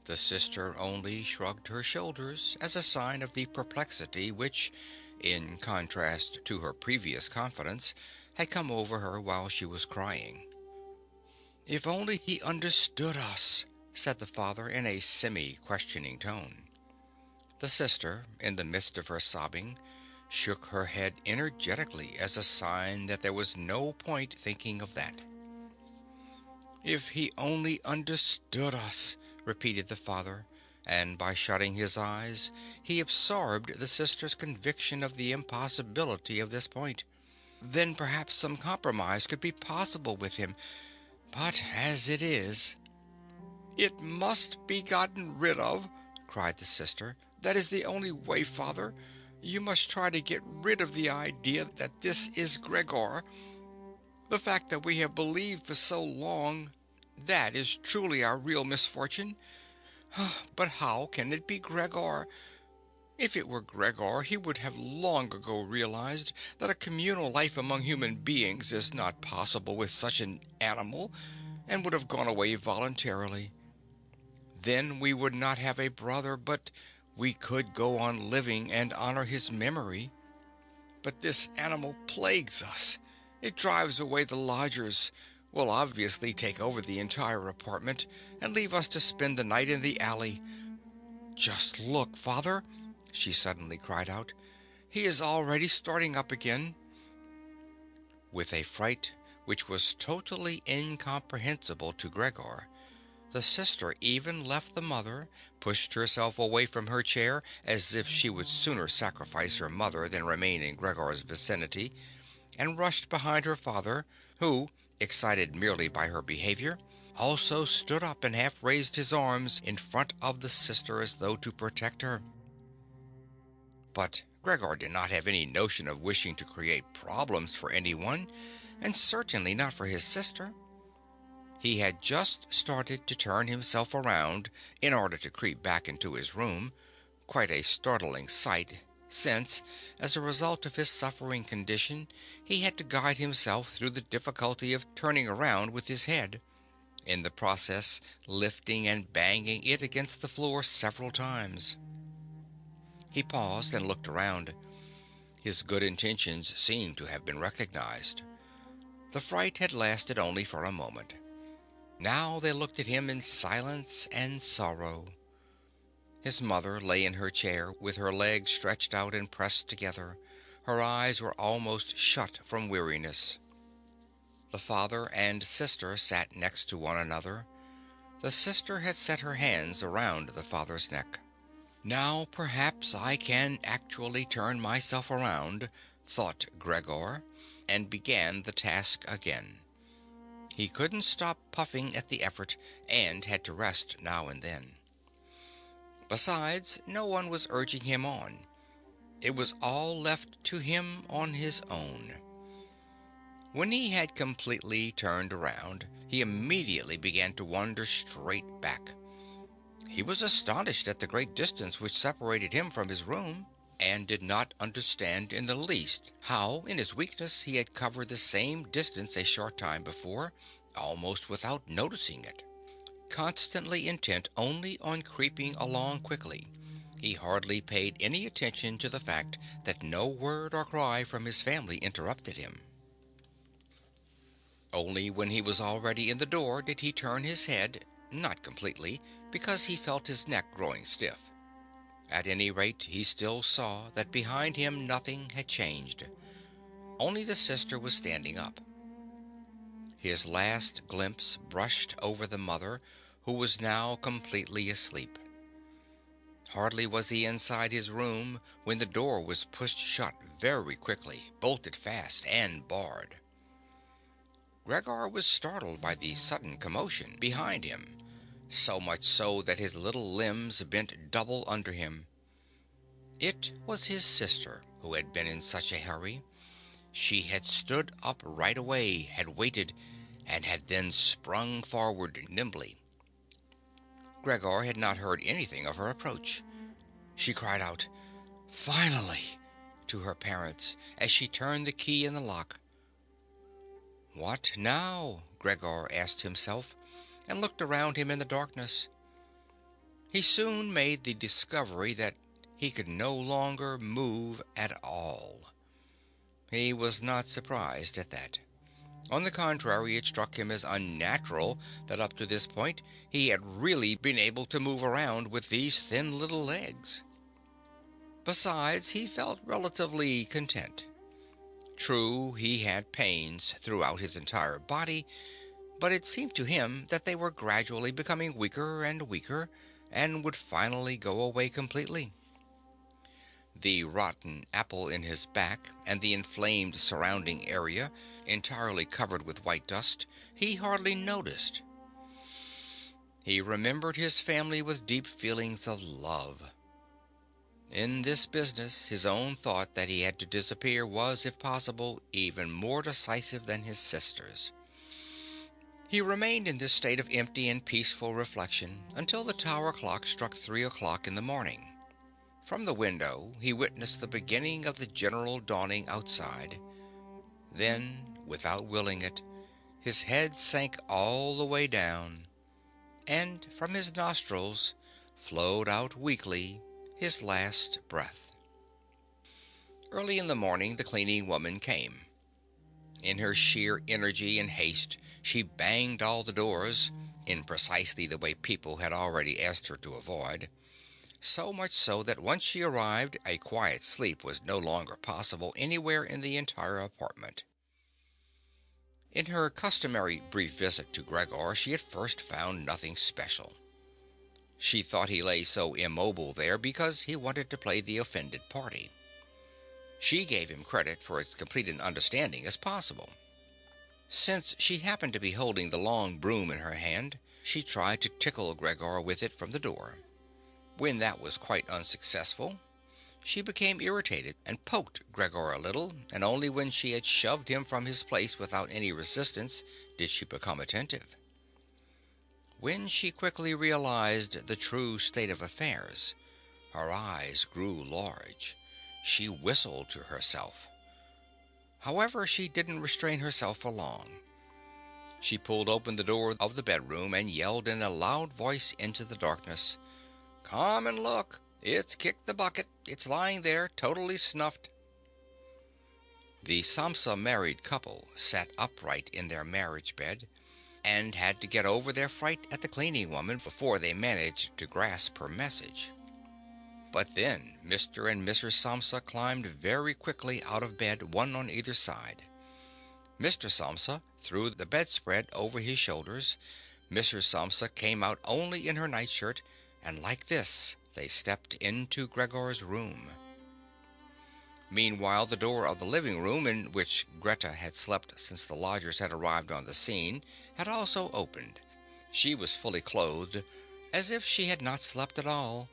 The sister only shrugged her shoulders as a sign of the perplexity which, in contrast to her previous confidence, had come over her while she was crying. "If only he understood us," said the father in a semi-questioning tone. The sister, in the midst of her sobbing, shook her head energetically as a sign that there was no point thinking of that. "If he only understood us," repeated the father, and by shutting his eyes he absorbed the sister's conviction of the impossibility of this point. Then perhaps some compromise could be possible with him, but as it is— "It must be gotten rid of," cried the sister. "That is the only way, father. You must try to get rid of the idea that this is Gregor. The fact that we have believed for so long, that is truly our real misfortune. But how can it be Gregor? If it were Gregor, he would have long ago realized that a communal life among human beings is not possible with such an animal, and would have gone away voluntarily. Then we would not have a brother, but we could go on living and honor his memory. But this animal plagues us. It drives away the lodgers, will obviously take over the entire apartment, and leave us to spend the night in the alley. Just look, father," she suddenly cried out. "He is already starting up again." With a fright which was totally incomprehensible to Gregor, the sister even left the mother, pushed herself away from her chair as if she would sooner sacrifice her mother than remain in Gregor's vicinity, and rushed behind her father, who, excited merely by her behavior, also stood up and half raised his arms in front of the sister as though to protect her. But Gregor did not have any notion of wishing to create problems for anyone, and certainly not for his sister. He had just started to turn himself around in order to creep back into his room, quite a startling sight, since, as a result of his suffering condition, he had to guide himself through the difficulty of turning around with his head, in the process lifting and banging it against the floor several times. He paused and looked around. His good intentions seemed to have been recognized. The fright had lasted only for a moment. Now they looked at him in silence and sorrow. His mother lay in her chair with her legs stretched out and pressed together. Her eyes were almost shut from weariness. The father and sister sat next to one another. The sister had set her hands around the father's neck. "Now perhaps I can actually turn myself around," thought Gregor, and began the task again. He couldn't stop puffing at the effort, and had to rest now and then. Besides, no one was urging him on. It was all left to him on his own. When he had completely turned around, he immediately began to wander straight back. He was astonished at the great distance which separated him from his room, and did not understand in the least how, in his weakness, he had covered the same distance a short time before, almost without noticing it. Constantly intent only on creeping along quickly, He hardly paid any attention to the fact that no word or cry from his family interrupted him. Only when he was already in the door did he turn his head, not completely, because he felt his neck growing stiff. At any rate, he still saw that behind him nothing had changed. Only the sister was standing up. His last glimpse brushed over the mother, who was now completely asleep. Hardly was he inside his room when the door was pushed shut very quickly, bolted fast, and barred. Gregor was startled by the sudden commotion behind him, so much so that his little limbs bent double under him. It was his sister who had been in such a hurry. She had stood up right away, had waited, and had then sprung forward nimbly. Gregor had not heard anything of her approach. She cried out, "Finally!" to her parents as she turned the key in the lock. What now? Gregor asked himself, and looked around him in the darkness. He soon made the discovery that he could no longer move at all. He was not surprised at that. On the contrary, it struck him as unnatural that up to this point he had really been able to move around with these thin little legs. Besides, he felt relatively content. True, he had pains throughout his entire body, but it seemed to him that they were gradually becoming weaker and weaker, and would finally go away completely. The rotten apple in his back and the inflamed surrounding area, entirely covered with white dust, he hardly noticed. He remembered his family with deep feelings of love. In this business, his own thought that he had to disappear was, if possible, even more decisive than his sister's. He remained in this state of empty and peaceful reflection until the tower clock struck 3 o'clock in the morning. From the window, he witnessed the beginning of the general dawning outside. Then, without willing it, his head sank all the way down, and from his nostrils flowed out weakly his last breath. Early in the morning, the cleaning woman came. In her sheer energy and haste, she banged all the doors, in precisely the way people had already asked her to avoid. So much so that once she arrived, a quiet sleep was no longer possible anywhere in the entire apartment. In her customary brief visit to Gregor, she at first found nothing special. She thought he lay so immobile there because he wanted to play the offended party. She gave him credit for as complete an understanding as possible. Since she happened to be holding the long broom in her hand, she tried to tickle Gregor with it from the door. When that was quite unsuccessful, she became irritated and poked Gregor a little, and only when she had shoved him from his place without any resistance did she become attentive. When she quickly realized the true state of affairs, her eyes grew large. She whistled to herself. However, she didn't restrain herself for long. She pulled open the door of the bedroom and yelled in a loud voice into the darkness, "Come and look! It's kicked the bucket. It's lying there, totally snuffed." The Samsa married couple sat upright in their marriage bed, and had to get over their fright at the cleaning woman before they managed to grasp her message. But then Mr. and Mrs. Samsa climbed very quickly out of bed, one on either side. Mr. Samsa threw the bedspread over his shoulders. Mrs. Samsa came out only in her nightshirt, and like this they stepped into Gregor's room. Meanwhile, the door of the living room, in which Greta had slept since the lodgers had arrived on the scene, had also opened. She was fully clothed, as if she had not slept at all.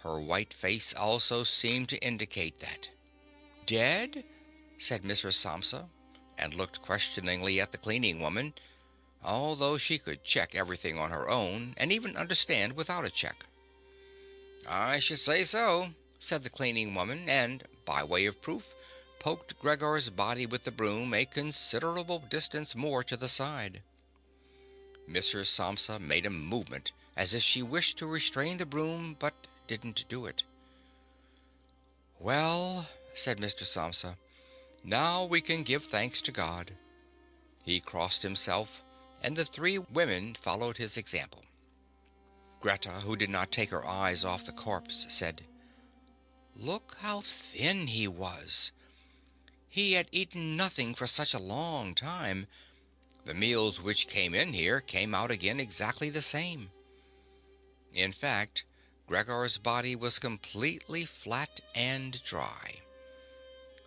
Her white face also seemed to indicate that. "Dead?" said Mrs. Samsa, and looked questioningly at the cleaning woman, although she could check everything on her own, and even understand without a check. "I should say so," said the cleaning woman, and, by way of proof, poked Gregor's body with the broom a considerable distance more to the side. Mrs. Samsa made a movement as if she wished to restrain the broom, but didn't do it. "Well," said Mr. Samsa, "now we can give thanks to God." He crossed himself, and the three women followed his example. Greta, who did not take her eyes off the corpse, said, "Look how thin he was. He had eaten nothing for such a long time. The meals which came in here came out again exactly the same." In fact, Gregor's body was completely flat and dry.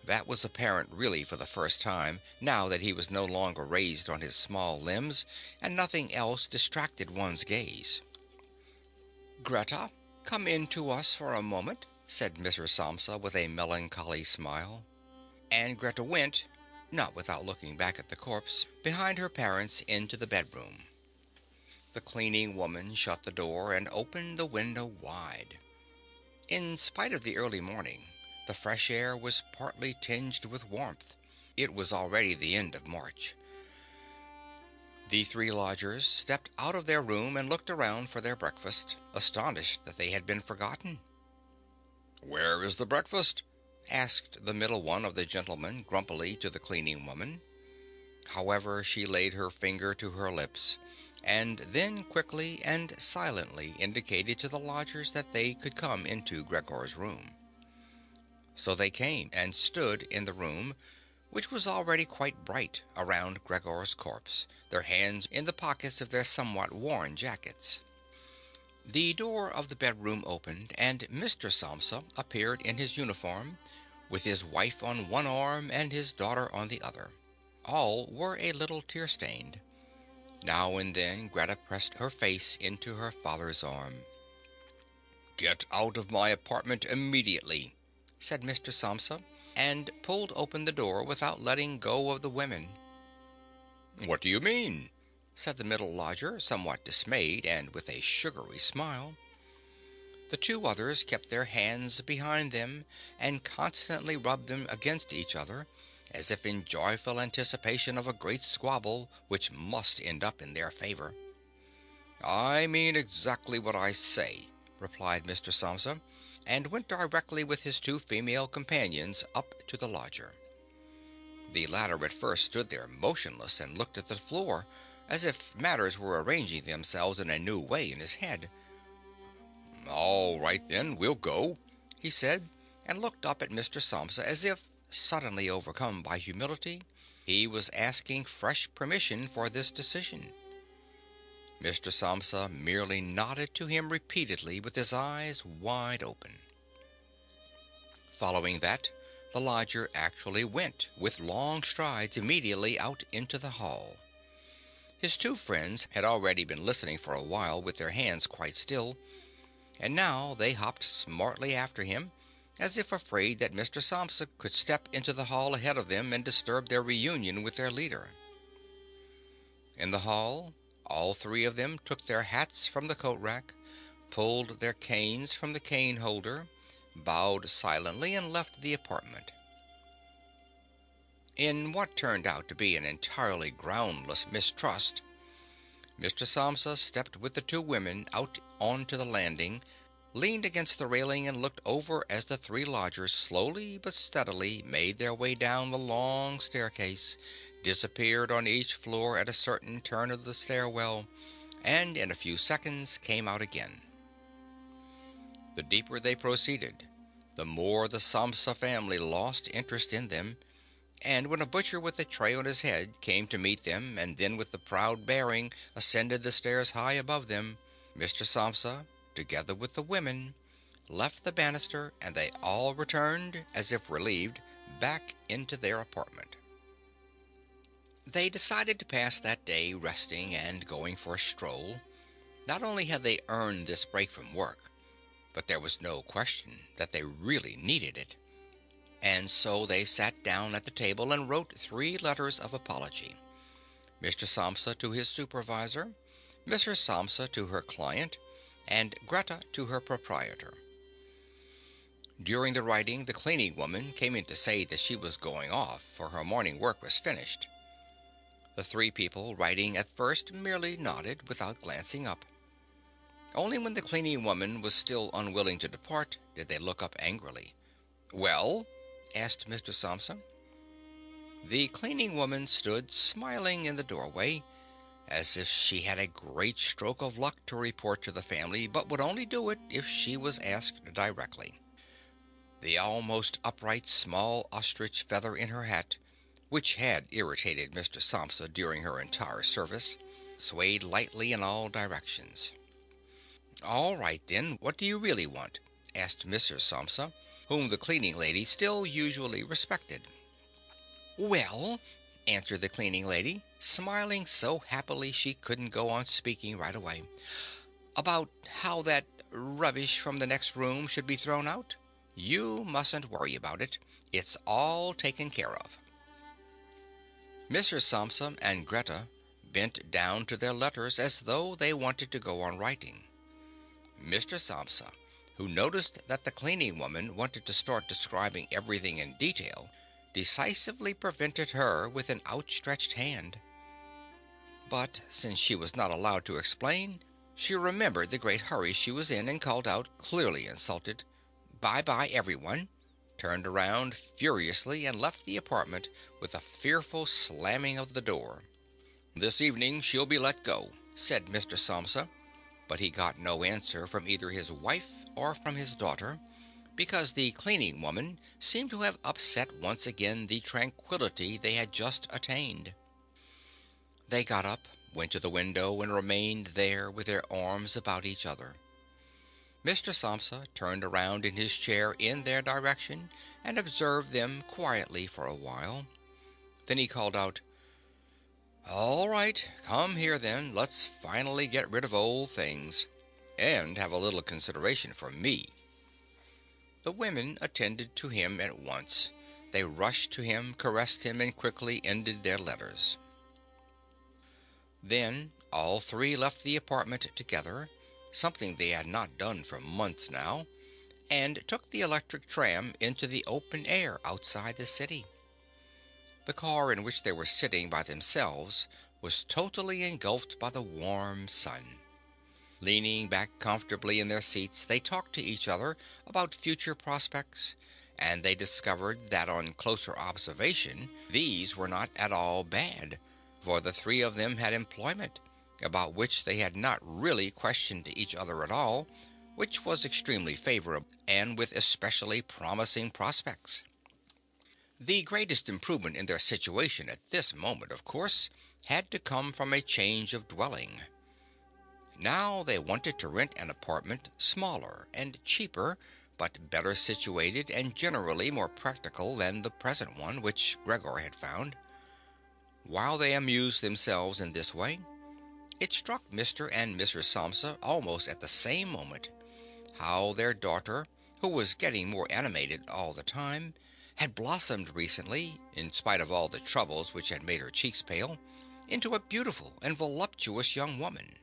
That was apparent really for the first time, now that he was no longer raised on his small limbs, and nothing else distracted one's gaze. "Greta, come in to us for a moment," said Mrs. Samsa with a melancholy smile. And Greta went, not without looking back at the corpse, behind her parents into the bedroom. The cleaning woman shut the door and opened the window wide. In spite of the early morning, the fresh air was partly tinged with warmth. It was already the end of March. The three lodgers stepped out of their room and looked around for their breakfast, astonished that they had been forgotten. "Where is the breakfast?" asked the middle one of the gentlemen grumpily to the cleaning woman. However, she laid her finger to her lips, and then quickly and silently indicated to the lodgers that they could come into Gregor's room. So they came and stood in the room, which was already quite bright, around Gregor's corpse, their hands in the pockets of their somewhat worn jackets. The door of the bedroom opened, and Mr. Samsa appeared in his uniform, with his wife on one arm and his daughter on the other. All were a little tear-stained. Now and then Greta pressed her face into her father's arm. "Get out of my apartment immediately," said Mr. Samsa, and pulled open the door without letting go of the women. "What do you mean?" said the middle lodger, somewhat dismayed and with a sugary smile. The two others kept their hands behind them and constantly rubbed them against each other, as if in joyful anticipation of a great squabble which must end up in their favor. "I mean exactly what I say," replied Mr. Samsa, and went directly with his two female companions up to the lodger. The latter at first stood there motionless and looked at the floor, as if matters were arranging themselves in a new way in his head. "All right then, we'll go," he said, and looked up at Mr. Samsa as if, suddenly overcome by humility, he was asking fresh permission for this decision. Mr. Samsa merely nodded to him repeatedly with his eyes wide open. Following that, the lodger actually went with long strides immediately out into the hall. His two friends had already been listening for a while with their hands quite still, and now they hopped smartly after him, as if afraid that Mr. Samsa could step into the hall ahead of them and disturb their reunion with their leader. In the hall, all three of them took their hats from the coat rack, pulled their canes from the cane holder, bowed silently, and left the apartment. In what turned out to be an entirely groundless mistrust, Mr. Samsa stepped with the two women out onto the landing, leaned against the railing, and looked over as the three lodgers slowly but steadily made their way down the long staircase, disappeared on each floor at a certain turn of the stairwell, and in a few seconds came out again. The deeper they proceeded, the more the Samsa family lost interest in them, and when a butcher with a tray on his head came to meet them and then with the proud bearing ascended the stairs high above them, Mr. Samsa, together with the women, left the banister, and they all returned, as if relieved, back into their apartment. They decided to pass that day resting and going for a stroll. Not only had they earned this break from work, but there was no question that they really needed it. And so they sat down at the table and wrote 3 letters of apology. Mr. Samsa to his supervisor, Mrs. Samsa to her client, and Greta to her proprietor. During the writing, the cleaning woman came in to say that she was going off, for her morning work was finished. The 3 people writing at first merely nodded without glancing up. Only when the cleaning woman was still unwilling to depart did they look up angrily. "Well?" asked Mr. Samsa. The cleaning woman stood smiling in the doorway, as if she had a great stroke of luck to report to the family, but would only do it if she was asked directly. The almost upright small ostrich feather in her hat, which had irritated Mr. Samsa during her entire service, swayed lightly in all directions. "All right, then, what do you really want?" asked Mrs. Samsa, whom the cleaning lady still usually respected. "Well," answered the cleaning lady, smiling so happily she couldn't go on speaking right away, "about how that rubbish from the next room should be thrown out. You mustn't worry about it. It's all taken care of." Mrs. Samsa and Greta bent down to their letters as though they wanted to go on writing. Mr. Samsa, who noticed that the cleaning woman wanted to start describing everything in detail, decisively prevented her with an outstretched hand. But since she was not allowed to explain, she remembered the great hurry she was in and called out, clearly insulted, "Bye bye, everyone," turned around furiously and left the apartment with a fearful slamming of the door. "This evening she'll be let go," said Mr. Samsa, but he got no answer from either his wife or from his daughter, because the cleaning woman seemed to have upset once again the tranquillity they had just attained. They got up, went to the window, and remained there with their arms about each other. Mr. Samsa turned around in his chair in their direction and observed them quietly for a while. Then he called out, "All right, come here then. Let's finally get rid of old things. And have a little consideration for me." The women attended to him at once. They rushed to him, caressed him, and quickly ended their letters. Then all three left the apartment together, something they had not done for months now, and took the electric tram into the open air outside the city. The car in which they were sitting by themselves was totally engulfed by the warm sun. Leaning back comfortably in their seats, they talked to each other about future prospects, and they discovered that on closer observation these were not at all bad, for the three of them had employment, about which they had not really questioned each other at all, which was extremely favorable and with especially promising prospects. The greatest improvement in their situation at this moment, of course, had to come from a change of dwelling. Now they wanted to rent an apartment smaller and cheaper, but better situated and generally more practical than the present one which Gregor had found. While they amused themselves in this way, it struck Mr. and Mrs. Samsa almost at the same moment how their daughter, who was getting more animated all the time, had blossomed recently, in spite of all the troubles which had made her cheeks pale, into a beautiful and voluptuous young woman.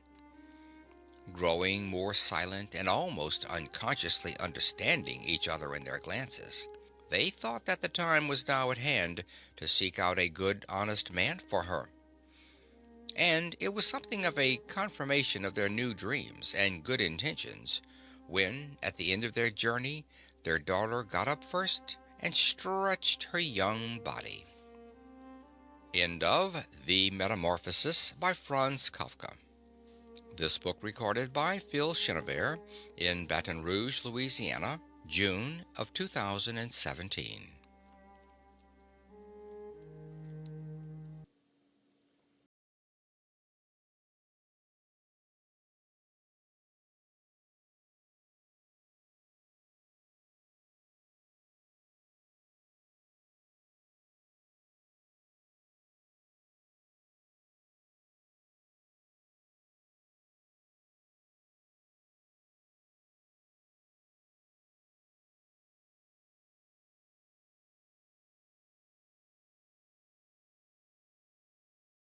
Growing more silent and almost unconsciously understanding each other in their glances, they thought that the time was now at hand to seek out a good, honest man for her. And it was something of a confirmation of their new dreams and good intentions when, at the end of their journey, their daughter got up first and stretched her young body. End of The Metamorphosis by Franz Kafka. This book recorded by Phil Chenevert in Baton Rouge, Louisiana, June of 2017.